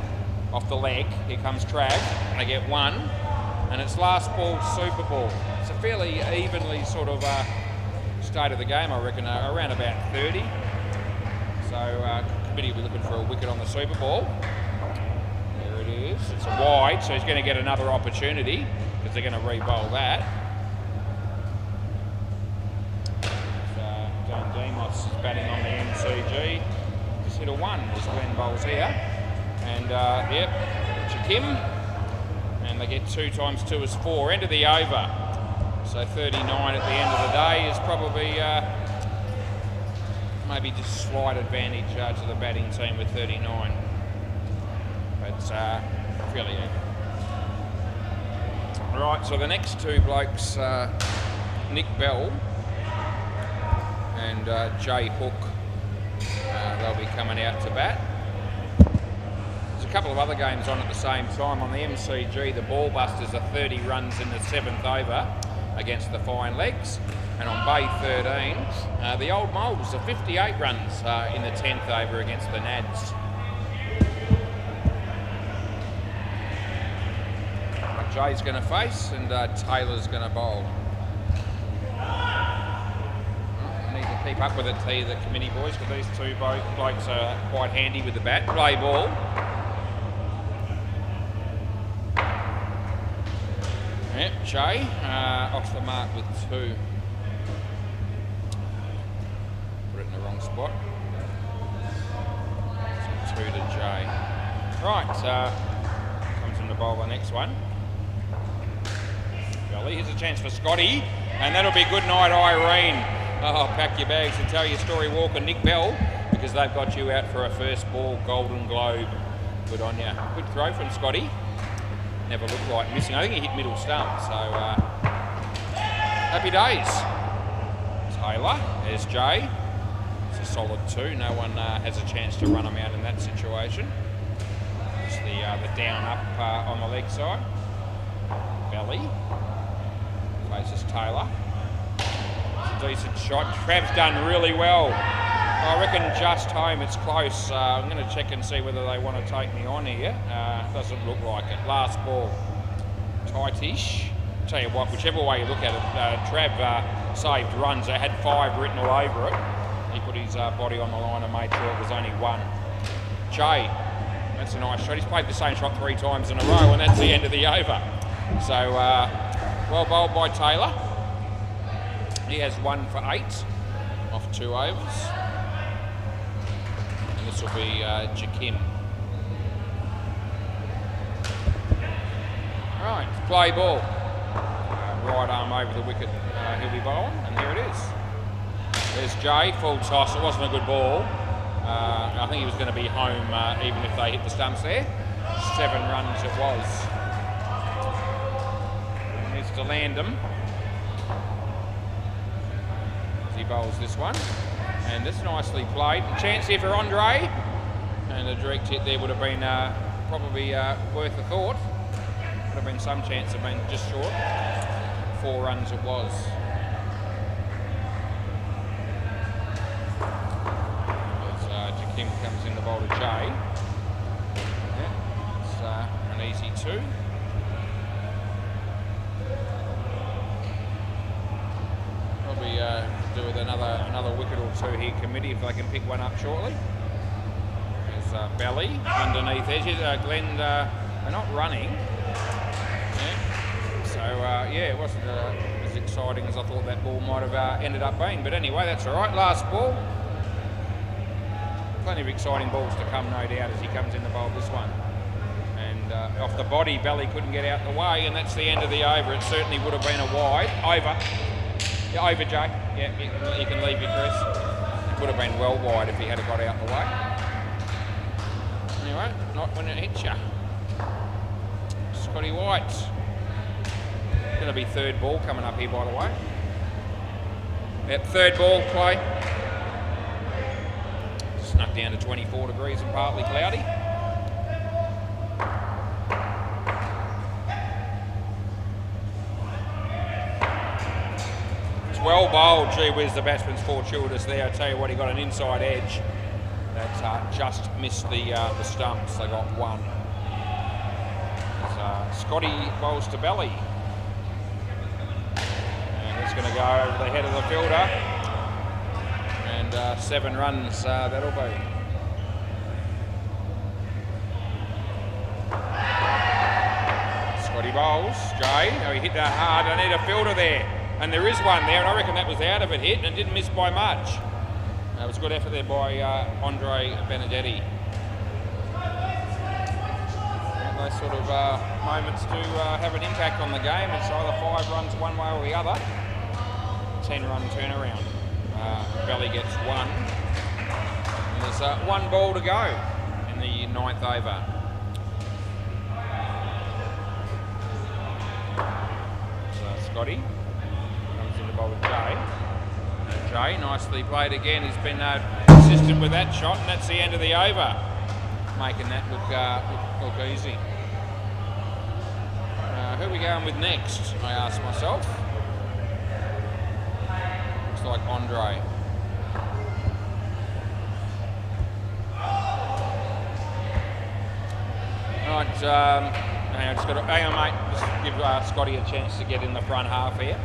off the leg, here comes Trav, and they get 1. And it's last ball, super ball. It's a fairly evenly sort of... state of the game, I reckon, around about 30. So committee will be looking for a wicket on the Super Ball. There it is. It's a wide, so he's going to get another opportunity because they're going to re-bowl that. So Don Demos is batting on the MCG. Just hit a 1 as Glenn bowls here. And yep, Jakim. And they get 2 times 2 is 4. End of the over. So 39 at the end of the day is probably maybe just slight advantage to the batting team with 39. But fairly even. Right, so the next 2 blokes, Nick Bell and Jay Hook, they'll be coming out to bat. It's a couple of other games on at the same time. On the MCG, the Ball Busters are 30 runs in the 7th over against the Fine Legs. And on Bay 13, the Old Moles are 58 runs in the 10th over against the Nads. Jay's going to face and Taylor's going to bowl. I need to keep up with it, the committee boys, because these two blokes are quite handy with the bat. Play ball. Yep, Jay off the mark with 2. Put it in the wrong spot. So 2 to Jay. Right, comes in the bowl the next one. Here's a chance for Scotty, and that'll be good night, Irene. Oh, pack your bags and tell your story, Walker, Nick Bell, because they've got you out for a first ball Golden Globe. Good on you. Good throw from Scotty. Never looked like missing. I think he hit middle stump, so happy days. Taylor, there's Jay. It's a solid 2. No one has a chance to run them out in that situation. Just the down up on the leg side. Belly. Faces Taylor. It's a decent shot. Trav's done really well. I reckon just home. It's close. I'm going to check and see whether they want to take me on here. Doesn't look like it. Last ball. Tightish. Tell you what, whichever way you look at it, Trav saved runs. They had 5 written all over it. He put his body on the line and made sure it was only 1. Jay. That's a nice shot. He's played the same shot 3 times in a row, and that's the end of the over. So, well bowled by Taylor. He has 1 for 8 off 2 overs. And this will be Jakim. Right, play ball. Right arm over the wicket, he'll be bowling, and there it is. There's Jay, full toss. It wasn't a good ball. I think he was going to be home even if they hit the stumps there. 7 runs it was. To land him as he bowls this one, and this nicely played. A chance here for Andre, and a direct hit there would have been probably worth a thought. Would have been some chance of being just short. 4 runs it was. As Jakim comes in the bowl to Jay. Yeah, it's an easy 2. Probably do with another wicket or 2 here, committee, if they can pick one up shortly. There's Belly underneath edges. Glenn, they're not running. Yeah. So yeah, it wasn't as exciting as I thought that ball might have ended up being. But anyway, that's all right. Last ball. Plenty of exciting balls to come, no doubt, as he comes in the bowl this one. And off the body, Belly couldn't get out the way, and that's the end of the over. It certainly would have been a wide. Over. Yeah, over, Jay. Yeah, you can leave your Chris. It would have been well wide if he had got out the way. Anyway, not when it hits you. Scotty White. Going to be 3rd ball coming up here, by the way. Yep, 3rd ball play. Snuck down to 24 degrees and partly cloudy. Well bowled, gee whiz, the batsman's fortuitous there. I tell you what, he got an inside edge that just missed the stumps. They got 1. Scotty bowls to Belly. And it's going to go over the head of the fielder. And 7 runs that'll be. Scotty bowls. Jay, oh, he hit that hard. I need a fielder there. And there is one there, and I reckon that was out of it hit and didn't miss by much. It was a good effort there by Andre Benedetti. And those sort of moments do have an impact on the game. It's either 5 runs one way or the other. 10-run turnaround. Belly gets 1. And there's 1 ball to go in the 9th over. So Scotty. With Jay. Jay nicely played again. He's been consistent with that shot, and that's the end of the over. making that look easy. Who are we going with next? I asked myself. Looks like Andre. Right, hang on, mate. Just give Scotty a chance to get in the front half here.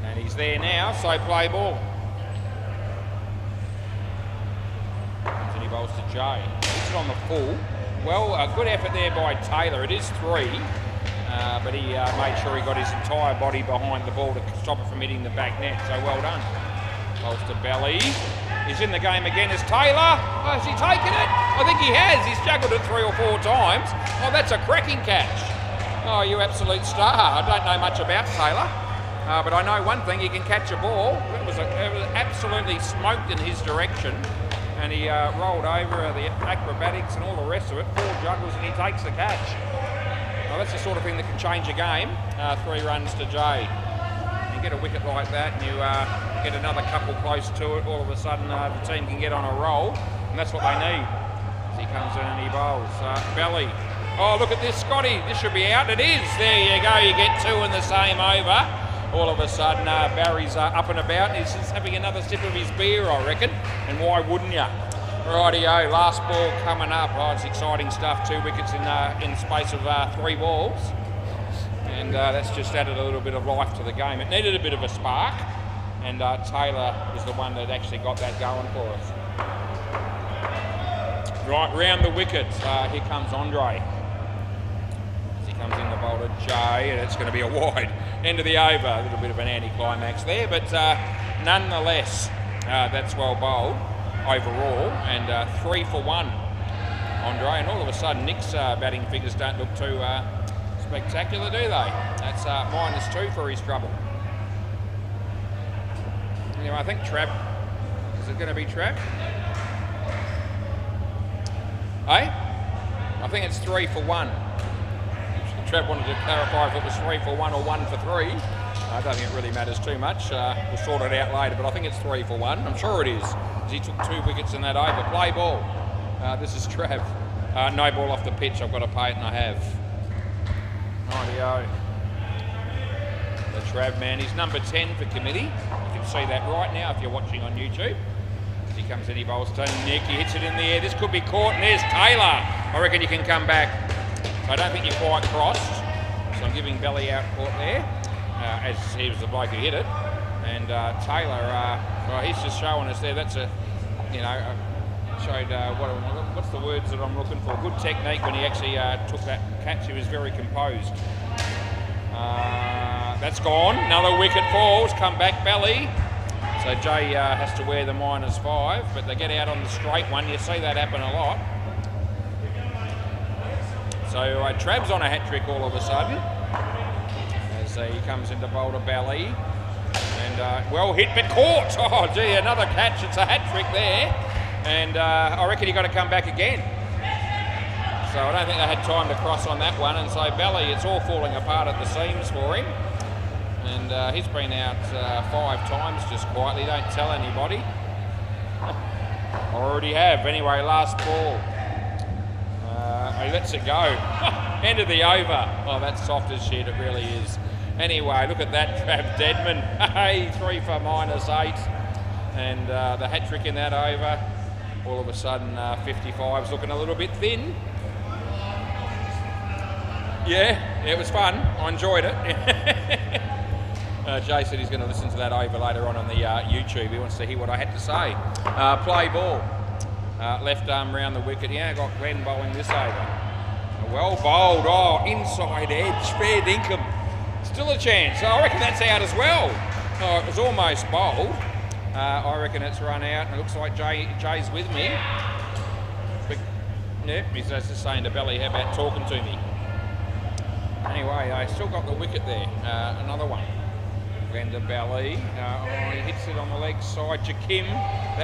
And he's there now, so play ball. And he bowls to Jay. Hits it on the full. Well, a good effort there by Taylor. It is 3, but he made sure he got his entire body behind the ball to stop it from hitting the back net, so well done. Bowls to Belly. He's in the game again as Taylor. Oh, has he taken it? I think he has. He's juggled it 3 or 4 times. Oh, that's a cracking catch. Oh, you absolute star. I don't know much about Taylor, but I know one thing, he can catch a ball. It was absolutely smoked in his direction, and he rolled over the acrobatics and all the rest of it. 4 juggles and he takes the catch. Well, that's the sort of thing that can change a game. 3 runs to Jay. You get a wicket like that and you get another couple close to it, all of a sudden the team can get on a roll, and that's what they need. As he comes in and he bowls. Belly. Oh, look at this, Scotty. This should be out. It is. There you go. You get 2 in the same over. All of a sudden, Barry's up and about. He's just having another sip of his beer, I reckon. And why wouldn't you? Rightio, last ball coming up. Oh, it's exciting stuff. 2 wickets in the space of 3 balls. And that's just added a little bit of life to the game. It needed a bit of a spark. And Taylor was the one that actually got that going for us. Right, round the wickets. Here comes Andre. As he comes in the bowl to Jay, and it's going to be a wide. End of the over. A little bit of an anticlimax there, but nonetheless, that's well bowled overall, and 3 for 1, Andre. And all of a sudden, Nick's batting figures don't look too spectacular, do they? That's -2 for his trouble. Anyway, I think Trav. Is it going to be Trav? Hey? I think it's 3 for 1. Trav wanted to clarify if it was 3 for 1 or 1 for 3. I don't think it really matters too much. We'll sort it out later, but I think it's 3 for 1. I'm sure it is, because he took 2 wickets in that over. Play ball. This is Trav. No ball off the pitch. I've got to pay it, and I have. Rightio. The Trav man. He's number 10 for committee. You can see that right now if you're watching on YouTube. He comes in, he bowls to Nick, he hits it in the air. This could be caught, and there's Taylor. I reckon you can come back. I don't think you're quite crossed, so I'm giving Belly out caught there, as he was the bloke who hit it. And Taylor, well, he's just showing us there. That's showed what's the words that I'm looking for? Good technique when he actually took that catch. He was very composed. That's gone. Another wicket falls. Come back, Belly. So Jay has to wear the -5, but they get out on the straight one. You see that happen a lot. So Trav's on a hat-trick all of a sudden. As he comes into bowl to Belly. And well hit, but caught. Oh, gee, another catch. It's a hat-trick there. And I reckon he got to come back again. So I don't think they had time to cross on that one. And so Belly, it's all falling apart at the seams for him. And he's been out 5 times just quietly. Don't tell anybody. I already have. Anyway, last ball. He lets it go. End of the over. Oh, that's soft as shit. It really is. Anyway, look at that, Trav Deadman. Hey, 3 for -8. And the hat-trick in that over. All of a sudden, 55's looking a little bit thin. Yeah, it was fun. I enjoyed it. Jay said he's going to listen to that over later on the YouTube. He wants to hear what I had to say. Play ball. Left arm round the wicket. Yeah, got Glenn bowling this over. Well bowled. Oh, inside edge. Fair dinkum. Still a chance. I reckon that's out as well. Oh, it was almost bowled. I reckon it's run out. It looks like Jay's with me. But, yeah, he's just saying to Belly, how about talking to me? Anyway, I still got the wicket there. Another one. Glenn to Belly. He hits it on the leg side. Jakim.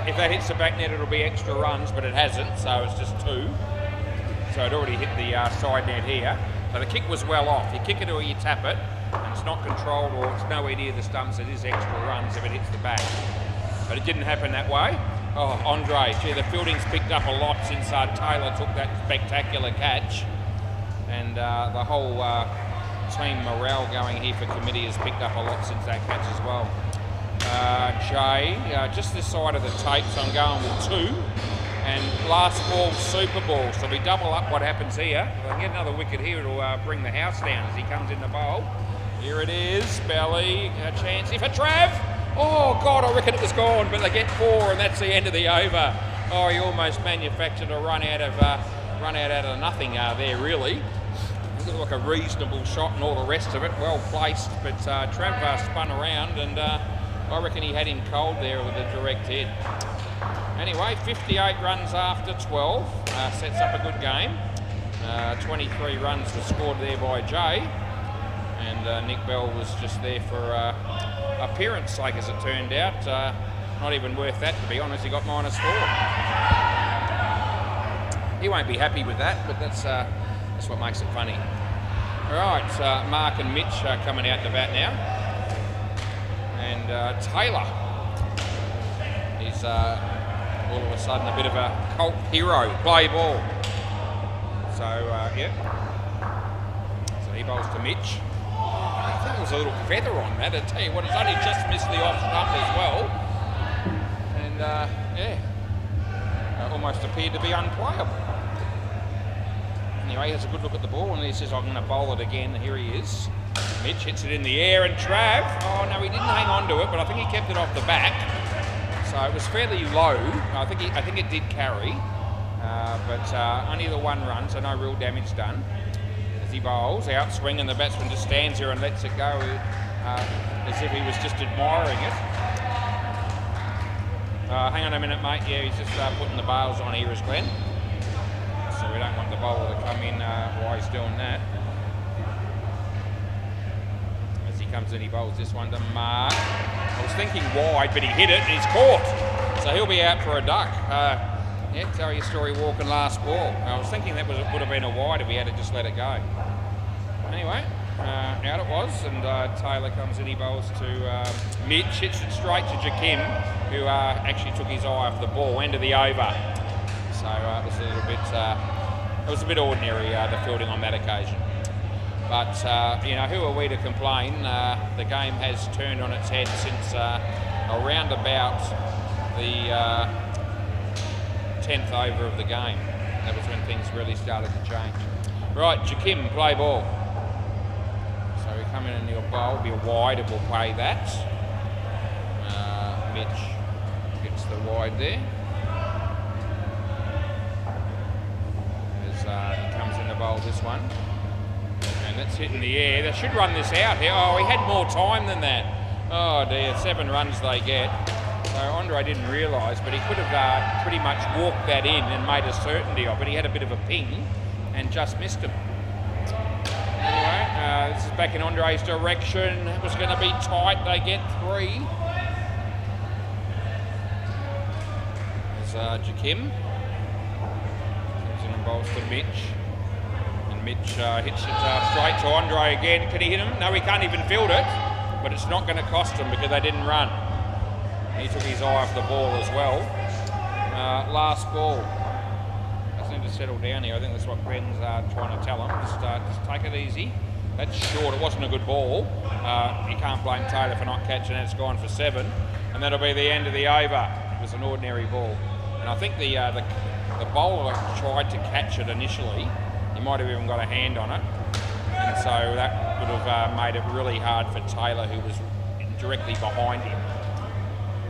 If that hits the back net, it'll be extra runs, but it hasn't, so it's just 2. So it already hit the side net here. So the kick was well off. You kick it or you tap it, and it's not controlled or it's nowhere near the stumps. It is extra runs if it hits the back. But it didn't happen that way. Oh, Andre, gee, the fielding's picked up a lot since Taylor took that spectacular catch. And the whole team morale going here for committee has picked up a lot since that catch as well. Jay, just this side of the tape, so I'm going with 2. And last ball, super ball. So we double up what happens here. If I can get another wicket here, it'll bring the house down as he comes in the bowl. Here it is, belly, a chance here for Trav. Oh God, I reckon it was gone, but they get 4 and that's the end of the over. Oh, he almost manufactured a run out of nothing there really. It looked like a reasonable shot and all the rest of it, well placed, but Trav spun around and I reckon he had him cold there with a direct hit. Anyway, 58 runs after 12, sets up a good game. 23 runs were scored there by Jay, and Nick Bell was just there for appearance sake, as it turned out. Not even worth that, to be honest. He got -4. He won't be happy with that, but that's what makes it funny. All right, Mark and Mitch are coming out to bat now, and Taylor. He's all of a sudden a bit of a cult hero. Play ball. So yeah. So he bowls to Mitch. I think there was a little feather on that. I tell you what, it's only just missed the off stump as well. And yeah, almost appeared to be unplayable. Anyway, he has a good look at the ball and he says, I'm going to bowl it again. Here he is. Mitch hits it in the air and Trav, oh no, he didn't hang on to it, but I think he kept it off the back. So it was fairly low. I think it did carry, but only the 1 run, so no real damage done. As he bowls, out swing, and the batsman just stands there and lets it go as if he was just admiring it. Hang on a minute, mate. Yeah, he's just putting the bails on here, is Glenn. So we don't want the bowler to come in while he's doing that. As he comes in, he bowls this one to Mark. I was thinking wide, but he hit it and he's caught. So he'll be out for a duck. Yeah, tell your story walking last ball. I was thinking that would have been a wide if he had to just let it go. Anyway, out it was, and Taylor comes in, he bowls to Mitch, hits it straight to Jakim, who actually took his eye off the ball, end of the over. So it was a little bit, it was a bit ordinary, the fielding on that occasion. But, you know, who are we to complain? The game has turned on its head since around about the 10th over of the game. That was when things really started to change. Right, Jakim, play ball. So we come in and he'll bowl, be a wide, it will play that. Mitch gets the wide there. As he comes in to bowl this one. And that's hit in the air. They should run this out here. Oh, he had more time than that. Oh dear, 7 runs they get. So Andre didn't realise, but he could have pretty much walked that in and made a certainty of it. He had a bit of a ping and just missed him. Anyway, this is back in Andre's direction. It was going to be tight. They get 3. There's Jakim. Comes in and bowls to Mitch. Mitch hits it straight to Andre again. Can he hit him? No, he can't even field it. But it's not going to cost him because they didn't run. He took his eye off the ball as well. Last ball. Doesn't need to settle down here. I think that's what Ben's trying to tell him. Just take it easy. That's short. It wasn't a good ball. You can't blame Taylor for not catching it. It's gone for 7. And that'll be the end of the over. It was an ordinary ball. And I think the bowler tried to catch it initially. He might have even got a hand on it, and so that would have made it really hard for Taylor, who was directly behind him.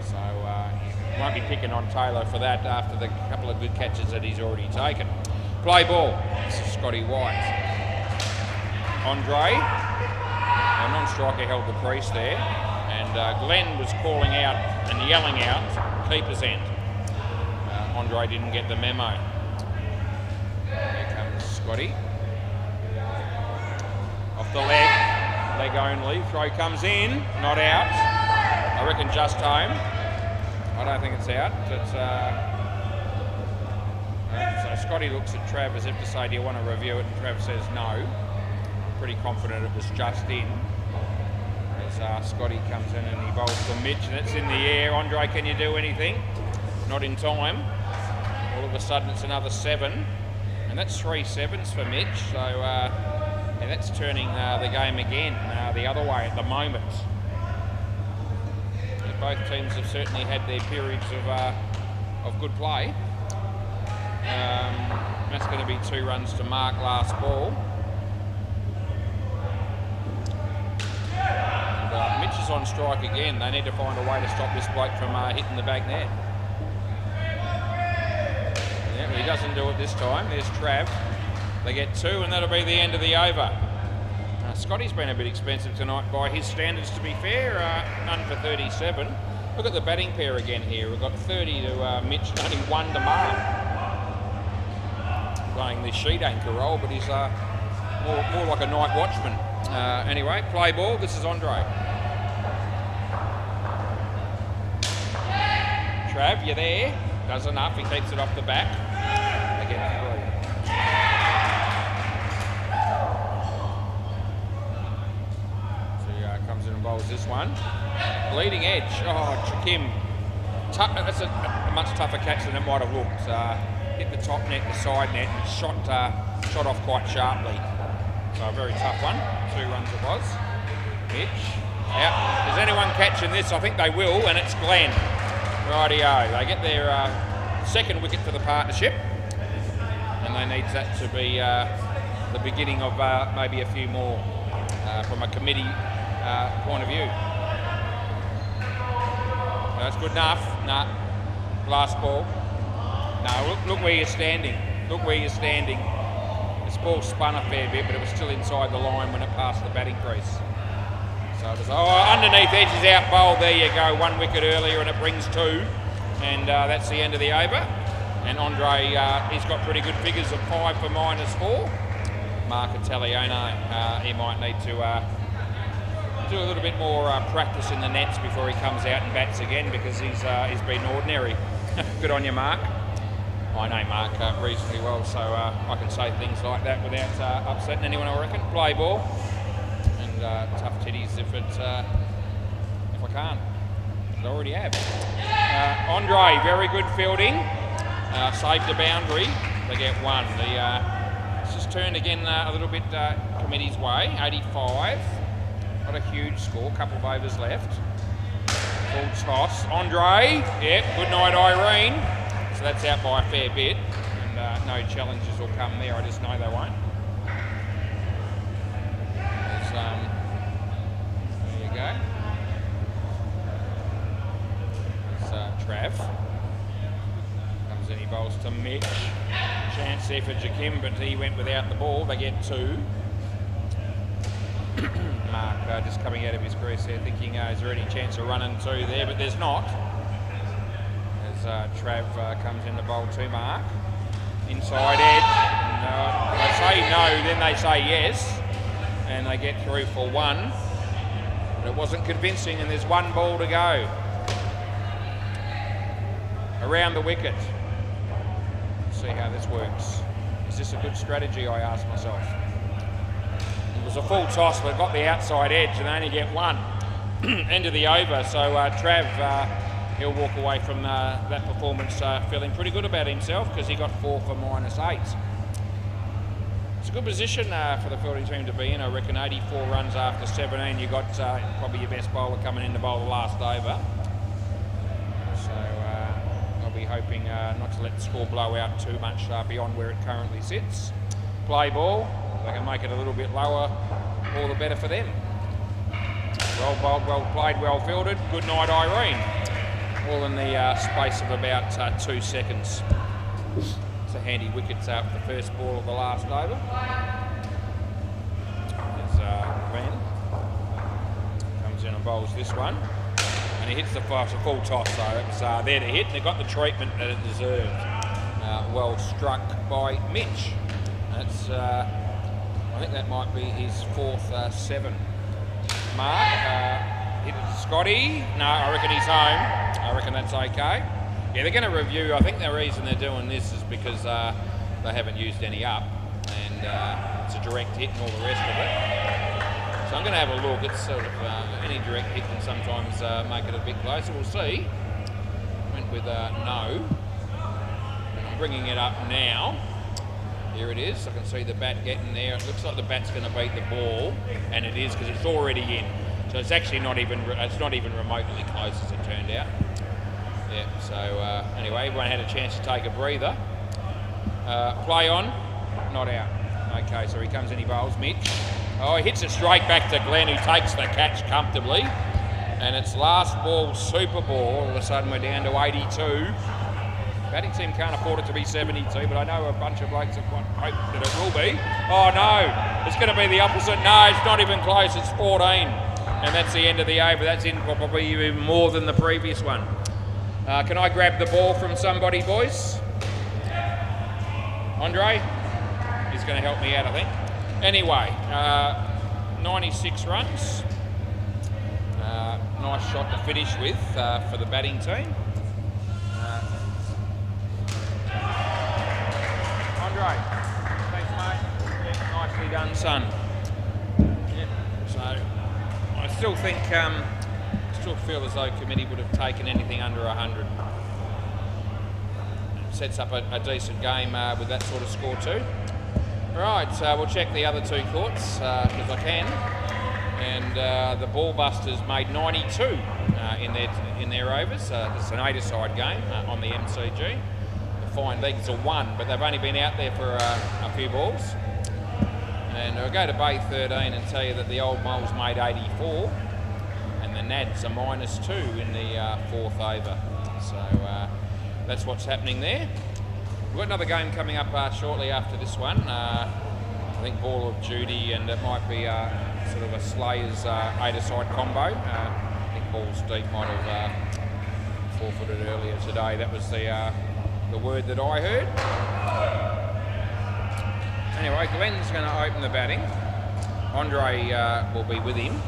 So you won't be picking on Taylor for that after the couple of good catches that he's already taken. Play ball. This is Scotty White. Andre, a non-striker, held the crease there, and Glenn was calling out and yelling out, keeper's end. Andre didn't get the memo. Here comes Scotty. Off the leg only. Throw comes in, not out. I reckon just home. I don't think it's out. So Scotty looks at Trav as if to say, do you want to review it? And Trav says no. Pretty confident it was just in. As Scotty comes in and he bowls to Mitch and it's in the air. Andre, can you do anything? not in time. All of a sudden it's another 7, and that's 3 7s for Mitch, so yeah, that's turning the game again the other way at the moment. Yeah, both teams have certainly had their periods of good play. That's going to be 2 runs to Mark last ball. And Mitch is on strike again. They need to find a way to stop this bloke from hitting the back net. Yeah, he doesn't do it this time. There's Trav. They get 2, and that'll be the end of the over. Scotty's been a bit expensive tonight by his standards, to be fair. None for 37. Look at the batting pair again here. We've got 30 to Mitch and only 1 to Mark. Playing the sheet anchor role, but he's more like a night watchman. Anyway, play ball. This is Andre. Trav, you there? Does enough. He keeps it off the back. They get 3. So he comes in and bowls this one. Leading edge. Oh, Jakim. That's a much tougher catch than it might have looked. Hit the top net, the side net, and shot off quite sharply. So a very tough one. 2 runs it was. Mitch. Out. Is anyone catching this? I think they will, and it's Glenn. Rightio. They get their second wicket for the partnership, and they need that to be the beginning of maybe a few more from a committee point of view. That's good enough. Nah. Last ball. No, look where you're standing. Look where you're standing. This ball spun a fair bit, but it was still inside the line when it passed the batting crease. So it was, underneath edge is out bowled. There you go. 1 wicket earlier, and it brings 2. And that's the end of the over. And Andre, he's got pretty good figures of 5 for -4. Mark Italiano, he might need to do a little bit more practice in the nets before he comes out and bats again, because he's been ordinary. Good on you, Mark. I know Mark reasonably well, so I can say things like that without upsetting anyone, I reckon. Play ball, and tough titties if I can't. I already have. Andre, very good fielding. Saved a boundary. They get 1. It's just turned again a little bit committee's way. 85. Not a huge score. Couple of overs left. Full toss. Andre. Yep. Good night, Irene. So that's out by a fair bit, and no challenges will come there. I just know they won't. There you go. There's Trav. Comes in, he bowls to Mitch. Chance there for Jakim, but he went without the ball. They get 2. Mark just coming out of his crease there, thinking, is there any chance of running 2 there? But there's not. Trav comes in to bowl to Mark. Inside edge. No, they say no, then they say yes. And they get through for 1. But it wasn't convincing, and there's 1 ball to go. Around the wicket. Let's see how this works. Is this a good strategy, I ask myself. It was a full toss, but it got the outside edge, and they only get 1. End of the over, so Trav... he'll walk away from that performance feeling pretty good about himself, because he got 4 for -8. It's a good position for the fielding team to be in. I reckon 84 runs after 17. You got probably your best bowler coming in to bowl the last over. So I'll be hoping not to let the score blow out too much beyond where it currently sits. Play ball. If they can make it a little bit lower, all the better for them. Well bowled, well played, well fielded. Good night, Irene. All in the space of about 2 seconds. It's a handy wicket for the first ball of the last over. There's Glenn. Comes in and bowls this one. And he hits the full toss, so it's there to hit. And it got the treatment that it deserved. Well struck by Mitch. That's, I think that might be his 4th 7. Mark. Hit it to Scotty. No, I reckon he's home. I reckon that's okay. Yeah, they're going to review. I think the reason they're doing this is because they haven't used any up, and it's a direct hit and all the rest of it. So I'm going to have a look. It's sort of any direct hit can sometimes make it a bit closer. We'll see. Went with a no. And I'm bringing it up now. Here it is. I can see the bat getting there. It looks like the bat's going to beat the ball, and it is because it's already in. So it's actually not even remotely close as it turned out. Yeah. So anyway, everyone had a chance to take a breather. Play on, not out. Okay, so he comes in, he bowls Mitch. Oh, he hits it straight back to Glenn, who takes the catch comfortably. And it's last ball, super ball. All of a sudden we're down to 82. Batting team can't afford it to be 72, but I know a bunch of blokes that hope that it will be. Oh no, it's going to be the opposite. No, it's not even close, it's 14. And that's the end of the over. That's in probably even more than the previous one. Can I grab the ball from somebody, boys? Andre? He's going to help me out, I think. Anyway, 96 runs. Nice shot to finish with for the batting team. Andre, thanks mate. Yeah, nicely done, son. Yeah, so I still think, still feel as though committee would have taken anything under 100. Sets up a decent game with that sort of score too. Right, we'll check the other two courts because I can. And the Ball Busters made 92 in their overs. It's an 8-a-side game on the MCG. The fine legs are 1, but they've only been out there for a few balls. And I'll go to Bay 13 and tell you that the Old Moles made 84, and the Nads are -2 in the 4th over. So that's what's happening there. We've got another game coming up shortly after this one. I think Ball of Duty, and it might be sort of a Slayers 8-a-side combo. I think Balls Deep might have forfeited earlier today. That was the word that I heard. Anyway, Glenn's going to open the batting. Andre will be with him.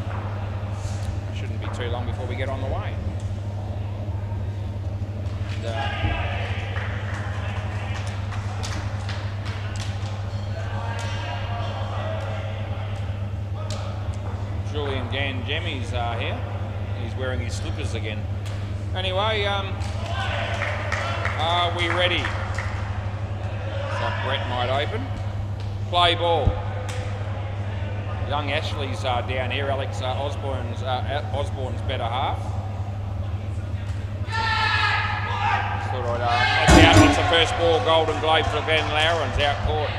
Shouldn't be too long before we get on the way. And, Julian Ganjemi's here. He's wearing his slippers again. Anyway, are we ready? Looks like Brett might open. Play ball. Young Ashley's down here. Alex Osborne's better half. That's out. That's the first ball. Golden Globe for Ben Lowren's out court.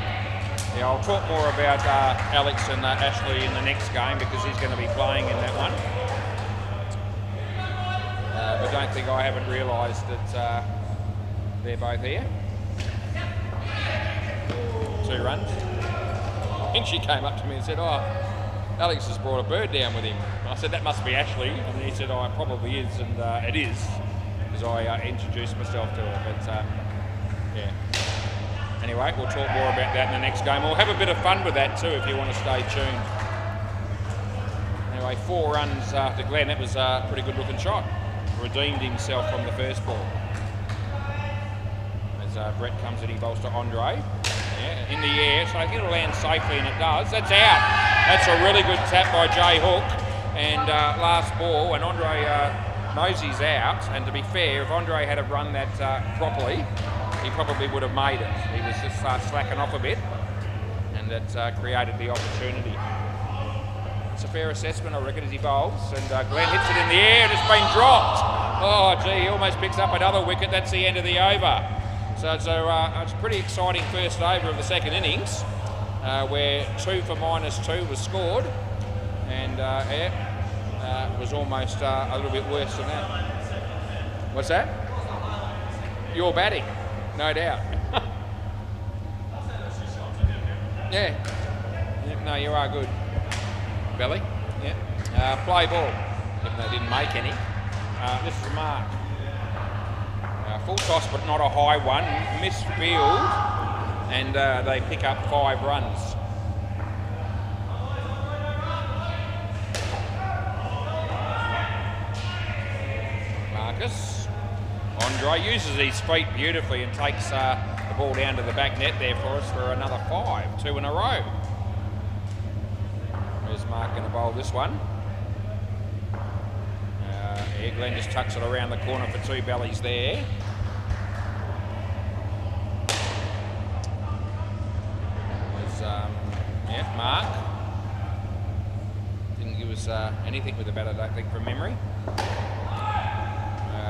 Yeah, I'll talk more about Alex and Ashley in the next game because he's going to be playing in that one. But don't think I haven't realised that they're both here. 2 runs. I think she came up to me and said, "Oh, Alex has brought a bird down with him." I said, "That must be Ashley." And he said, "Oh, it probably is," and it is, because I introduced myself to her. But yeah. Anyway, we'll talk more about that in the next game. We'll have a bit of fun with that too if you want to stay tuned. Anyway, 4 runs after Glenn. That was a pretty good looking shot. Redeemed himself from the first ball. As Brett comes in, he bowls to Andre. Yeah, in the air, so I think it'll land safely, and it does. That's out. That's a really good tap by Jay Hook. And last ball, and Andre knows he's out. And to be fair, if Andre had have run that properly, he probably would have made it. He was just slacking off a bit, and that created the opportunity. It's a fair assessment, I reckon, as he bowls. And Glenn hits it in the air, and it's been dropped. Oh, gee, he almost picks up another wicket. That's the end of the over. So it's a pretty exciting first over of the second innings, where 2 for -2 was scored, and it was almost a little bit worse than that. What's that? You're batting, no doubt. Yeah. Yep, no, you are good. Belly, yeah. Play ball, even though they didn't make any. This is a mark. Full toss, but not a high one. Missed field, and they pick up 5 runs. Marcus. Andre uses his feet beautifully and takes the ball down to the back net there for us for another 5, 2 in a row. There's Mark going to bowl this one. Yeah, Glenn just tucks it around the corner for 2 bellies there. There's, Mark. Didn't give us anything with the bat, I don't think, from memory.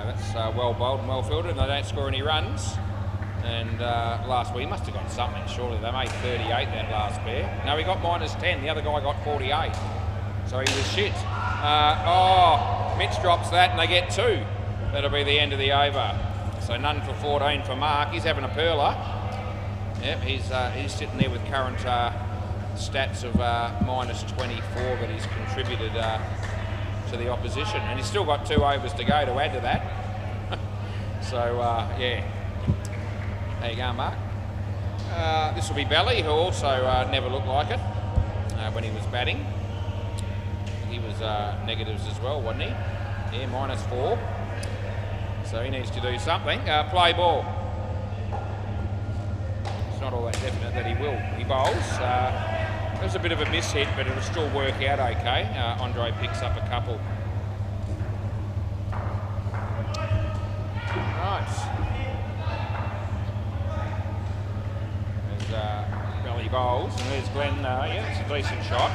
That's well bowled and well fielded, and they don't score any runs. And last week, he must have got something, surely. They made 38 that last pair. No, he got -10. The other guy got 48. So he was shit. Mitch drops that and they get 2. That'll be the end of the over. So none for 14 for Mark. He's having a perler. Yep, he's sitting there with current stats of -24 that he's contributed to the opposition. And he's still got 2 overs to go to add to that. So, yeah. There you go, Mark. This will be Belly, who also never looked like it when he was batting. He was negatives as well, wasn't he? Yeah, -4. So he needs to do something. Play ball. It's not all that definite that he will. He bowls. There's a bit of a miss hit, but it'll still work out okay. Andre picks up a couple. Right. Belly bowls, and there's Glenn. Yeah, it's a decent shot.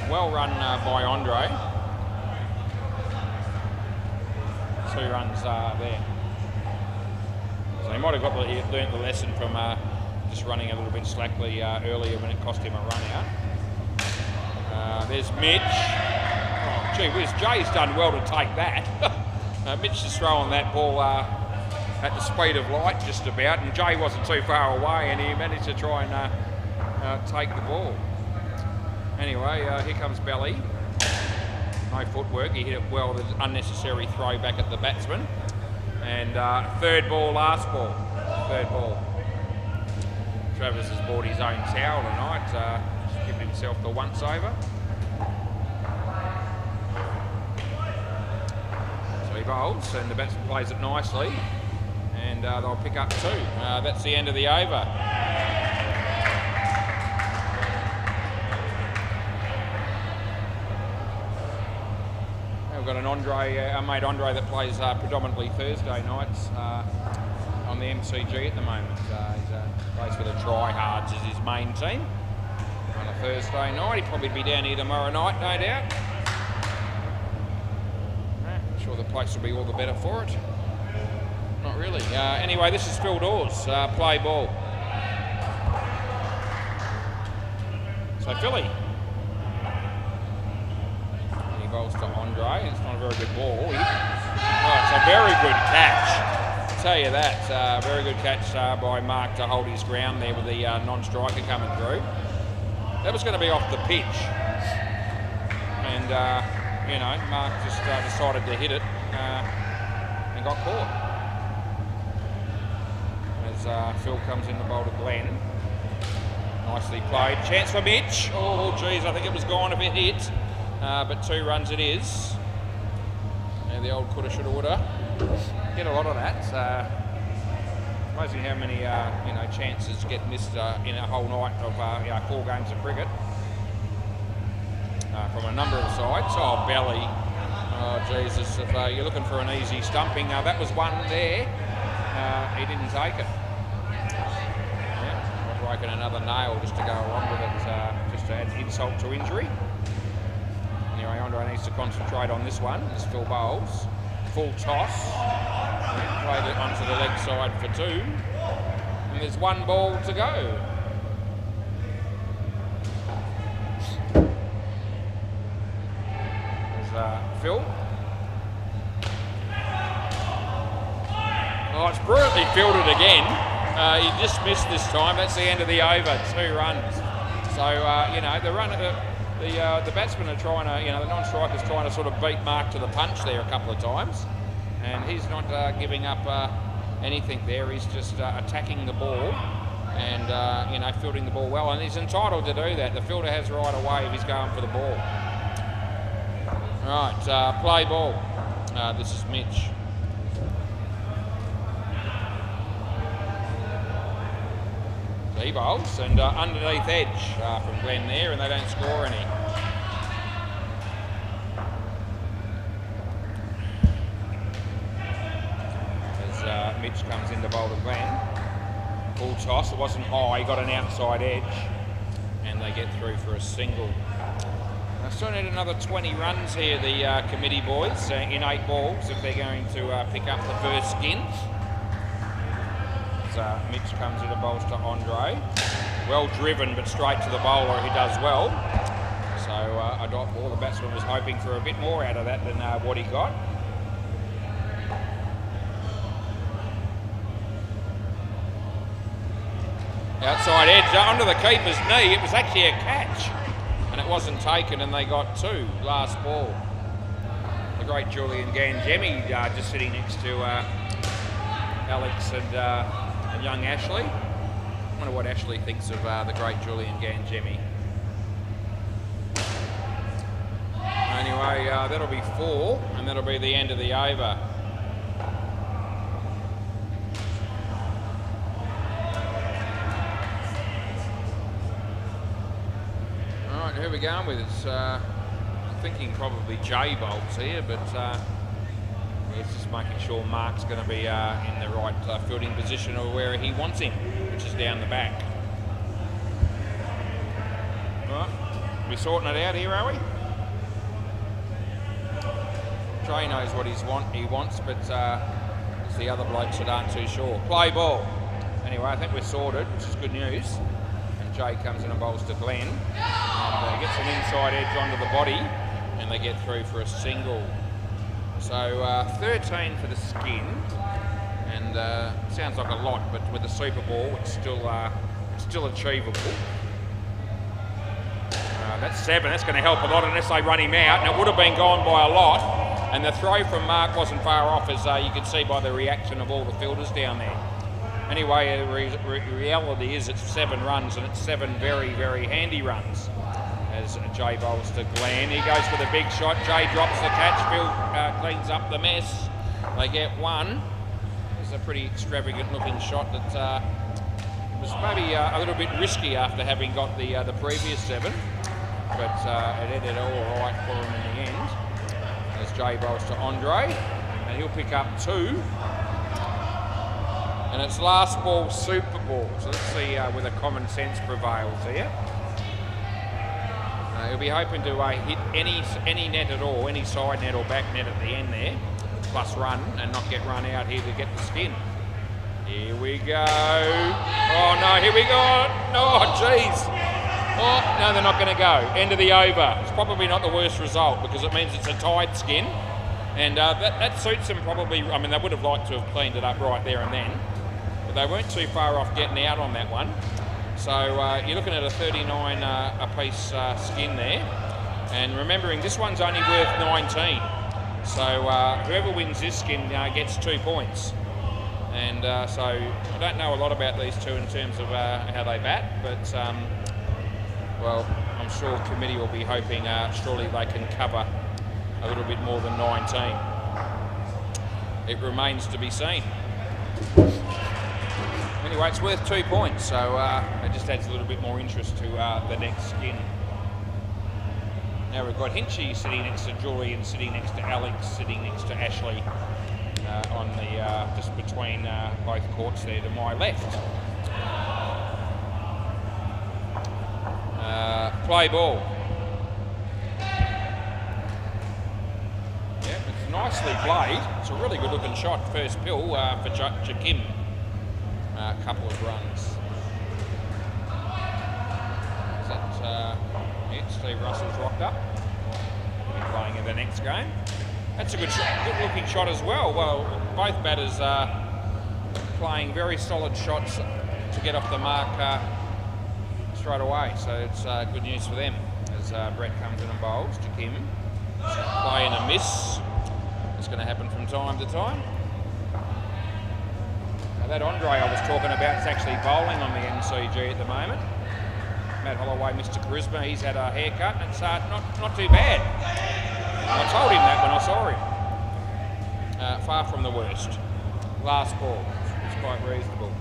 Well run by Andre. 2 runs there. So he might have learnt the lesson from just running a little bit slackly earlier when it cost him a run out. There's Mitch. Oh, gee whiz, Jay's done well to take that. Mitch is throwing that ball at the speed of light just about, and Jay wasn't too far away, and he managed to try and take the ball. Anyway, here comes Belly. No footwork, he hit it well with an unnecessary throw back at the batsman. And 3rd ball, last ball. 3rd ball. Travis has bought his own towel tonight, just given himself the once over. So he bowls, and the batsman plays it nicely. And they'll pick up 2. That's the end of the over. We've got an our mate Andre that plays predominantly Thursday nights on the MCG at the moment. He plays for the Tryhards as his main team on a Thursday night. He'll probably be down here tomorrow night, no doubt. I'm sure the place will be all the better for it. Not really. Anyway, this is Phil Dawes. Play ball. So Philly. He bowls to Andre. It's not a very good ball. It's a very good catch. I'll tell you that. Very good catch by Mark to hold his ground there with the non-striker coming through. That was going to be off the pitch. And, Mark just decided to hit it and got caught. Phil comes in the bowl to Glenn. Nicely played. Chance for Mitch. Oh, geez, I think it was gone if it hit. But 2 runs it is. And the old coulda, shoulda, woulda. Get a lot of that. Amazing how many chances get missed in a whole night of 4 games of cricket from a number of sides. Oh, Belly. Oh, Jesus. If you're looking for an easy stumping, that was one there. He didn't take it. Broken another nail just to go along with it, just to add insult to injury. Anyway, Andre needs to concentrate on this one as Phil bowls. Full toss. Played it onto the leg side for 2. And there's 1 ball to go. There's Phil. Oh, it's brilliantly fielded again. He just missed this time. That's the end of the over. 2 runs. So the batsmen are trying to, the non-striker's trying to sort of beat Mark to the punch there a couple of times, and he's not giving up anything there. He's just attacking the ball and fielding the ball well, and he's entitled to do that. The fielder has right away if he's going for the ball. Right, play ball. This is Mitch. He bowls, and underneath edge from Glenn there, and they don't score any. Mitch comes into bowl to Glenn. Full toss, it wasn't high, he got an outside edge, and they get through for a single. I still need another 20 runs here, the committee boys, in 8 balls if they're going to pick up the first skin. As Mitch comes into bowls to Andre. Well driven, but straight to the bowler, who does well. So I thought all the batsman was hoping for a bit more out of that than what he got. Outside edge under the keeper's knee. It was actually a catch, and it wasn't taken, and they got 2. Last ball. The great Julian Gangemi just sitting next to Alex and young Ashley. I wonder what Ashley thinks of the great Julian Gangemi. Anyway, that'll be 4, and that'll be the end of the over. Alright, who are we going with? It's, I'm thinking probably J bowls here, but it's just making sure Mark's going to be in the right fielding position or where he wants him, which is down the back. Alright, we sorting it out here, are we? Trey knows what he wants, but it's the other blokes that aren't too sure. Play ball. Anyway, I think we're sorted, which is good news. And Jay comes in and bowls to Glenn. And gets an inside edge onto the body, and they get through for a single. So 13 for the skin, and sounds like a lot, but with the Super Bowl, it's still achievable. That's 7. That's going to help a lot unless they run him out, and it would have been gone by a lot. And the throw from Mark wasn't far off, as you can see by the reaction of all the fielders down there. Anyway, the reality is it's 7 runs, and it's 7 very, very handy runs. As Jay bowls to Glenn, he goes for the big shot. Jay drops the catch. Phil cleans up the mess. They get 1. It's a pretty extravagant looking shot that was maybe a little bit risky after having got the previous 7, but it ended all right for him in the end. As Jay bowls to Andre, and he'll pick up 2. And it's last ball, Super Ball. So let's see whether common sense prevails here. He'll be hoping to hit any net at all, any side net or back net at the end there, plus run, and not get run out here to get the skin. Here we go. Oh no, here we go. Oh jeez. Oh, no, they're not going to go. End of the over. It's probably not the worst result because it means it's a tied skin. And that suits them probably. I mean, they would have liked to have cleaned it up right there and then. But they weren't too far off getting out on that one. So you're looking at a 39 apiece skin there. And remembering this one's only worth 19. So whoever wins this skin gets 2 points. And so I don't know a lot about these two in terms of how they bat. But... well, I'm sure committee will be hoping surely they can cover a little bit more than 19. It remains to be seen. Anyway, it's worth 2 points, so it just adds a little bit more interest to the next skin. Now we've got Hinchy sitting next to Julian, sitting next to Alex, sitting next to Ashley on the just between both courts there to my left. Play ball. Yeah, it's nicely played. It's a really good looking shot. First pill for Jakim. A couple of runs. Is that, yeah, Steve Russell's rocked up. He'll be playing in the next game. That's a good shot, good looking shot as well. Well, both batters are playing very solid shots to get off the mark straight away, so it's good news for them as Brett comes in and bowls to Kim. Play and a miss. It's going to happen from time to time. Now that Andre I was talking about is actually bowling on the MCG at the moment. Matt Holloway, Mr. Charisma, he's had a haircut and it's not too bad. I told him that when I saw him. Far from the worst. Last ball, it's quite reasonable.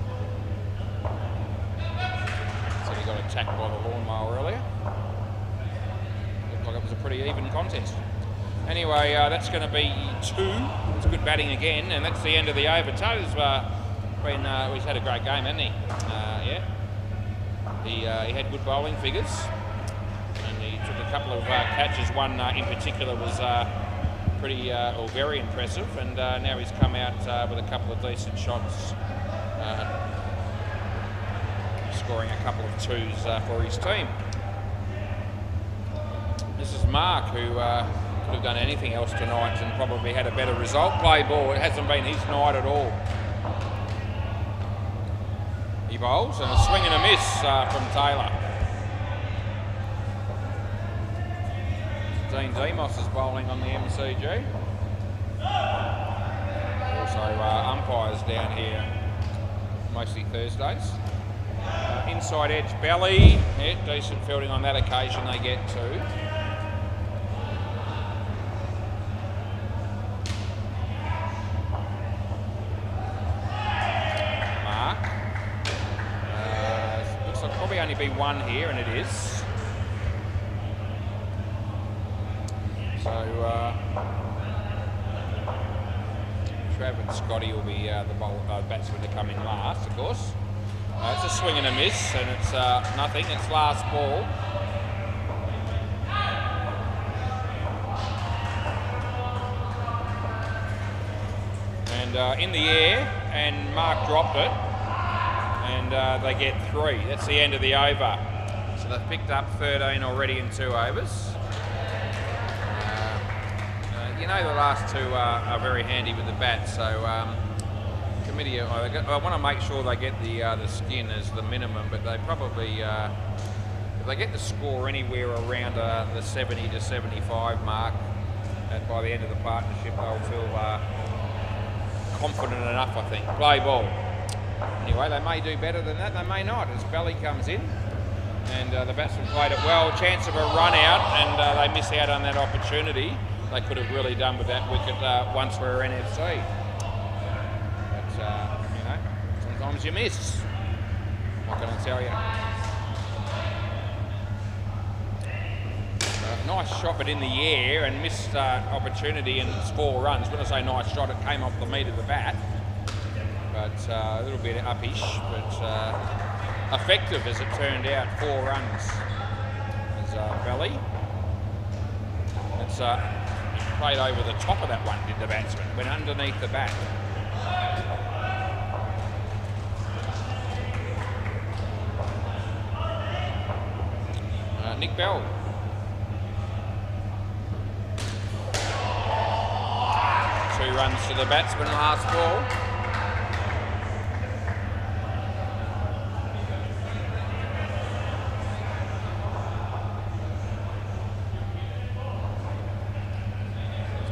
So he got attacked by the lawnmower earlier. Looked like it was a pretty even contest. Anyway, that's going to be 2. It's good batting again, and that's the end of the over. Taylor's he's had a great game, hasn't he? Yeah. He had good bowling figures, and he took a couple of catches. One in particular was very impressive, and now he's come out with a couple of decent shots, scoring a couple of 2s for his team. This is Mark, who could have done anything else tonight and probably had a better result. Play ball, it hasn't been his night at all. He bowls, and a swing and a miss from Taylor. Dean Demos is bowling on the MCG. Also umpires down here, mostly Thursdays. Inside edge belly, yeah, decent fielding on that occasion they get to. Mark. Looks like probably only be 1 here, and it is. So, Trav and Scotty will be the batsmen to come in last, of course. It's a swing and a miss, and it's nothing. It's last ball. And in the air, and Mark dropped it, and they get 3. That's the end of the over. So they've picked up 13 already in 2 overs. You know, the last 2 are very handy with the bat, so committee, I want to make sure they get the skin as the minimum, but they probably, if they get the score anywhere around the 70 to 75 mark, and by the end of the partnership they'll feel confident enough, I think. Play ball. Anyway, they may do better than that, they may not, as Belly comes in, and the batsman played it well. Chance of a run out, and they miss out on that opportunity. They could have really done with that wicket once we were NFC. But, you know, sometimes you miss. What can I tell you? Nice shot, but in the air, and missed opportunity, and it's 4 runs. When I say nice shot, it came off the meat of the bat. But a little bit uppish, but effective as it turned out. 4 runs as Belly. It's played over the top of that one, did the batsman. Went underneath the bat. Nick Bell. 2 runs to the batsman, last ball.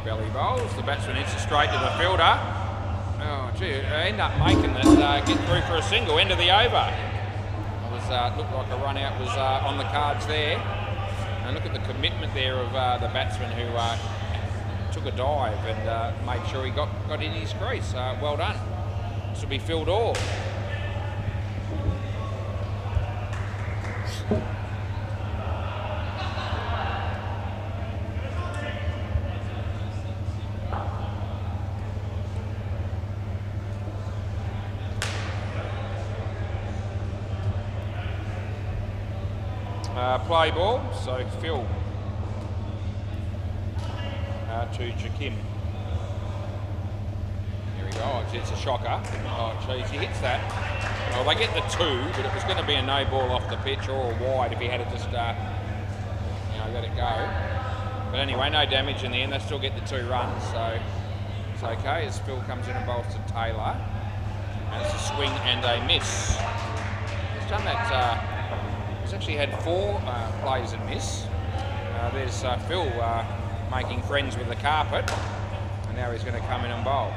Belly bowls, the batsman hits it straight to the fielder. Oh gee, they end up making it get through for a single. End of the over. It was looked like a run out was on the cards there. And look at the commitment there of the batsman who took a dive and made sure he got in his crease. Well done. This will be Phil Dorr. Play ball, so Phil to Jakim. Here we go, it's a shocker. Oh geez, he hits that. Well, they get the 2, but it was going to be a no ball off the pitch or a wide if he had just let it go. But anyway, no damage in the end. They still get the 2 runs, so it's okay as Phil comes in and bowls to Taylor. And it's a swing and a miss. He's done that. He's actually had 4 plays and miss. There's Phil making friends with the carpet, and now he's going to come in and bowl.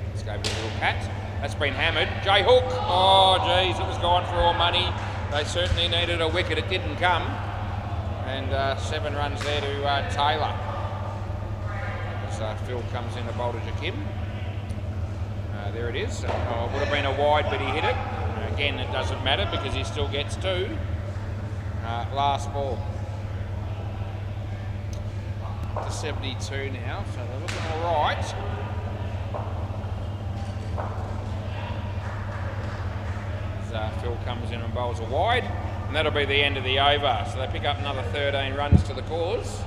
Let's go with a little pat. That's been hammered. J Hook. Oh, geez, it was gone for all money. They certainly needed a wicket. It didn't come. And 7 runs there to Taylor. As Phil comes in to bowl to Jakim. There it is. It would have been a wide, but he hit it. Again, it doesn't matter because he still gets 2. Last ball. to 72 now, so they're looking all right. As Phil comes in and bowls a wide, and that'll be the end of the over. So they pick up another 13 runs to the cause.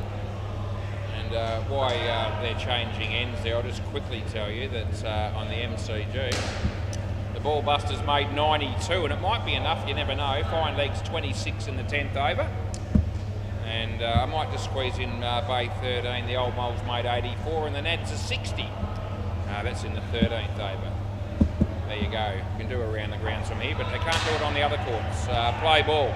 And why they're changing ends there, I'll just quickly tell you that on the MCG, the ball busters made 92, and it might be enough, you never know. Fine legs 26 in the 10th over. And I might just squeeze in Bay 13, the old moles made 84, and the Nads are 60. That's in the 13th over. There you go. You can do it around the grounds from here, but they can't do it on the other courts. Play ball.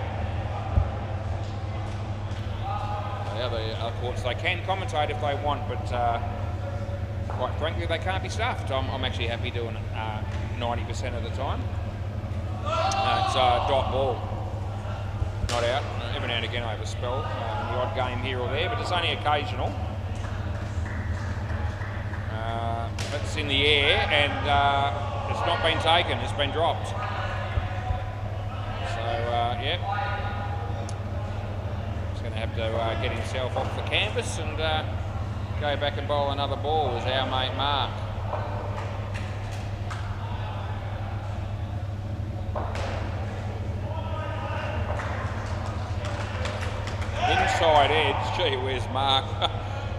The other courts they can commentate if they want, but quite frankly they can't be stuffed. I'm actually happy doing it 90% of the time. It's dot ball. Not out. Every now and again I have a spell, the odd game here or there, but it's only occasional. It's in the air and it's not been taken, it's been dropped. So, yeah. He's going to have to get himself off the canvas and go back and bowl another ball as our mate Mark. Inside edge, gee whiz, Mark.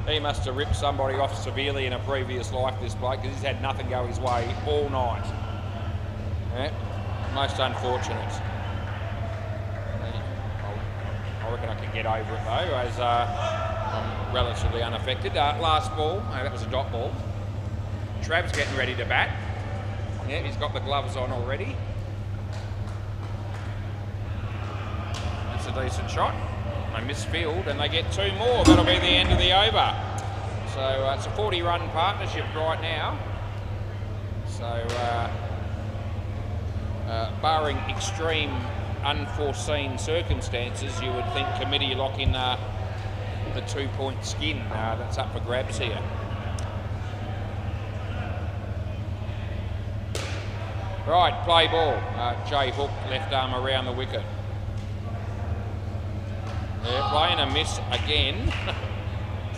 He must have ripped somebody off severely in a previous life, this bloke, because he's had nothing go his way all night. Yeah, most unfortunate. I reckon I can get over it though, as I'm relatively unaffected. Last ball, that was a dot ball. Trav's getting ready to bat. Yeah, he's got the gloves on already. That's a decent shot. They miss field and they get two more. That'll be the end of the over. So it's a 40-run partnership right now. So barring extreme unforeseen circumstances, you would think committee lock in the 2-point skin. That's up for grabs here. Right, play ball. Jay Hook, left arm around the wicket. They're playing a miss again.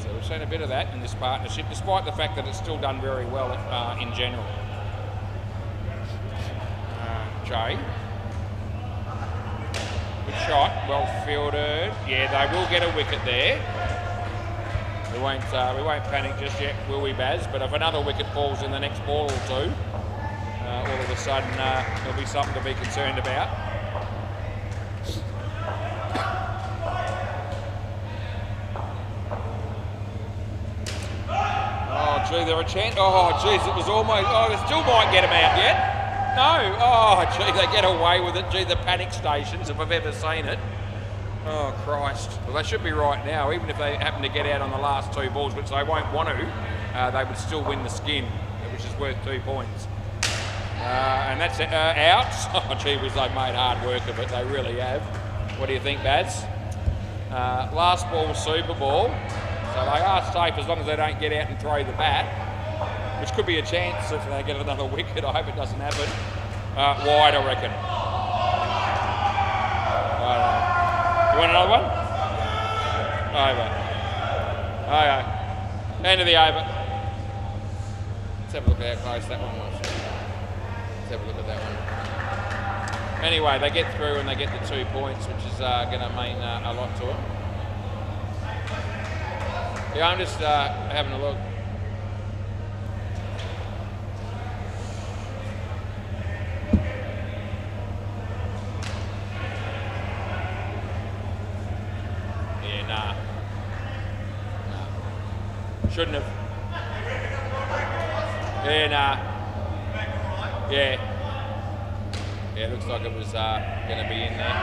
So we've seen a bit of that in this partnership, despite the fact that it's still done very well in general. Jay. Good shot, well fielded. Yeah, they will get a wicket there. We won't panic just yet, will we, Baz? But if another wicket falls in the next ball or two, all of a sudden there'll be something to be concerned about. Oh, gee, they're a chance. Oh, geez, it was almost. Oh, they still might get him out yet. No. Oh, gee, they get away with it. Gee, the panic stations, if I've ever seen it. Oh, Christ. Well, they should be right now, even if they happen to get out on the last two balls, which they won't want to. They would still win the skin, which is worth 2 points. And that's out. Oh, gee whiz, they've made hard work of it. They really have. What do you think, Baz? Last ball, Super Ball. So they are safe as long as they don't get out and throw the bat, which could be a chance if they get another wicket. I hope it doesn't happen. Wide, I reckon. You want another one? Over. Okay. End of the over. Let's have a look at how close that one was. Let's have a look at that one. Anyway, they get through and they get the 2 points, which is going to mean a lot to them. Yeah, I'm just having a look. Yeah, nah. Shouldn't have. Yeah, nah. Yeah. Yeah, it looks like it was going to be in there.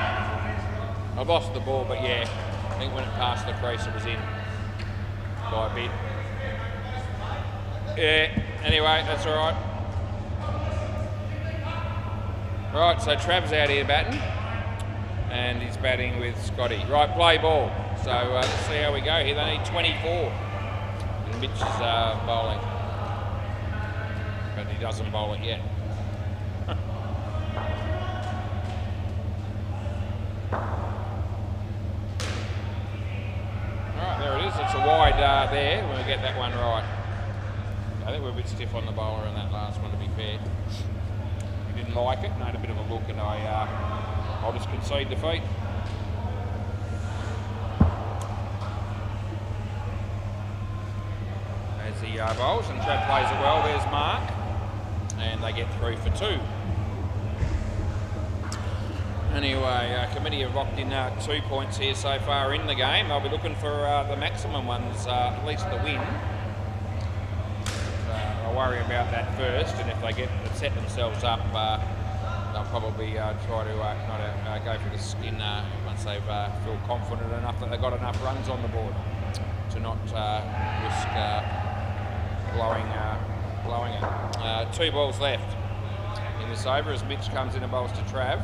I lost the ball, but yeah, I think when it passed the crease, it was in. By a bit. Yeah, anyway, that's all right. Right, so Trav's out here batting, and he's batting with Scotty. Right, play ball. So let's see how we go here. They need 24. And Mitch is bowling, but he doesn't bowl it yet. Right, there it is. It's a wide there when we get that one right. I think we're a bit stiff on the bowler in that last one, to be fair. He didn't like it and had a bit of a look, and I'll just concede defeat. There's the bowls, and Trav plays it well. There's Mark, and they get 3 for 2. Anyway, committee have locked in 2 points here so far in the game. They'll be looking for the maximum ones, at least the win. I'll worry about that first, and if they get set themselves up, they'll probably try to go for the skin once they've feel confident enough that they've got enough runs on the board to not risk blowing it. 2 balls left in this over as Mitch comes in and bowls to Trav.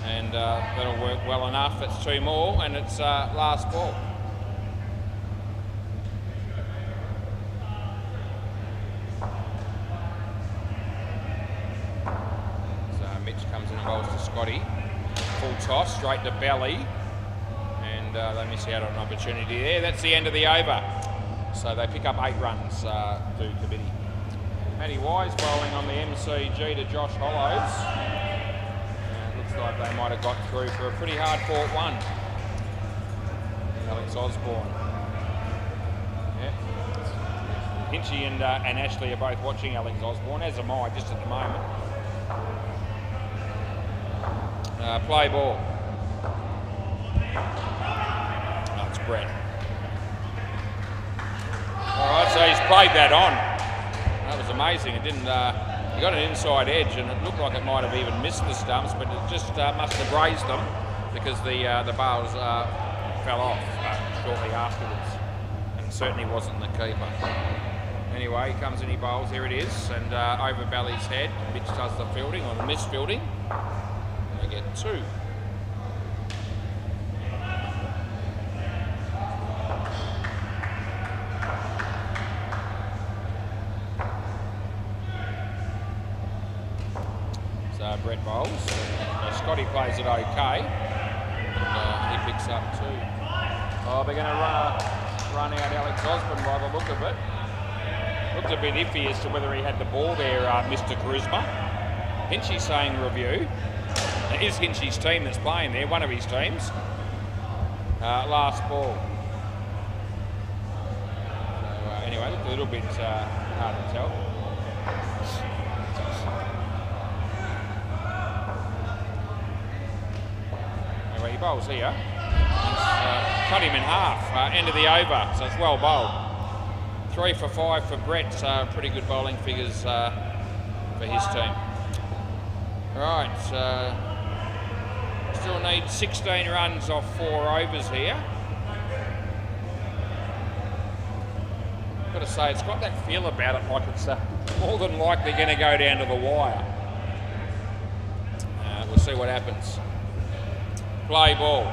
And that'll work well enough. It's 2 more, and it's last ball. So Mitch comes in and bowls to Scotty. Full toss, straight to belly. And they miss out on an opportunity there. That's the end of the over. So they pick up 8 runs to committee. Matty Wise bowling on the MCG to Josh Hollows. Like they might have got through for a pretty hard fought one. Alex Osborne. Yeah. Hinchy and Ashley are both watching Alex Osborne, as am I just at the moment. Play ball. Oh, it's Brett. Alright, so he's played that on. That was amazing. It didn't he got an inside edge, and it looked like it might have even missed the stumps, but it just must have grazed them because the bales fell off shortly afterwards, and certainly wasn't the keeper. Anyway, he comes in, he bowls, here it is, and over Bally's head, Mitch does the fielding, or the missed fielding, and they get 2. Brett bowls. Scotty plays it okay. And he picks up 2. Oh, they're going to run out Alex Osborne by the look of it. Looked a bit iffy as to whether he had the ball there, Mr. Charisma. Hinchy's saying review. It is Hinchy's team that's playing there, one of his teams. Last ball. So, anyway, looked a little bit hard to tell. He bowls here. Cut him in half, end of the over, so it's well bowled. 3 for 5 for Brett, pretty good bowling figures for his team. Right, still need 16 runs off 4 overs here. Got to say, it's got that feel about it like it's more than likely going to go down to the wire. We'll see what happens. Play ball.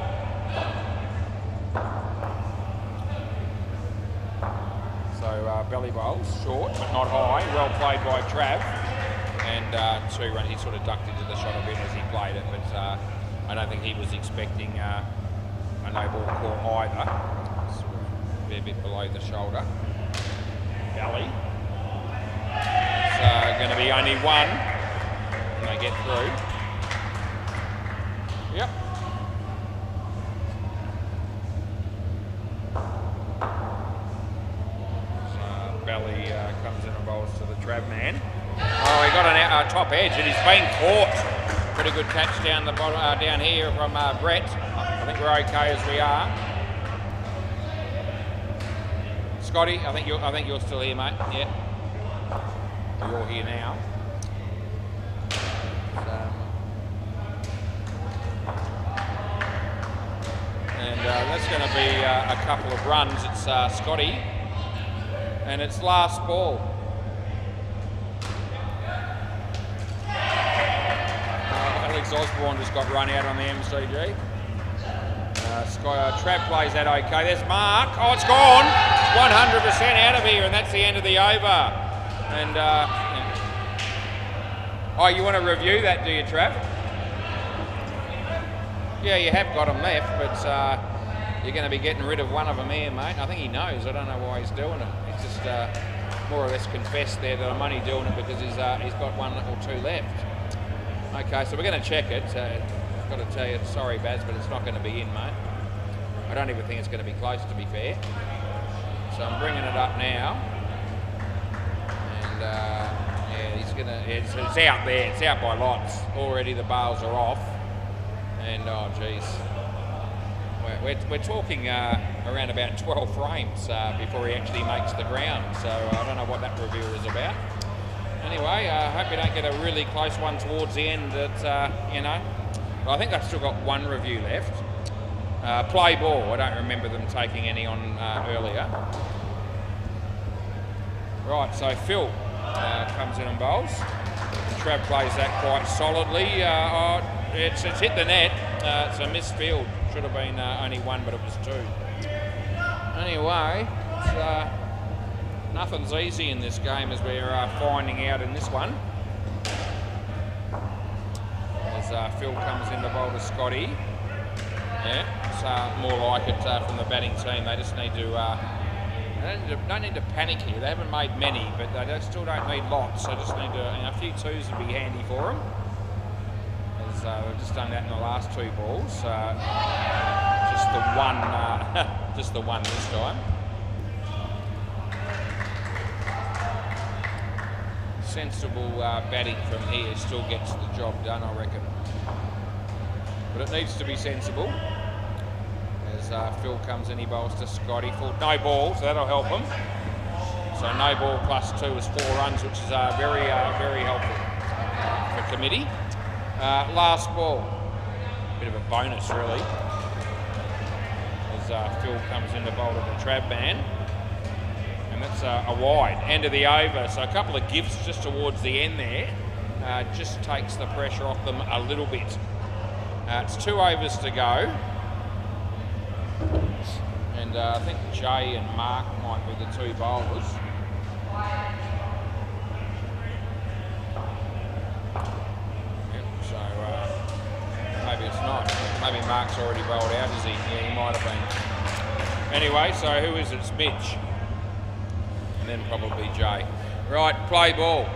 So belly bowls, short but not high. Well played by Trav. And 2 runs. He sort of ducked into the shot a bit as he played it, but I don't think he was expecting a no ball call either. Sort of be a bit below the shoulder. Belly. It's going to be only 1, and they get through. Yep. Belly comes in and bowls to the Trav man. Oh, he got a top edge, and he's been caught. Pretty good catch down the bottom, down here from Brett. I think we're okay as we are. Scotty, I think you're still here, mate. Yeah, you're here now. And that's going to be a couple of runs. It's Scotty. And it's last ball. Alex Osborne just got run out on the MCG. Trav plays that okay. There's Mark. Oh, it's gone. It's 100% out of here, and that's the end of the over. And yeah. Oh, you want to review that, do you, Trav? Yeah, you have got them left, but you're going to be getting rid of one of them here, mate. I think he knows. I don't know why he's doing it. He's just more or less confessed there that I'm only doing it because he's got one or two left. Okay, so we're going to check it. I've got to tell you, sorry, Baz, but it's not going to be in, mate. I don't even think it's going to be close, to be fair. So I'm bringing it up now. And, yeah, he's going to... It's out there. It's out by lots. Already the bales are off. And, oh, geez. We're talking around about 12 frames before he actually makes the ground. So I don't know what that review is about. Anyway, I hope you don't get a really close one towards the end that, you know... Well, I think I've still got one review left. Play ball. I don't remember them taking any on earlier. Right, so Phil comes in and bowls. Trav plays that quite solidly. It's hit the net. It's a missed field. Should have been only one, but it was two. Anyway, nothing's easy in this game, as we're finding out in this one. As Phil comes in to bowl to Scotty. Yeah, it's more like it from the batting team. They just need to... don't need to panic here. They haven't made many, but they still don't need lots. So just need to... a few twos would be handy for them. As we've just done that in the last two balls. Just the one, just the one this time. Sensible batting from here still gets the job done, I reckon. But it needs to be sensible. As Phil comes in, he bowls to Scotty. No ball, so that'll help him. So no ball plus 2 is 4 runs, which is very helpful for committee. Last ball, bit of a bonus really. As Phil comes in to bowl to the Trav man. And that's a wide, end of the over. So a couple of gifts just towards the end there. Just takes the pressure off them a little bit. It's 2 overs to go. And I think Jay and Mark might be the 2 bowlers. Yep, so maybe it's not. Maybe Mark's already bowled out, is he? Yeah, he might have been. Anyway, so who is it? It's Mitch. And then probably Jay. Right, play ball.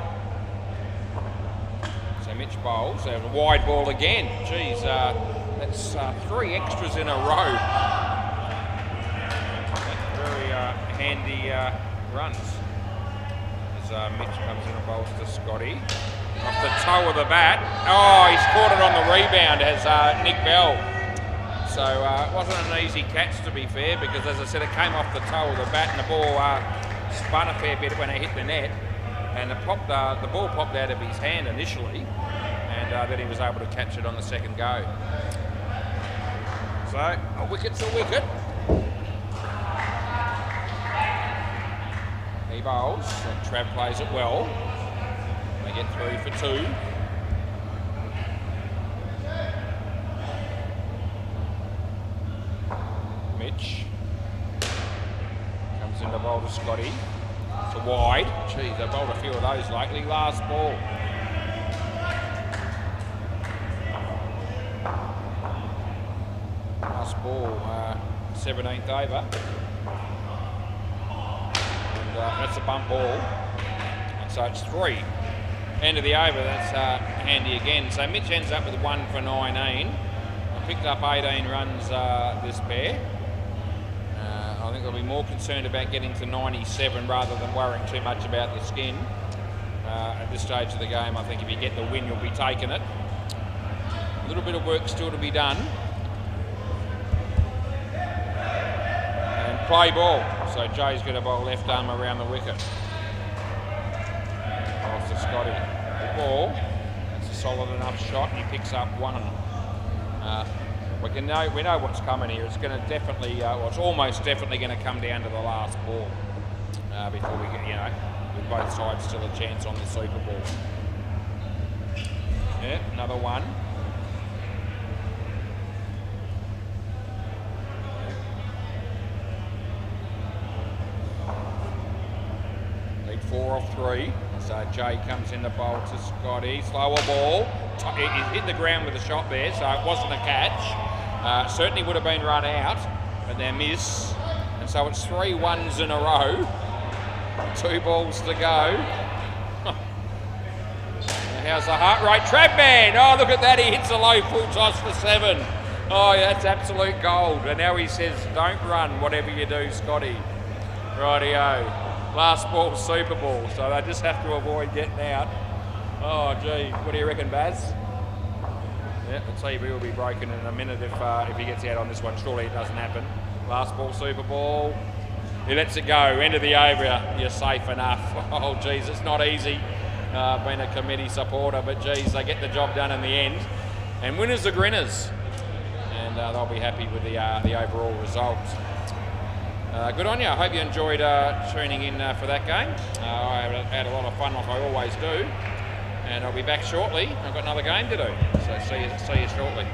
So Mitch bowls. There's a wide ball again. Geez, that's 3 extras in a row. Very handy runs. As Mitch comes in and bowls to Scotty. Off the toe of the bat. Oh, he's caught it on the rebound as Nick Bell. So it wasn't an easy catch, to be fair, because as I said, it came off the toe of the bat and the ball spun a fair bit when it hit the net, and the ball popped out of his hand initially, and then he was able to catch it on the second go. So a wicket's a wicket. He bowls, and Trav plays it well. They get 3 for 2. Mitch comes in to bowl to Scotty. It's a wide. Geez, they bowled a few of those lately. Last ball. Last ball, 17th over. And that's a bump ball. And so it's 3. End of the over, that's handy again. So Mitch ends up with 1 for 19. I picked up 18 runs this pair. I think they'll be more concerned about getting to 97 rather than worrying too much about the skin. At this stage of the game, I think if you get the win, you'll be taking it. A little bit of work still to be done. And play ball. So Jay's going to bowl left arm around the wicket. Bowls to Scotty. The ball. It's a solid enough shot, and he picks up 1. We know what's coming here. It's going to definitely, well, it's almost definitely going to come down to the last ball before we get, with both sides still a chance on the Super Ball. Yeah, another 1. Lead 4 off 3. So Jay comes in the bowl to Scotty. Slower ball. He hit the ground with a shot there, so it wasn't a catch. Certainly would have been run out. but they miss. And so it's 3 ones in a row. 2 balls to go. How's the heart rate? Trap man! Oh, look at that. He hits a low full toss for 7. Oh, yeah, that's absolute gold. And now he says, don't run, whatever you do, Scotty. Rightio. Last ball, Super Ball. So they just have to avoid getting out. Oh, gee. What do you reckon, Baz? Yeah, the TV will be broken in a minute if he gets out on this one. Surely it doesn't happen. Last ball, Super Ball. He lets it go. End of the over. You're safe enough. Oh, geez, it's not easy being a committee supporter, but geez, they get the job done in the end. And winners are grinners. And they'll be happy with the overall result. Good on you. I hope you enjoyed tuning in for that game. I had a lot of fun like I always do. And I'll be back shortly. I've got another game to do. So see you shortly.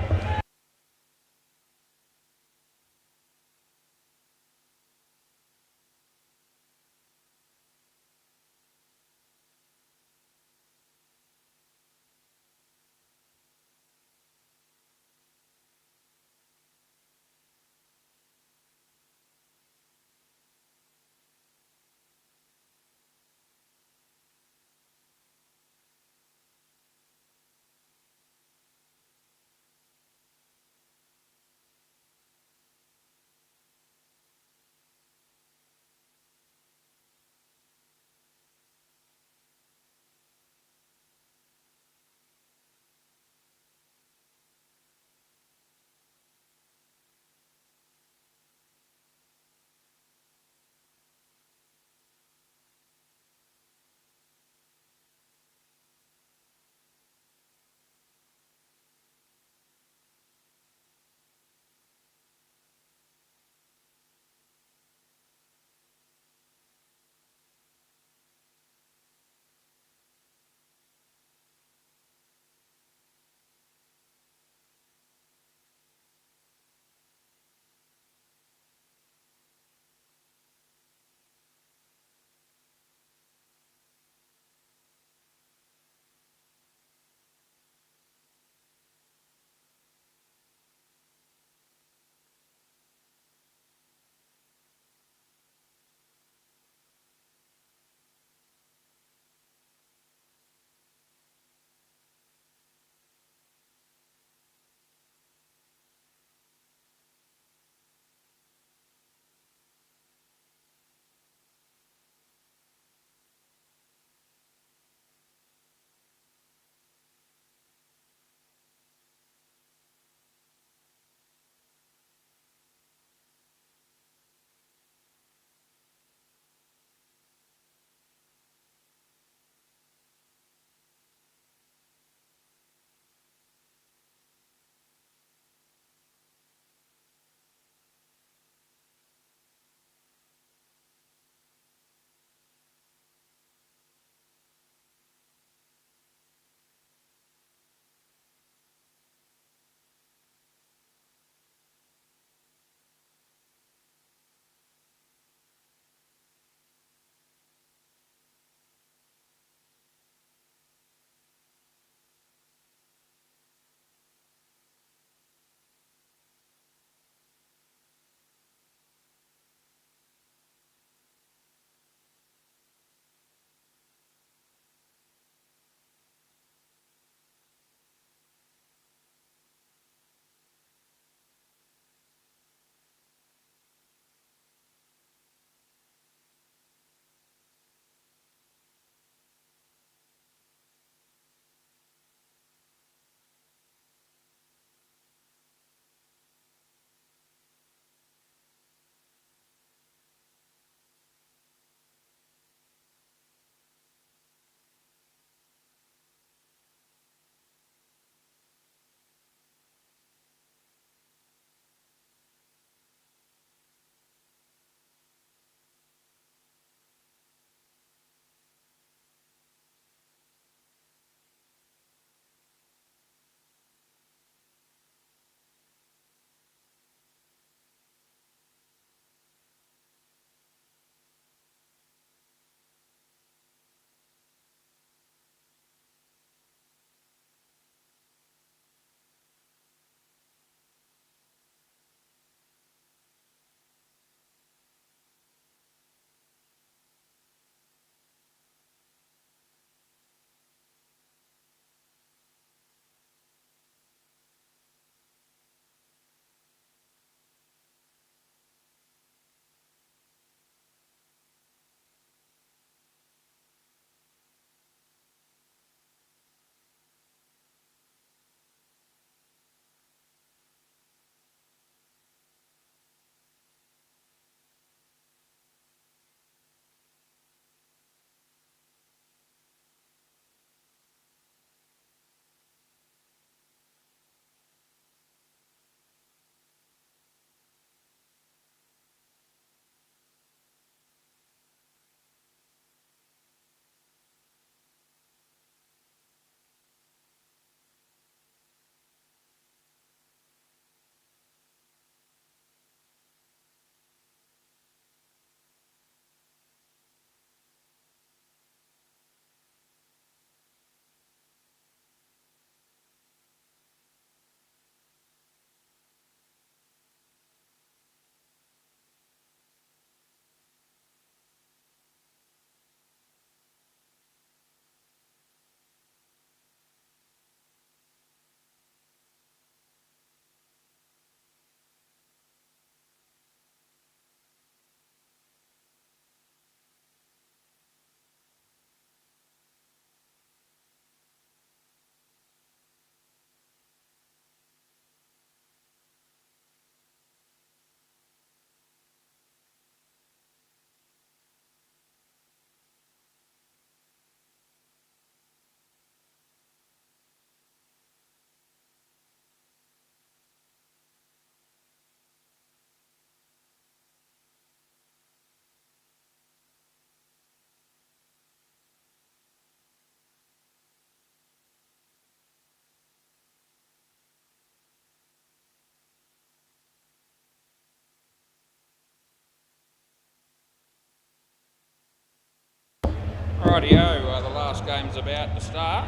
Rightio, the last game's about to start.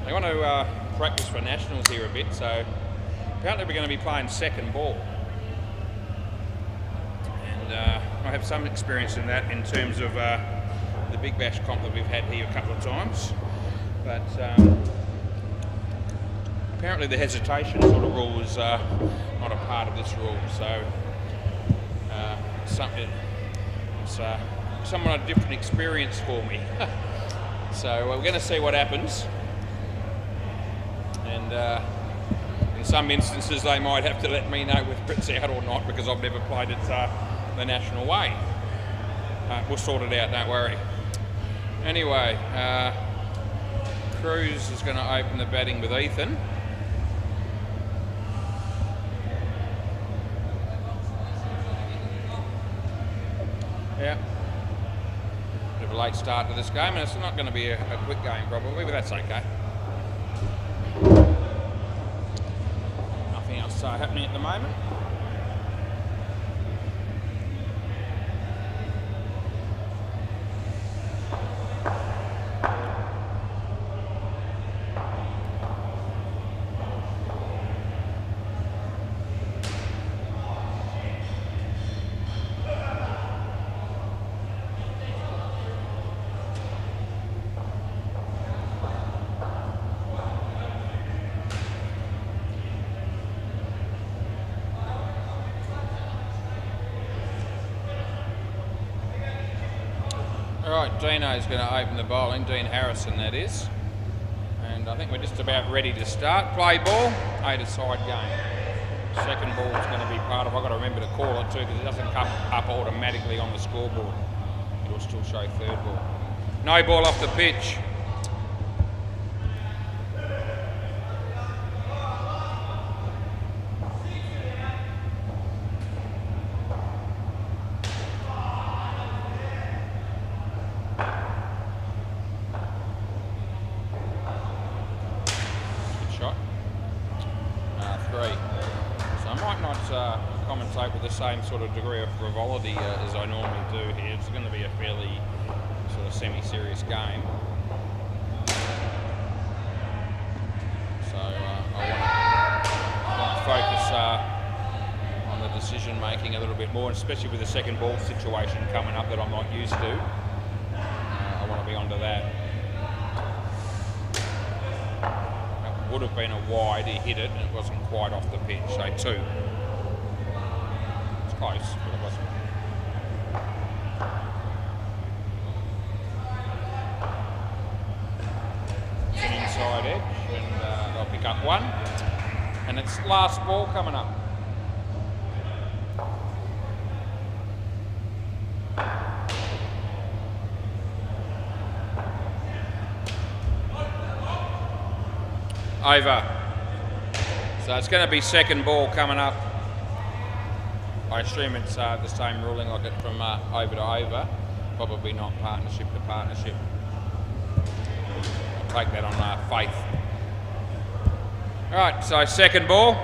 They want to practice for nationals here a bit, so apparently we're going to be playing second ball. And I have some experience in that in terms of the Big Bash comp that we've had here a couple of times. But apparently the hesitation sort of rule is not a part of this rule, so it's somewhat a different experience for me. So we're going to see what happens, and in some instances they might have to let me know whether it's out or not, because I've never played it the national way. We'll sort it out, don't worry. Anyway, Cruz is going to open the batting with Ethan. Yeah. Bit of a late start to this game, and it's not going to be a quick game probably, but that's okay. Nothing else happening at the moment. Alright, Dino's going to open the bowling, Dean Harrison that is. And I think we're just about ready to start. Play ball, 8-a-side game. Second ball is going to be part of, I've got to remember to call it too, because it doesn't come up automatically on the scoreboard. It'll still show third ball. No ball off the pitch. Commentate with the same sort of degree of frivolity as I normally do here. It's going to be a fairly sort of semi-serious game. So I want to focus on the decision making a little bit more, especially with the second ball situation coming up that I'm not used to. I want to be onto that. That would have been a wide, he hit it and it wasn't quite off the pitch, so 2. Close, but it wasn't. It's an inside edge, and they'll pick up 1. And it's last ball coming up. Over. So it's going to be second ball coming up. I assume it's the same ruling like it from over to over, probably not partnership to partnership. I'll take that on faith. Alright, so second ball,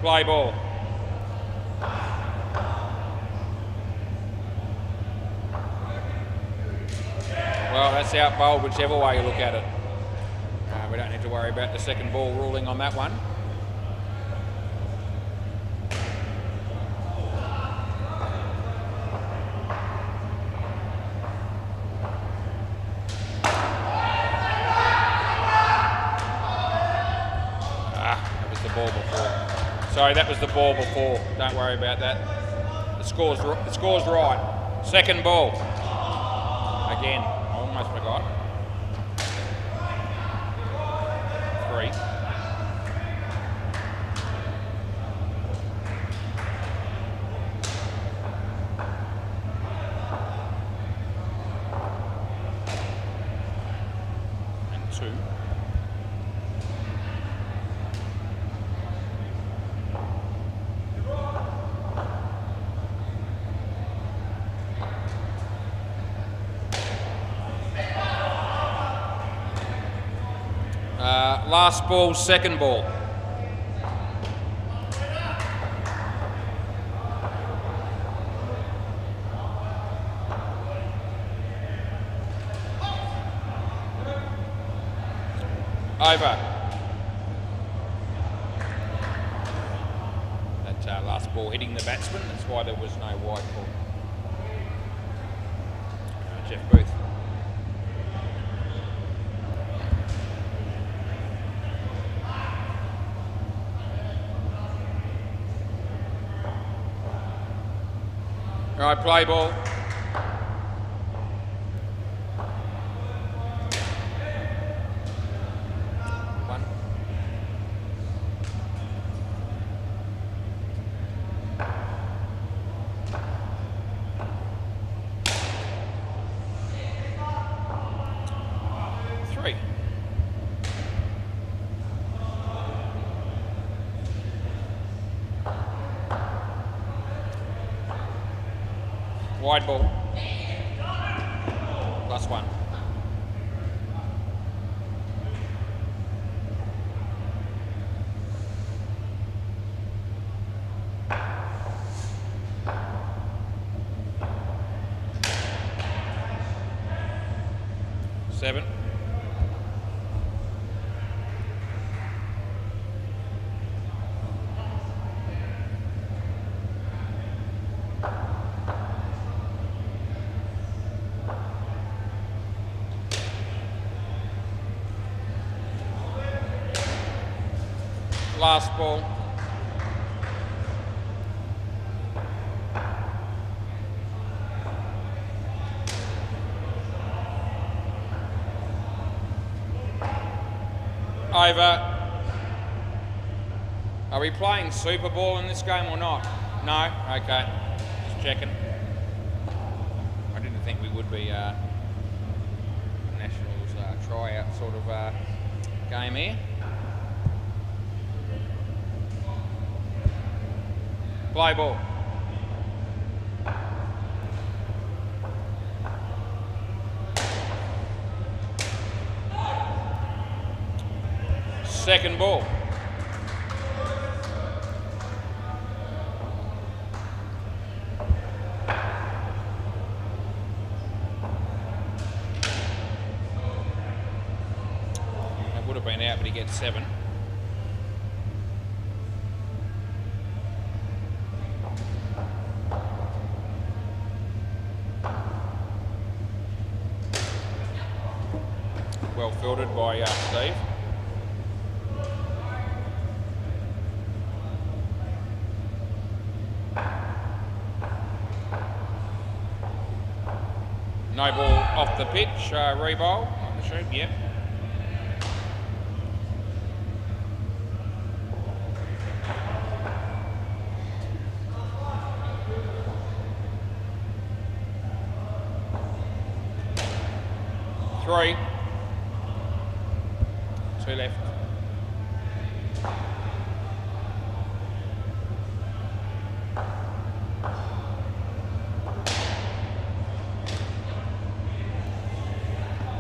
play ball. Well, that's out bowled whichever way you look at it. We don't need to worry about the second ball ruling on that one. Sorry, that was the ball before. Don't worry about that. The score's right. Second ball. Again, I almost forgot. 3. And 2. Last ball, second ball. Over. That last ball hitting the batsman, that's why there was no wide ball. Jeff Booth. All right, play ball. One. Three. Wide ball. Plus one. Seven. Last ball. Over. Are we playing Super Ball in this game or not? No? Okay. Just checking. I didn't think we would be Nationals tryout sort of game here. Play ball. Second ball. That would have been out, but he gets seven. Well fielded by Steve. No ball off the pitch, re-bowl, I assume, yep. Three. Two left.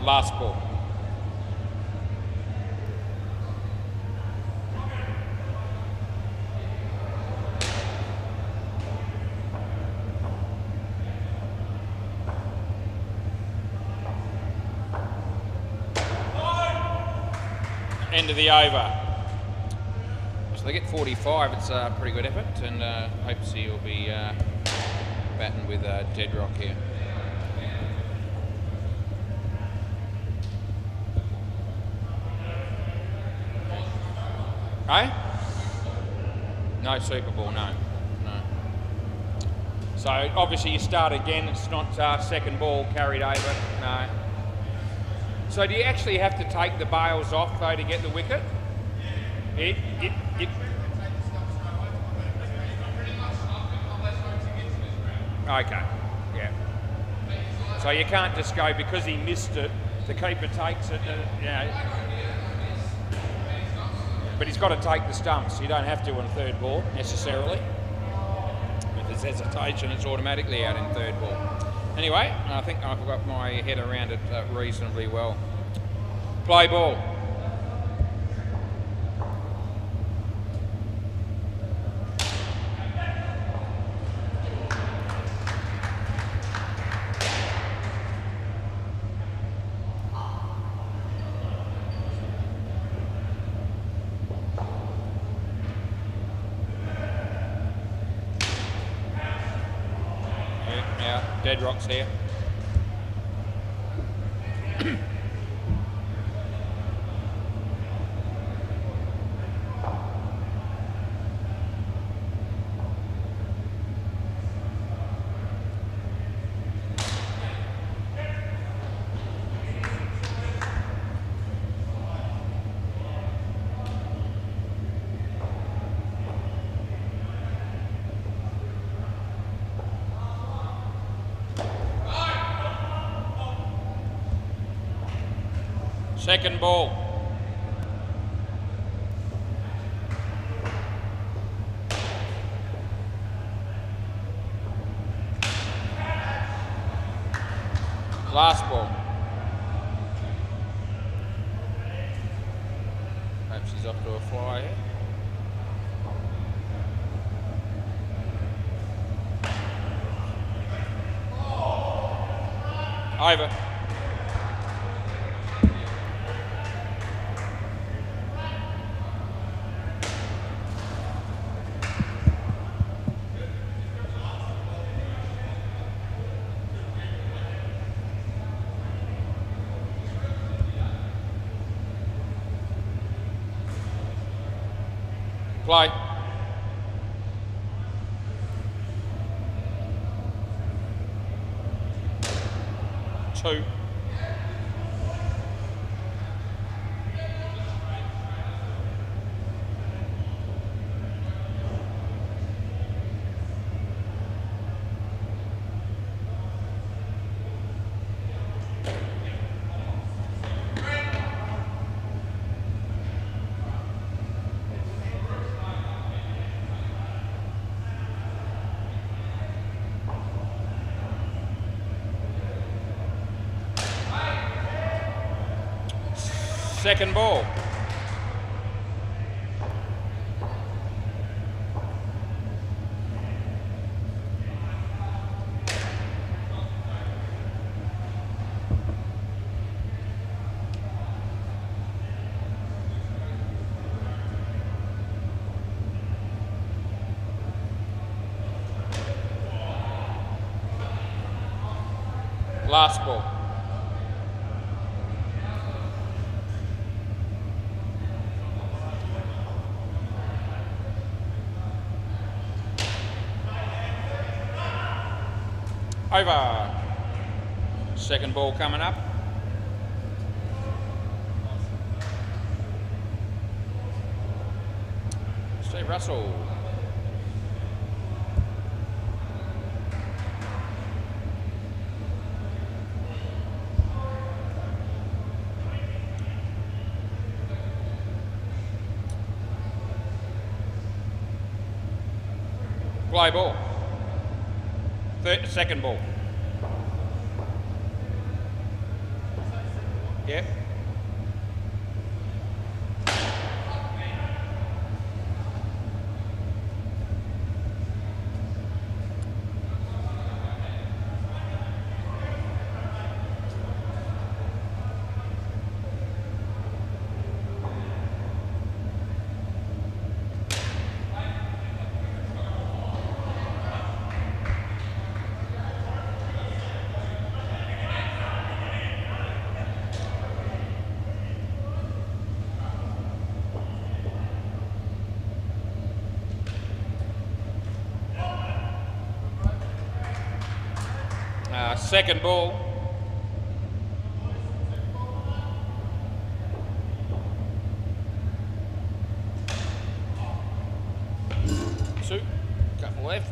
Last ball. End of the over. So they get 45, it's a pretty good effort, and hope to see you'll be batting with Dead Rock here. Eh? No Super Ball, no. So obviously you start again, it's not second ball carried over, no. So do you actually have to take the bails off though to get the wicket? It. Okay, yeah. So you can't just go because he missed it, the keeper takes it, but he's got to take the stumps. You don't have to on third ball necessarily. If there's hesitation, it's automatically out in third ball. Anyway, I think I've got my head around it reasonably well. Play ball. dead rocks here. Second ball. Last ball. Perhaps he's off to a fly here. Over. Play. Two. Second ball. Last ball. Over. Second ball coming up. Steve Russell. Play ball. Second ball. Yep. Second ball. Two, couple left.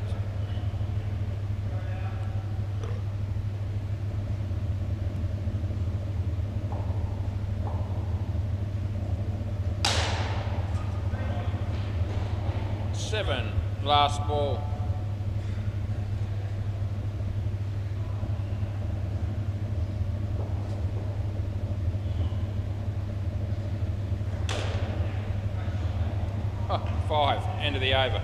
Seven, last ball. Five, end of the over.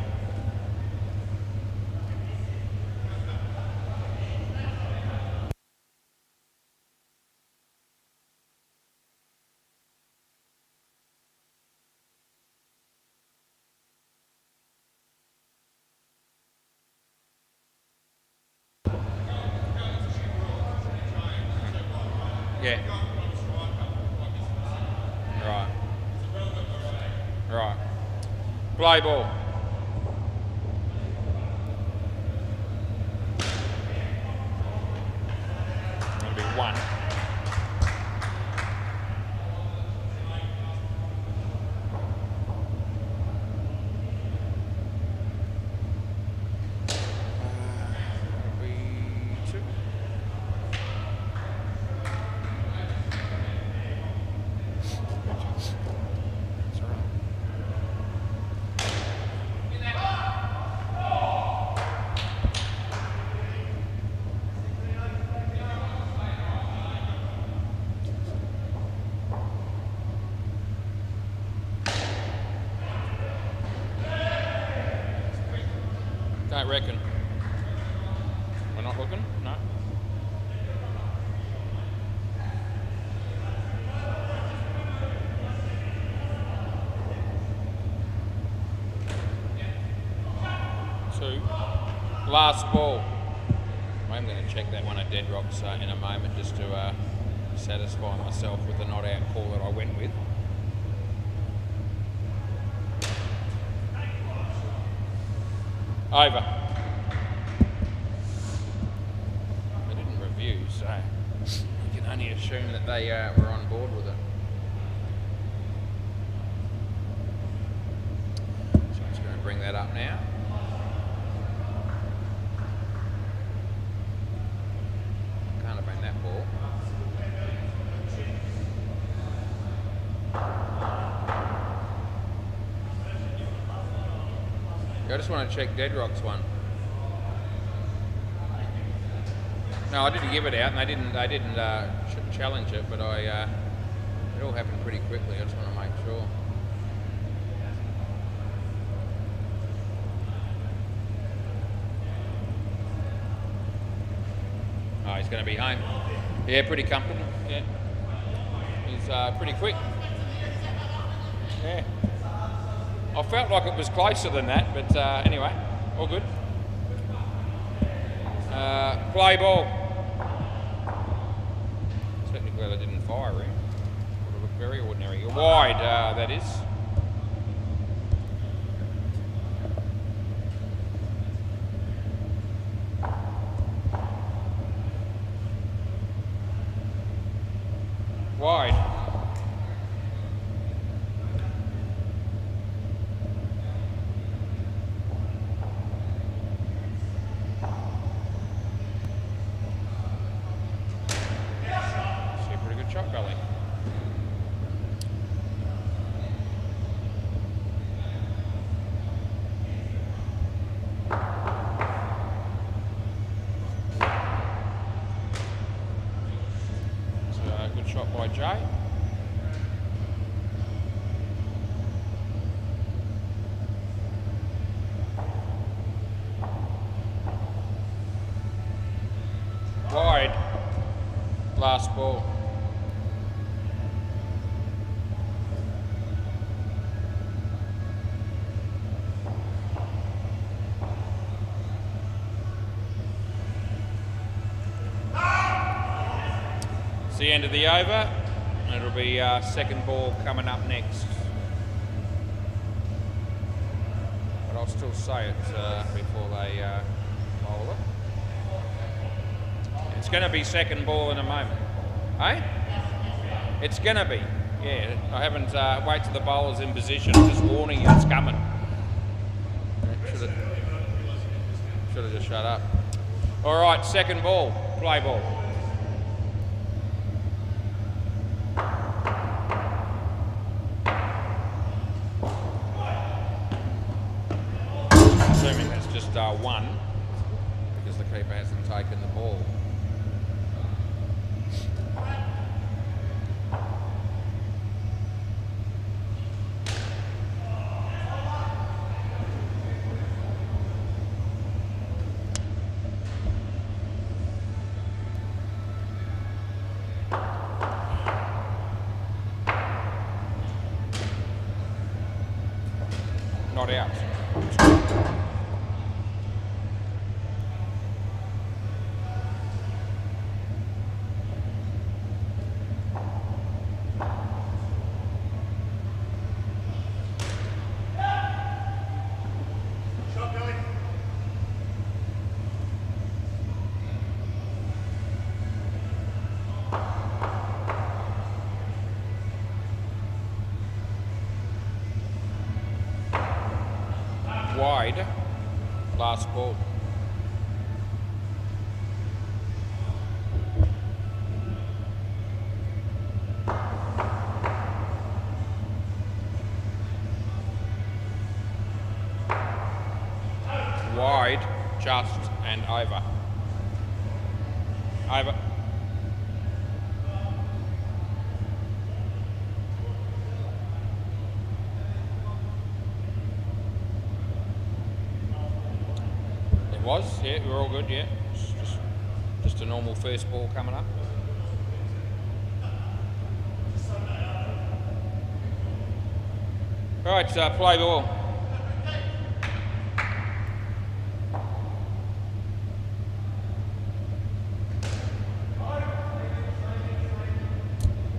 Yeah. Right. Play ball. That'll be 1. Don't reckon. We're not looking? No. Two. Last ball. I'm going to check that one at Dead Rocks in a moment just to satisfy myself with the not out call that I went with. Over. They didn't review, so you can only assume that they were on board with it. So I'm just going to bring that up now. Can't have been that ball. I just want to check Dead Rock's one. No, I didn't give it out, and they didn't challenge it, but it all happened pretty quickly. I just want to make sure. Oh, he's going to be home. Yeah, pretty comfortable. Yeah, he's pretty quick. Yeah. I felt like it was closer than that, but anyway, all good. Play ball. Technically, they didn't fire him. Would have looked very ordinary. Wide, that is. Wide. Shot belly. So a good shot by Jay. Wide. Last ball. The end of the over, and it'll be second ball coming up next. But I'll still say it before they bowl it. It's going to be second ball in a moment. Eh? It's going to be. Yeah, I haven't wait till the bowler's in position. I'm just warning you, it's coming. Should have just shut up. All right, second ball, play ball. Assuming that's just one, because the keeper hasn't taken the ball. Not out. Last ball. Wide, just, and over. Over. It was, yeah, we're all good, yeah. Just a normal first ball coming up. Right, play ball.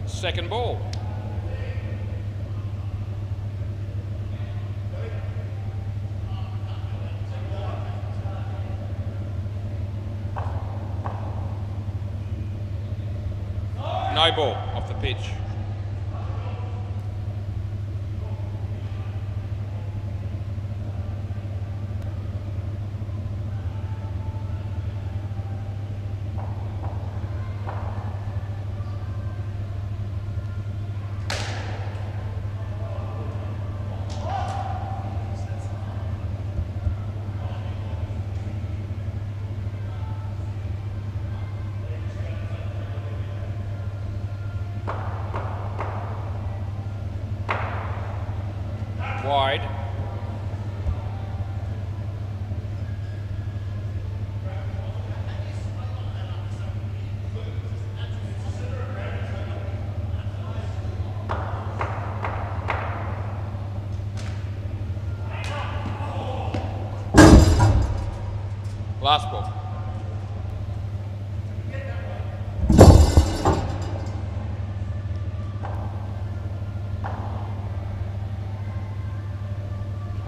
Second ball. No ball off the pitch. Wide. Last ball.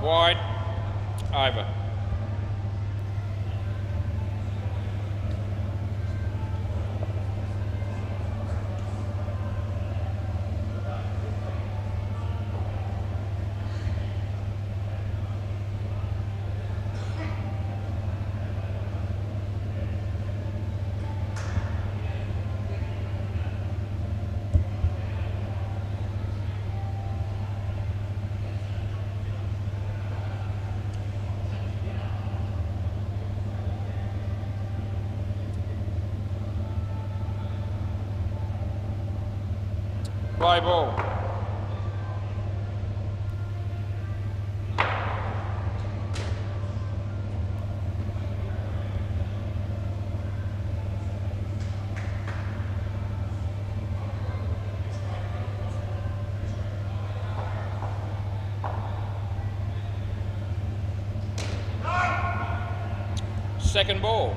Wide, over. Play ball. Second ball.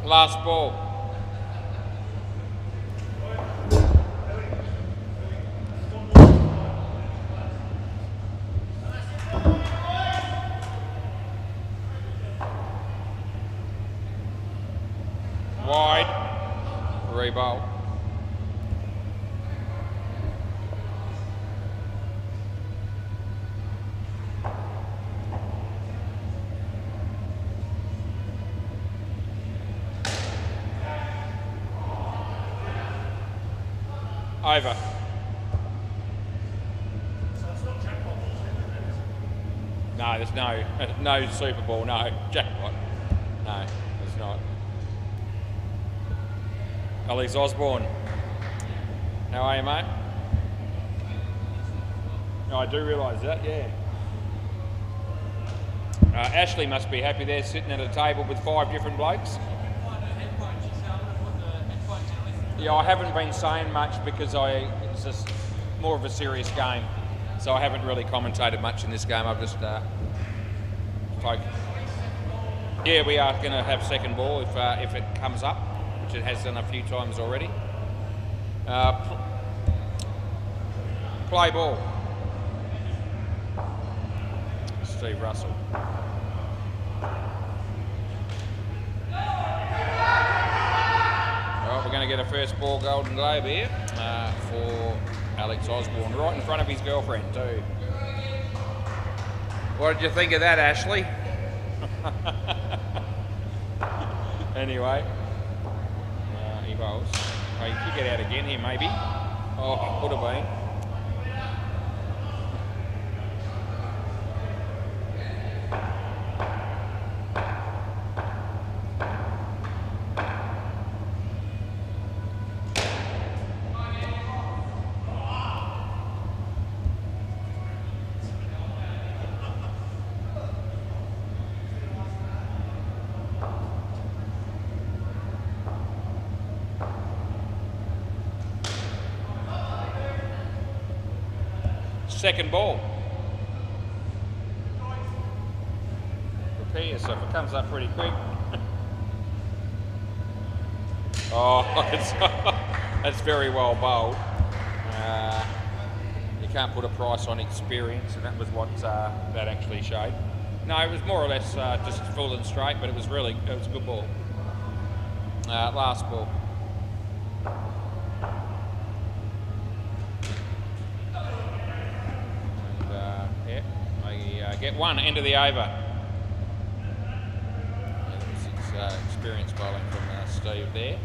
Last ball. Wide. Rebowl. Over. No, there's no Super Bowl, no. Jackpot. No, there's not. Alex Osborne. How are you, mate? No, I do realise that, yeah. Ashley must be happy there sitting at a table with 5 different blokes. Yeah, I haven't been saying much because it's just more of a serious game. So I haven't really commentated much in this game. I've just focused. Yeah, we are going to have second ball if it comes up, which it has done a few times already. Play ball. Steve Russell. Alright, we're going to get a first ball Golden Globe here for Alex Osborne, right in front of his girlfriend too. What did you think of that, Ashley? Anyway, he bowls. Oh, he could get out again here maybe. Oh, could have been. Second ball. Prepare yourself, it comes up pretty quick. Oh, that's very well bowled. You can't put a price on experience, and that was what that actually showed. No, it was more or less just full and straight, but it was a good ball. Last ball. Get one, end of the over. It's experience bowling from Steve there.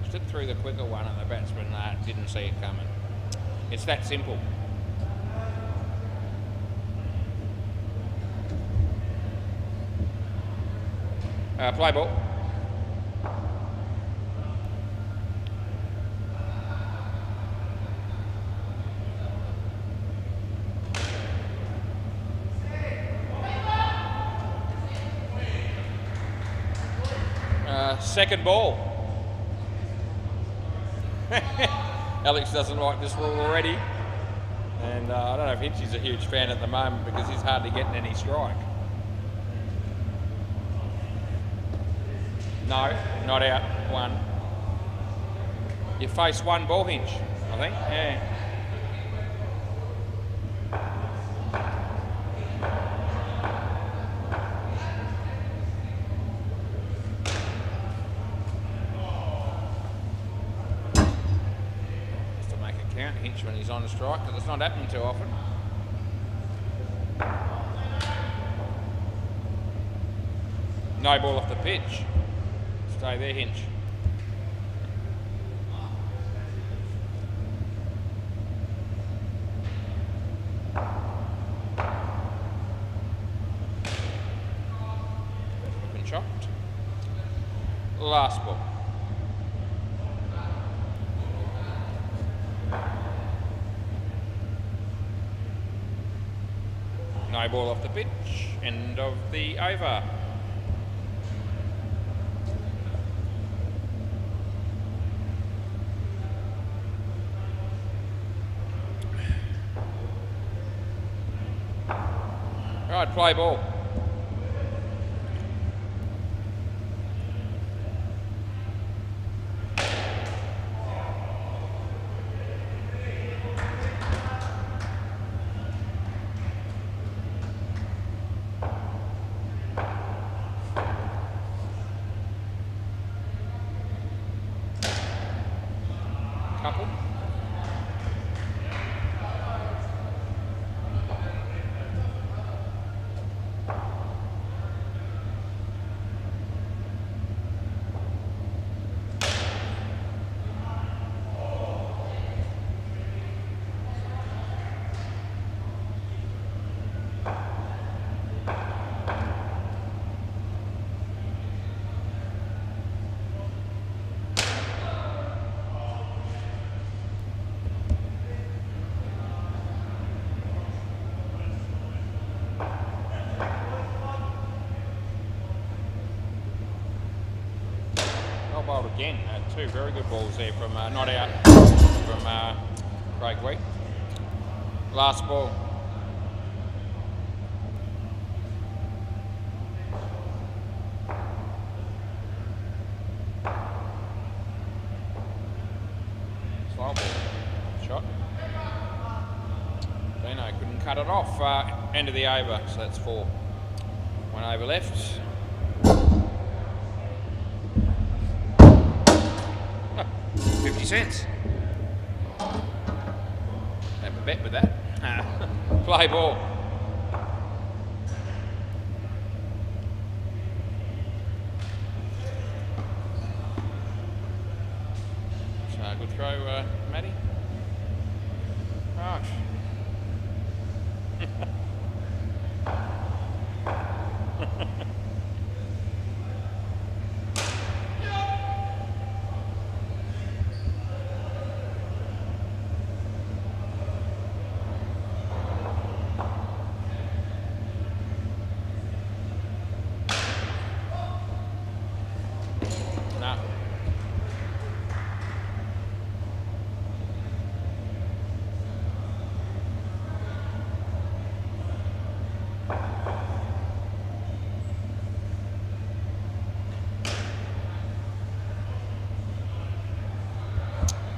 Slipped through the quicker one and the batsman didn't see it coming. It's that simple. Play ball. Second ball. Alex doesn't like this rule already. And I don't know if Hinchy's a huge fan at the moment because he's hardly getting any strike. No, not out. One. You face one ball, Hinch, I think. Yeah. Hinch when he's on a strike, because it's not happening too often. No ball off the pitch. Stay there, Hinch. Been chopped. Last ball. No ball off the pitch, end of the over. Right, play ball. Couple. again, two very good balls there from not out from Craig Wheat. Last ball. Slow ball. Shot. Dino couldn't cut it off. End of the over, so that's 4. 1 over left. 50 cents. Have a bet with that. Play ball. So good throw, Matty. Right.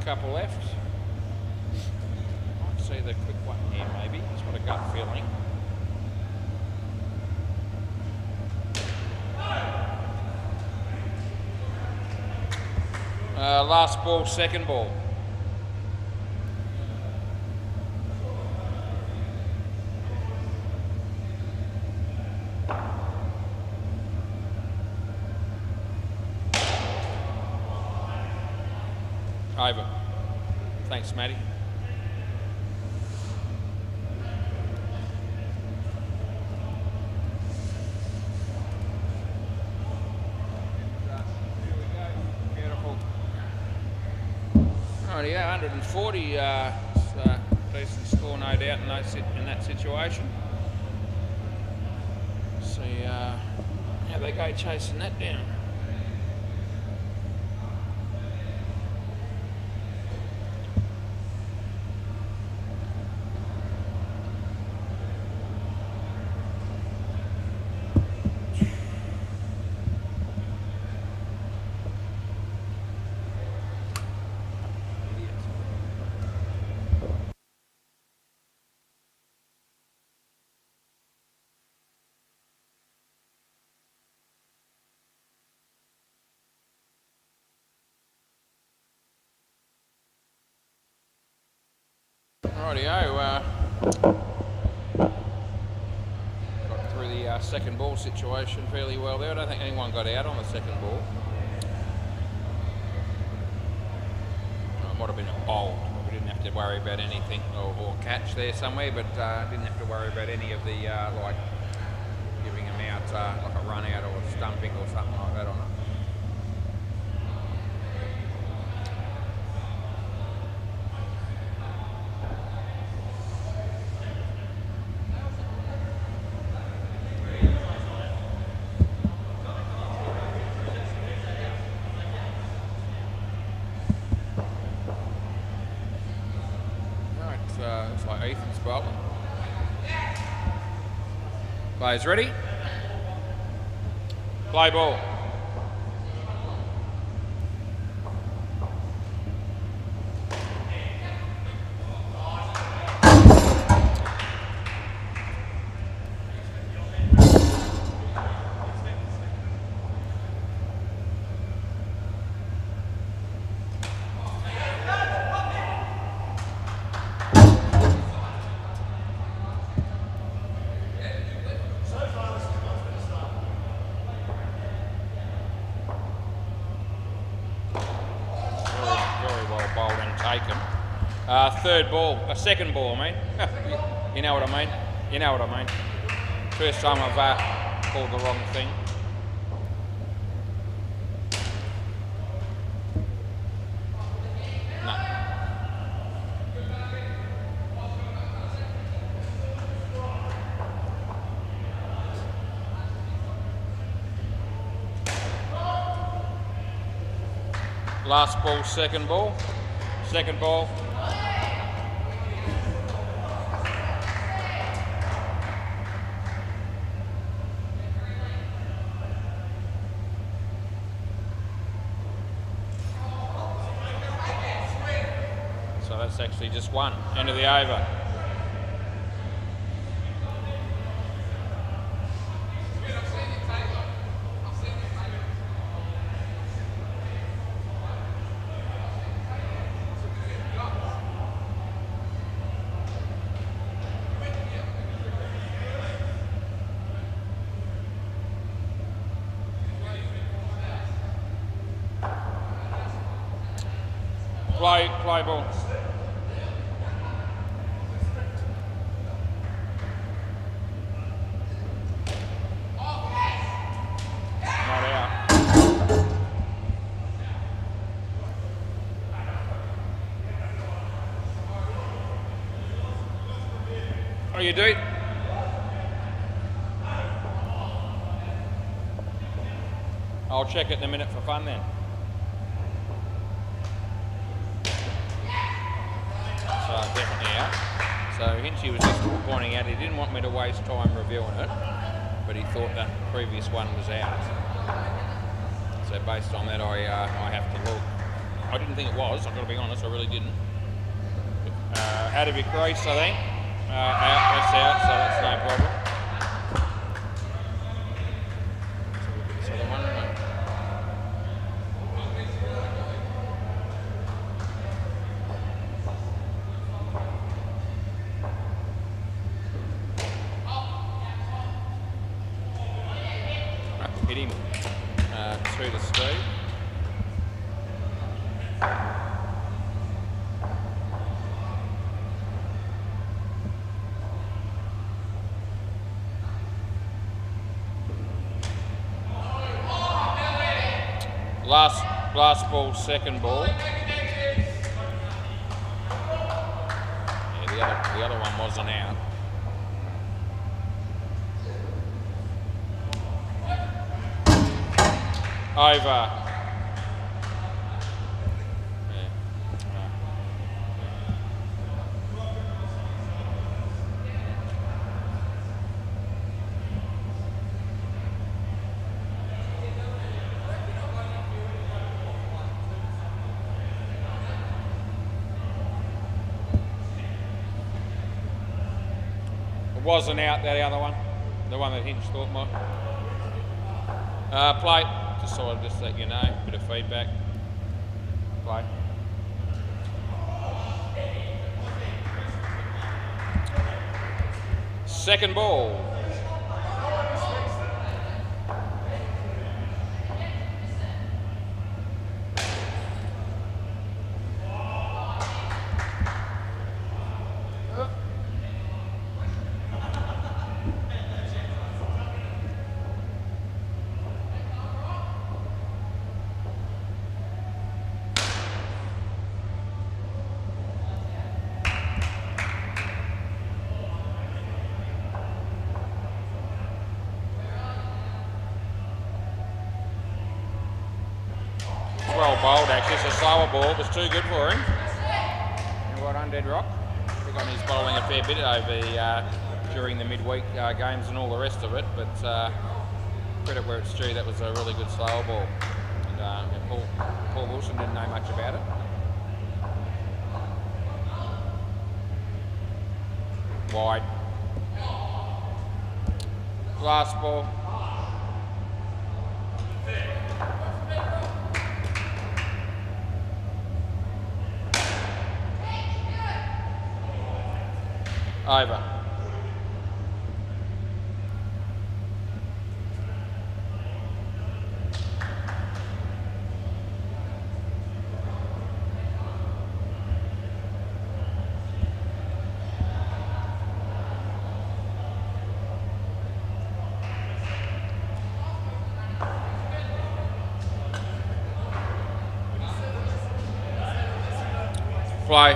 Couple left. Might see the quick one here maybe. Just got a gut feeling. Last ball, second ball. Over. Thanks, Matty. Beautiful. Righty, yeah, 140. Decent score, no doubt, in that situation. See how they go chasing that down. Rightio, got through the second ball situation fairly well there. I don't think anyone got out on the second ball. It might have been a bold. We didn't have to worry about anything, or catch there somewhere, but didn't have to worry about any of the like giving them out like a run out or stumping or something like that on it. It's like Ethan's bowling. Players ready? Play ball. Taken. Third ball, second ball, I mean. You know what I mean? You know what I mean. First time I've called the wrong thing. No. Last ball, second ball. Second ball. So that's actually just one. End of the over. Play ball. Not out. Oh, you do? I'll check it in a minute for fun then. So definitely out. So Hinchy was just pointing out he didn't want me to waste time reviewing it, but he thought that previous one was out. So based on that, I have to look. I didn't think it was. I've got to be honest. I really didn't. Out of your crease, I think. Out. That's out. So that's no problem. So the one. Hit him 2 to Steve. Last ball, second ball. Yeah, the other one wasn't out. Over. It wasn't out, that other one. The one that Hinch thought might. Play. Just so I'll just let you know, bit of feedback. Play. Second ball. Well bowled actually, it's a slower ball, it was too good for him. And well done, Dead Rock. I think he's bowling a fair bit over during the midweek games and all the rest of it, but credit where it's due, that was a really good slower ball. And Paul Wilson didn't know much about it. Wide. Last ball. Over. Play.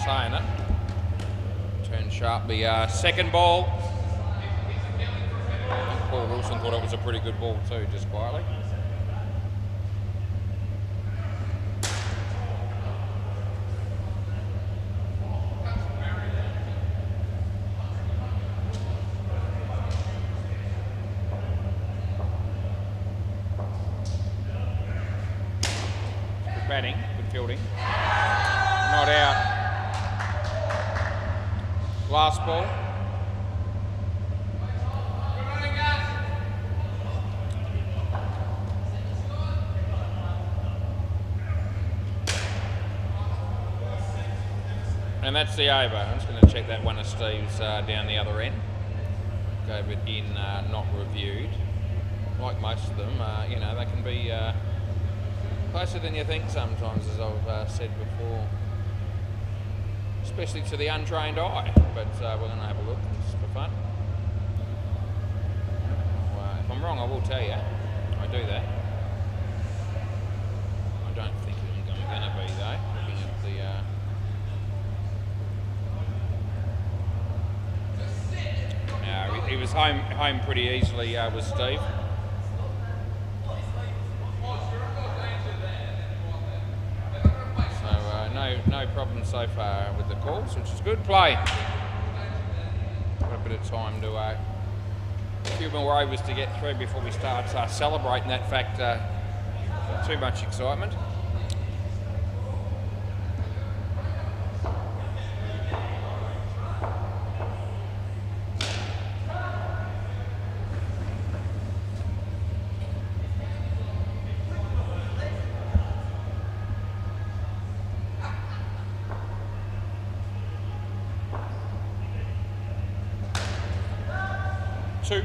saying it. Turn sharply. Second ball. I think Paul Wilson thought it was a pretty good ball too, just quietly. Good batting, good fielding. Not out. Last ball. And that's the over. I'm just going to check that one of Steve's down the other end. Gave it in not reviewed. Like most of them, you know, they can be closer than you think sometimes, as I've said before. Especially to the untrained eye. But we're going to have a look just for fun. If I'm wrong, I will tell you. I do that. I don't think I'm going to be though. Looking at the. He was home pretty easily with Steve. So no problem so far with the calls, which is good play. Got a bit of time to a few more overs to get through before we start celebrating that fact. Too much excitement. Two.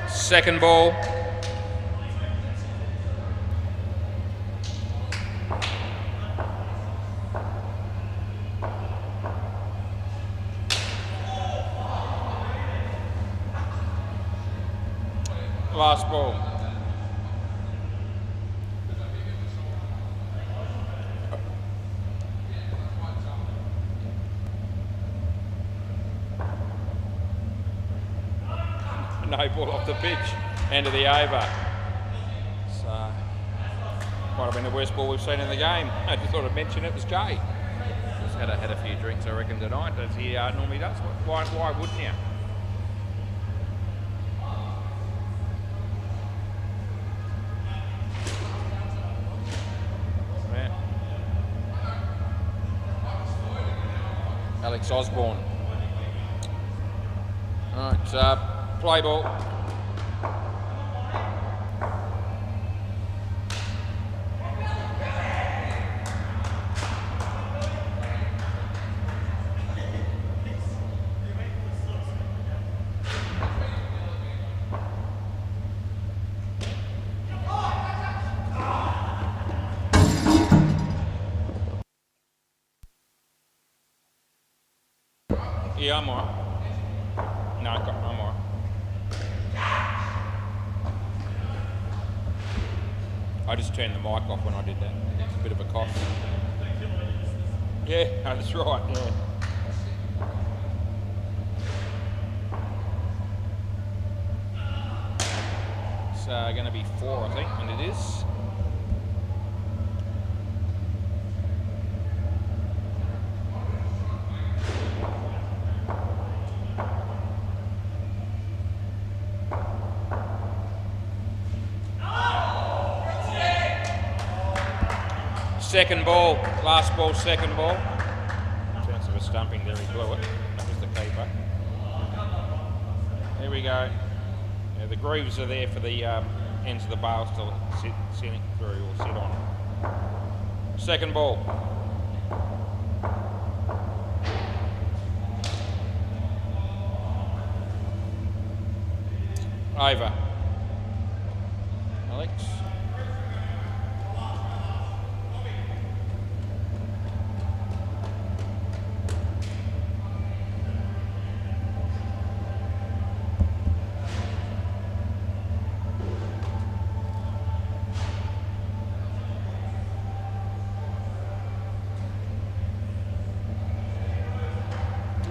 Second ball. Last ball. No ball off the pitch. End of the over. So, might have been the worst ball we've seen in the game. I just thought I'd mention it was Jay. Just had a few drinks, I reckon, tonight, as he normally does. Why wouldn't you? Alex Osborne. Alright, play ball. Yeah, I'm alright. No, I'm alright. I just turned the mic off when I did that. It's a bit of a cough. Yeah, no, that's right, yeah. It's going to be 4, I think, and it is. Second ball, last ball, second ball. Chance of a stumping there, he blew it. That was the keeper. There we go. Yeah, the grooves are there for the ends of the bales to sit through or sit on. Second ball. Over. Alex.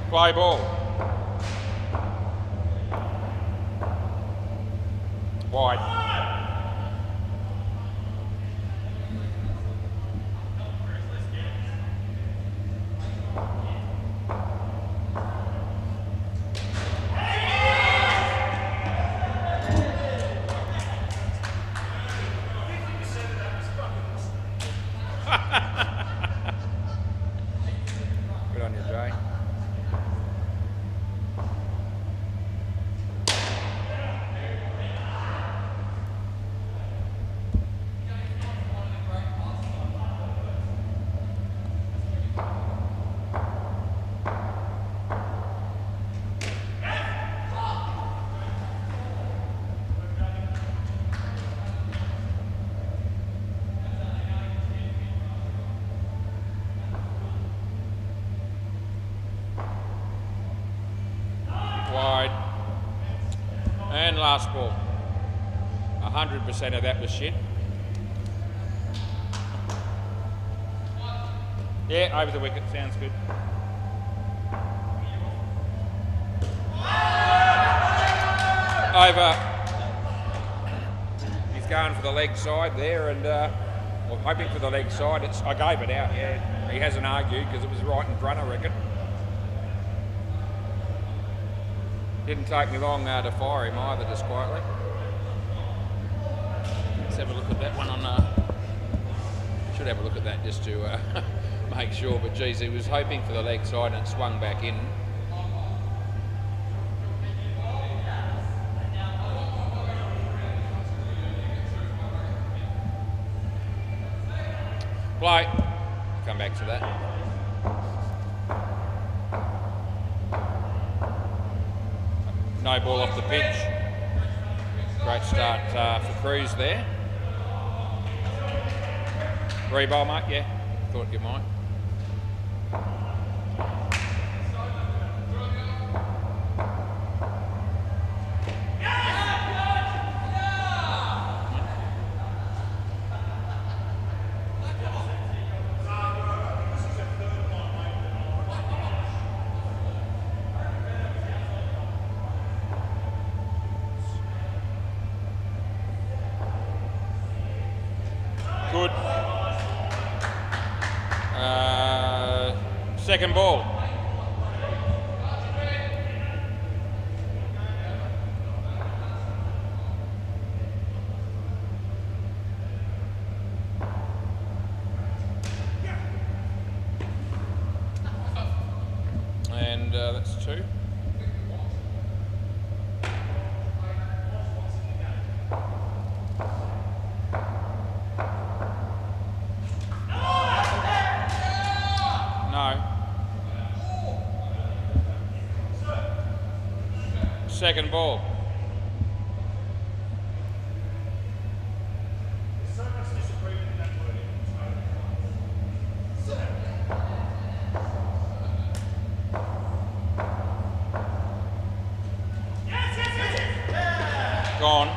Play ball. Wide. Good on you, Jay. Wide. And last ball. 100% of that was shit. Yeah, over the wicket. Sounds good. Over. He's going for the leg side there, and well, hoping for the leg side. I gave it out, yeah. He hasn't argued because it was right in front, I reckon. Didn't take me long to fire him either, just quietly. Let's have a look at that one on... should have a look at that just to make sure, but geez, he was hoping for the leg side and it swung back in. Play. Come back to that. No ball off the pitch. Great start for Cruz there. Reball, mate, yeah. Thought you might. Good. Second ball. And that's two. Second ball. So much disagreement in that wording. Gone.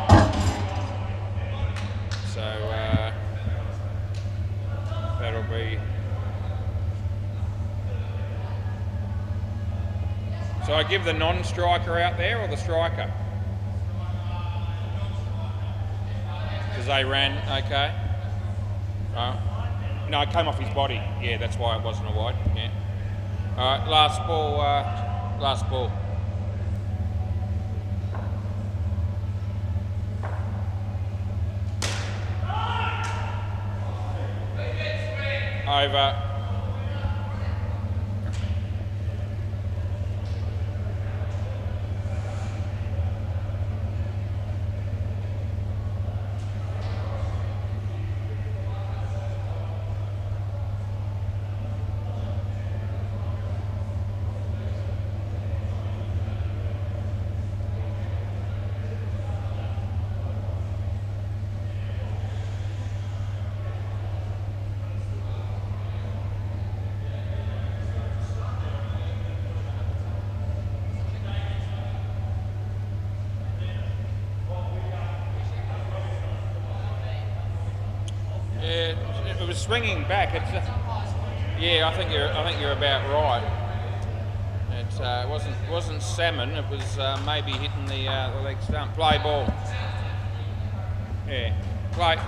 So that'll be. So I give the non-striker out there or the striker? Because they ran, okay. No, it came off his body. Yeah, that's why it wasn't a wide. Yeah. All right, last ball. Last ball. Over. It was swinging back. It's, yeah, I think you're about right. It wasn't salmon. It was maybe hitting the leg stump. Play ball. Yeah. Play.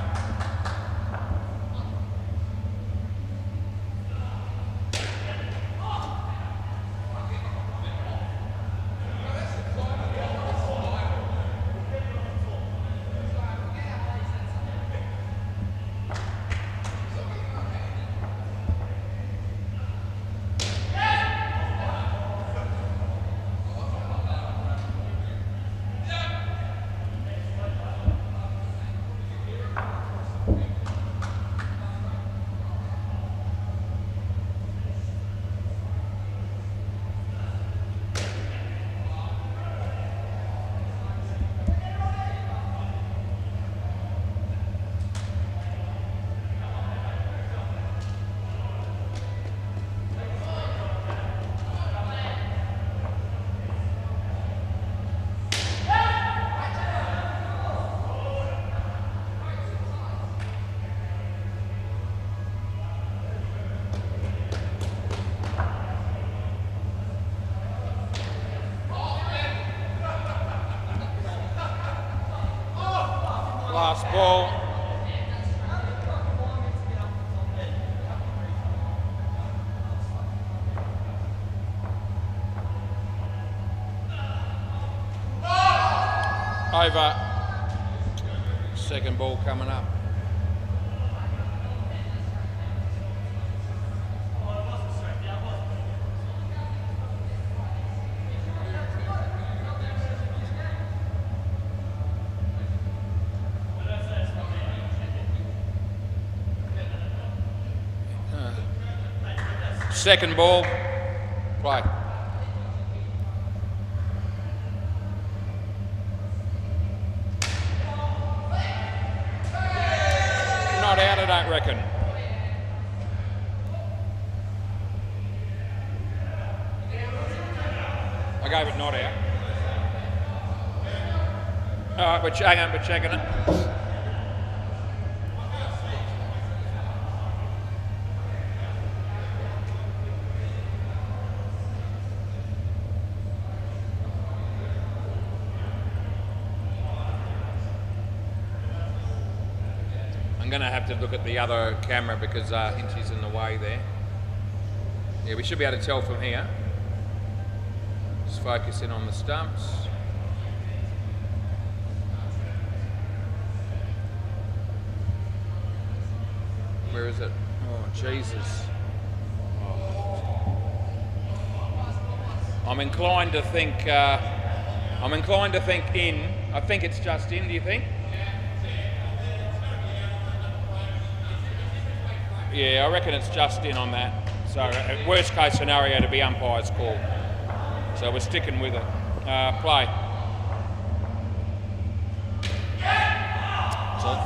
Last ball. Over. Second ball coming up. Second ball, play. Not out, I don't reckon. I gave it not out. All right, we're checking it. I'm going to have to look at the other camera because Hinchy's in the way there. Yeah, we should be able to tell from here. Just focus in on the stumps. Where is it? Oh, Jesus. Oh. I'm inclined to think in. I think it's just in, do you think? Yeah, I reckon it's just in on that. So worst case scenario to be umpire's call. So we're sticking with it. Play. So,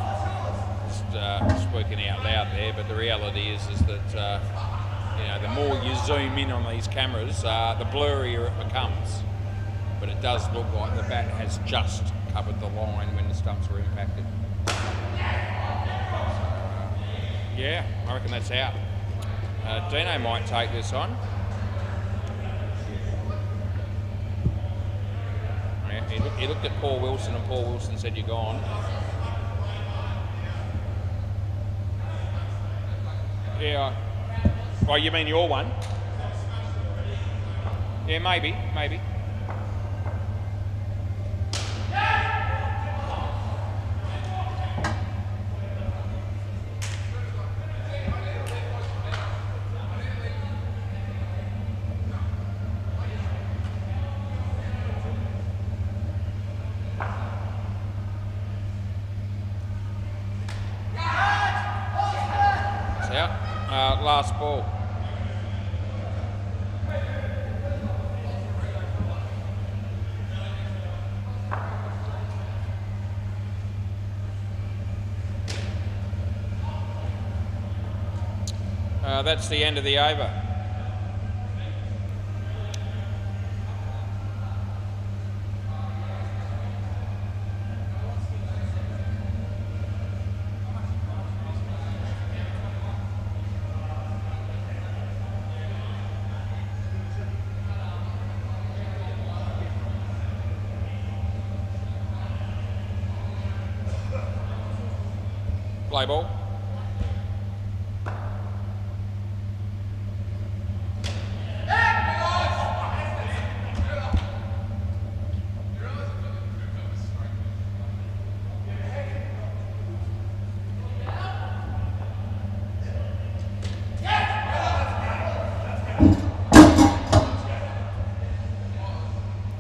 just speaking out loud there, but the reality is that you know, the more you zoom in on these cameras, the blurrier it becomes. But it does look like the bat has just covered the line when the stumps were impacted. Yeah, I reckon that's out. Dino might take this on. Yeah, he looked at Paul Wilson and Paul Wilson said you're gone. Yeah. Oh, you mean your one? Yeah, maybe. Last ball. That's the end of the over. Play ball.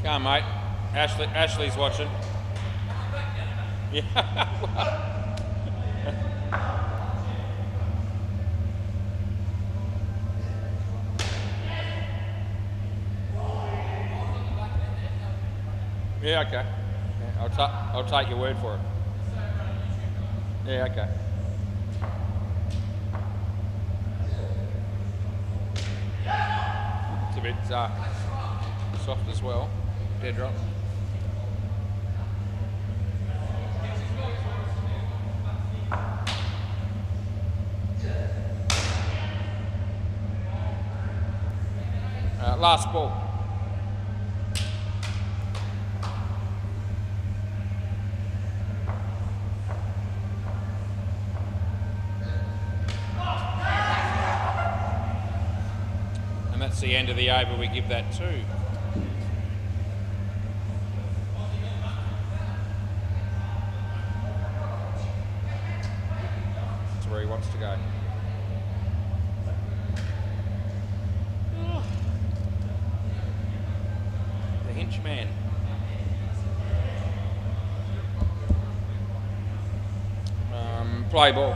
Come on, mate. Ashley's watching. Yeah. Yeah, okay. Yeah, I'll take your word for it. Yeah, okay. It's a bit soft as well. Dead drop. Last ball. And that's the end of the over. We give that 2. That's where he wants to go. The Hinchman. Play ball.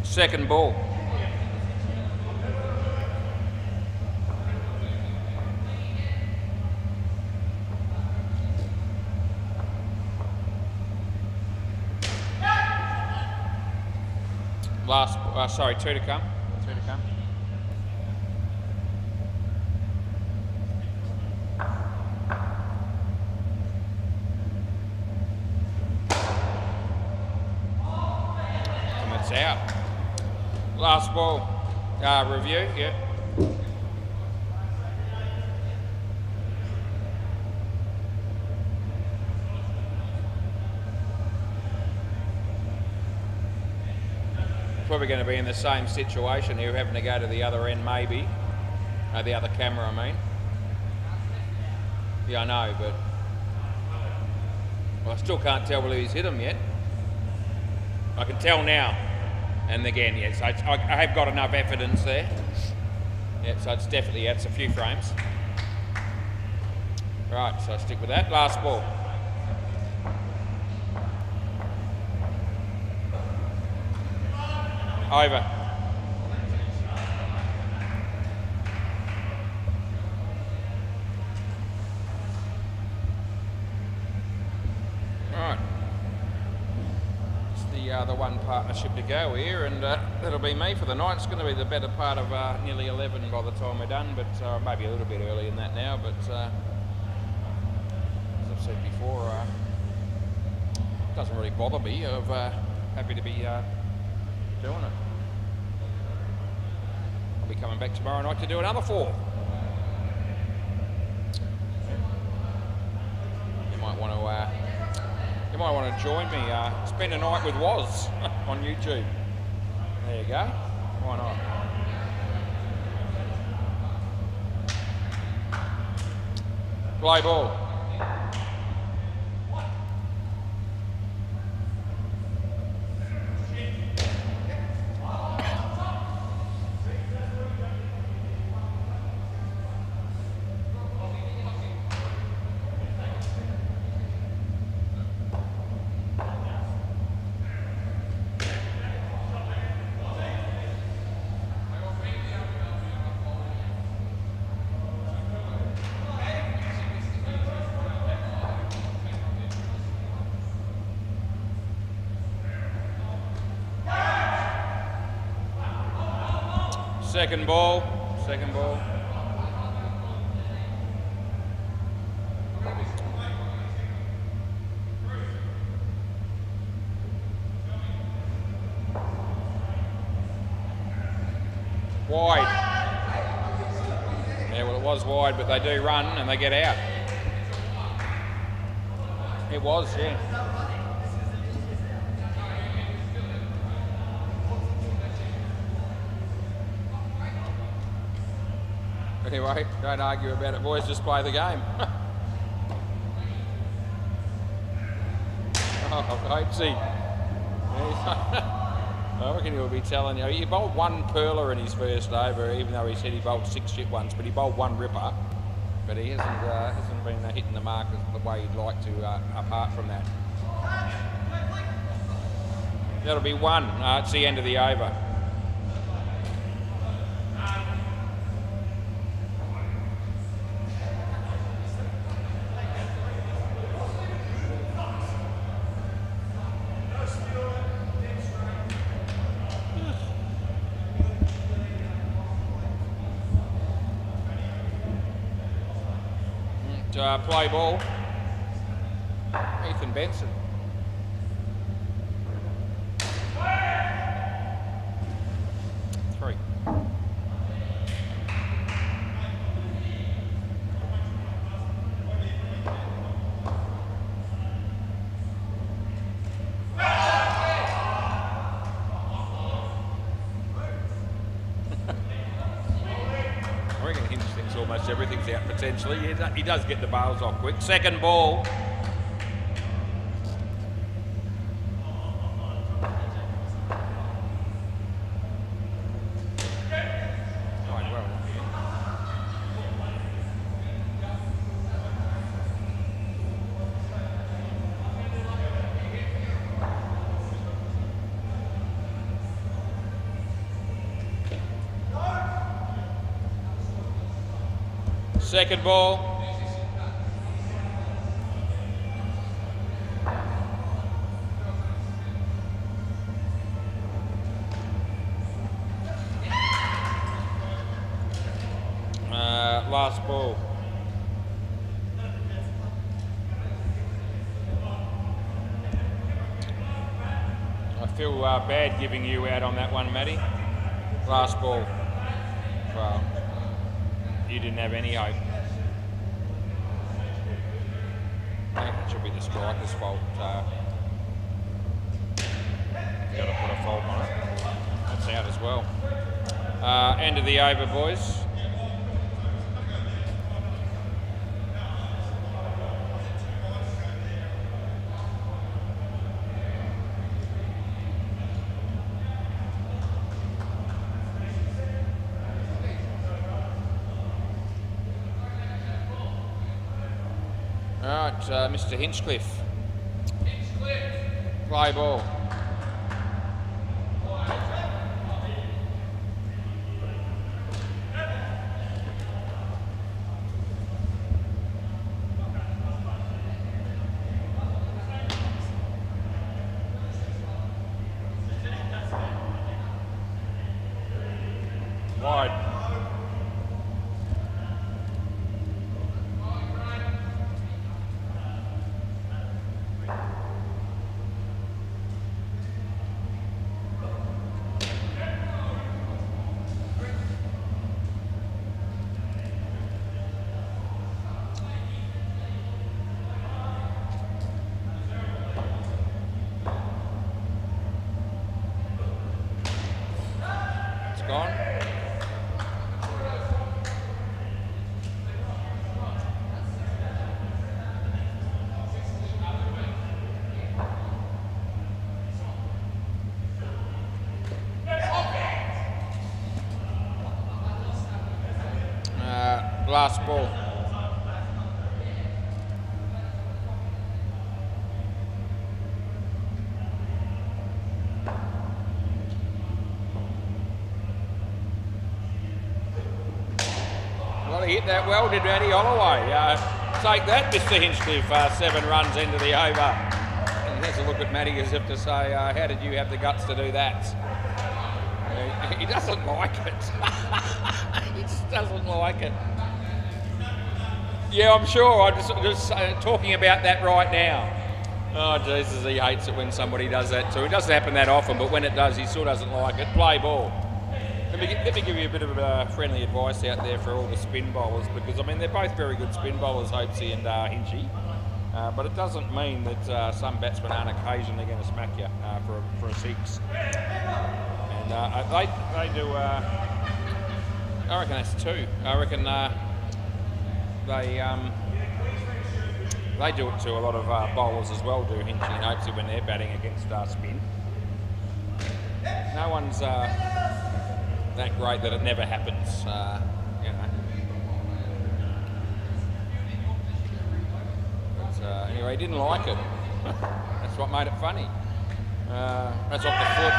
Second ball. Sorry, 2 to come. 2 to come. And it's out. Last ball. Review, yeah. Probably going to be in the same situation here, having to go to the other end maybe. The other camera, I mean. Yeah, I know, but well, I still can't tell whether he's hit him yet. I can tell now. And again, yes, I have got enough evidence there. Yeah, so it's definitely, it's a few frames. Right, so I stick with that. Last ball. Over. Right. It's the one partnership to go here, and that'll be me for the night. It's going to be the better part of nearly 11 by the time we're done, but maybe a little bit early in that now. But as I've said before, it doesn't really bother me. I'm happy to be doing it. I'll be coming back tomorrow night to do another 4. You might want to join me. Spend a night with Woz on YouTube. There you go. Why not? Play ball. Second ball. Wide. Yeah, well, it was wide, but they do run and they get out. It was, yeah. Anyway, don't argue about it, boys. Just play the game. Oh, Hopesy. I reckon he'll be telling you. He bowled one perler in his first over, even though he said he bowled 6 shit ones, but he bowled one ripper. But he hasn't been hitting the mark the way he'd like to, apart from that. That'll be one. It's the end of the over. Play ball. Ethan Benson. Three. I reckon Hinch thinks almost everything's out potentially. He does get the bails off quick. Second ball. Second ball. Last ball. I feel bad giving you out on that one, Matty. Last ball. Well, you didn't have any hope. I think it should be the striker's fault. Got to put a fault on it. That's out as well. End of the over, boys. All right, Mr. Hinchcliffe. Play ball. Wide. Gone. Last ball. Well, he hit that well, did Matty Holloway. Take that, Mr. Hinchcliffe. 7 runs into the over. And has a look at Matty as if to say, how did you have the guts to do that? He doesn't like it. He just doesn't like it. Yeah, I'm sure. I'm just talking about that right now. Oh, Jesus, he hates it when somebody does that too. It doesn't happen that often, but when it does, he still doesn't like it. Play ball. Let me give you a bit of friendly advice out there for all the spin bowlers, because, I mean, they're both very good spin bowlers, Hopesy and Hinchy. But it doesn't mean that some batsmen aren't occasionally going to smack you for a six. And they do, I reckon that's two. I reckon they do it to a lot of bowlers as well, do Hinchy and Hopesy when they're batting against spin. No one's that great that it never happens, you know. But anyway, he didn't like it. That's what made it funny. That's off the foot.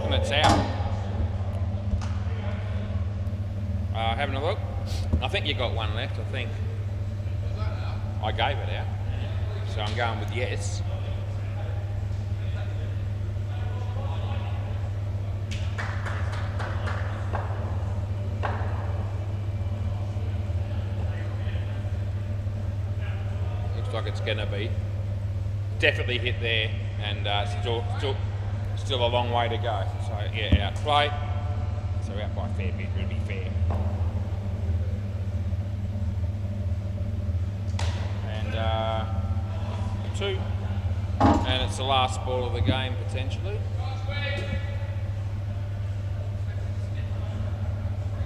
And it's out. Having a look. I think you got one left, I think. I gave it out. So I'm going with yes. Looks like it's going to be. Definitely hit there, and still a long way to go. So yeah, out play. So out by a fair bit, it'll be fair. And two. And it's the last ball of the game potentially.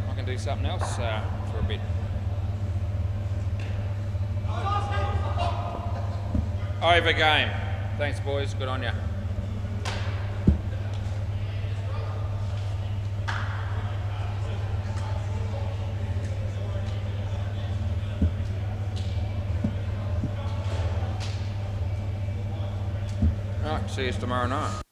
I can do something else for a bit. Over game. Thanks, boys. Good on ya. All right, see you tomorrow night.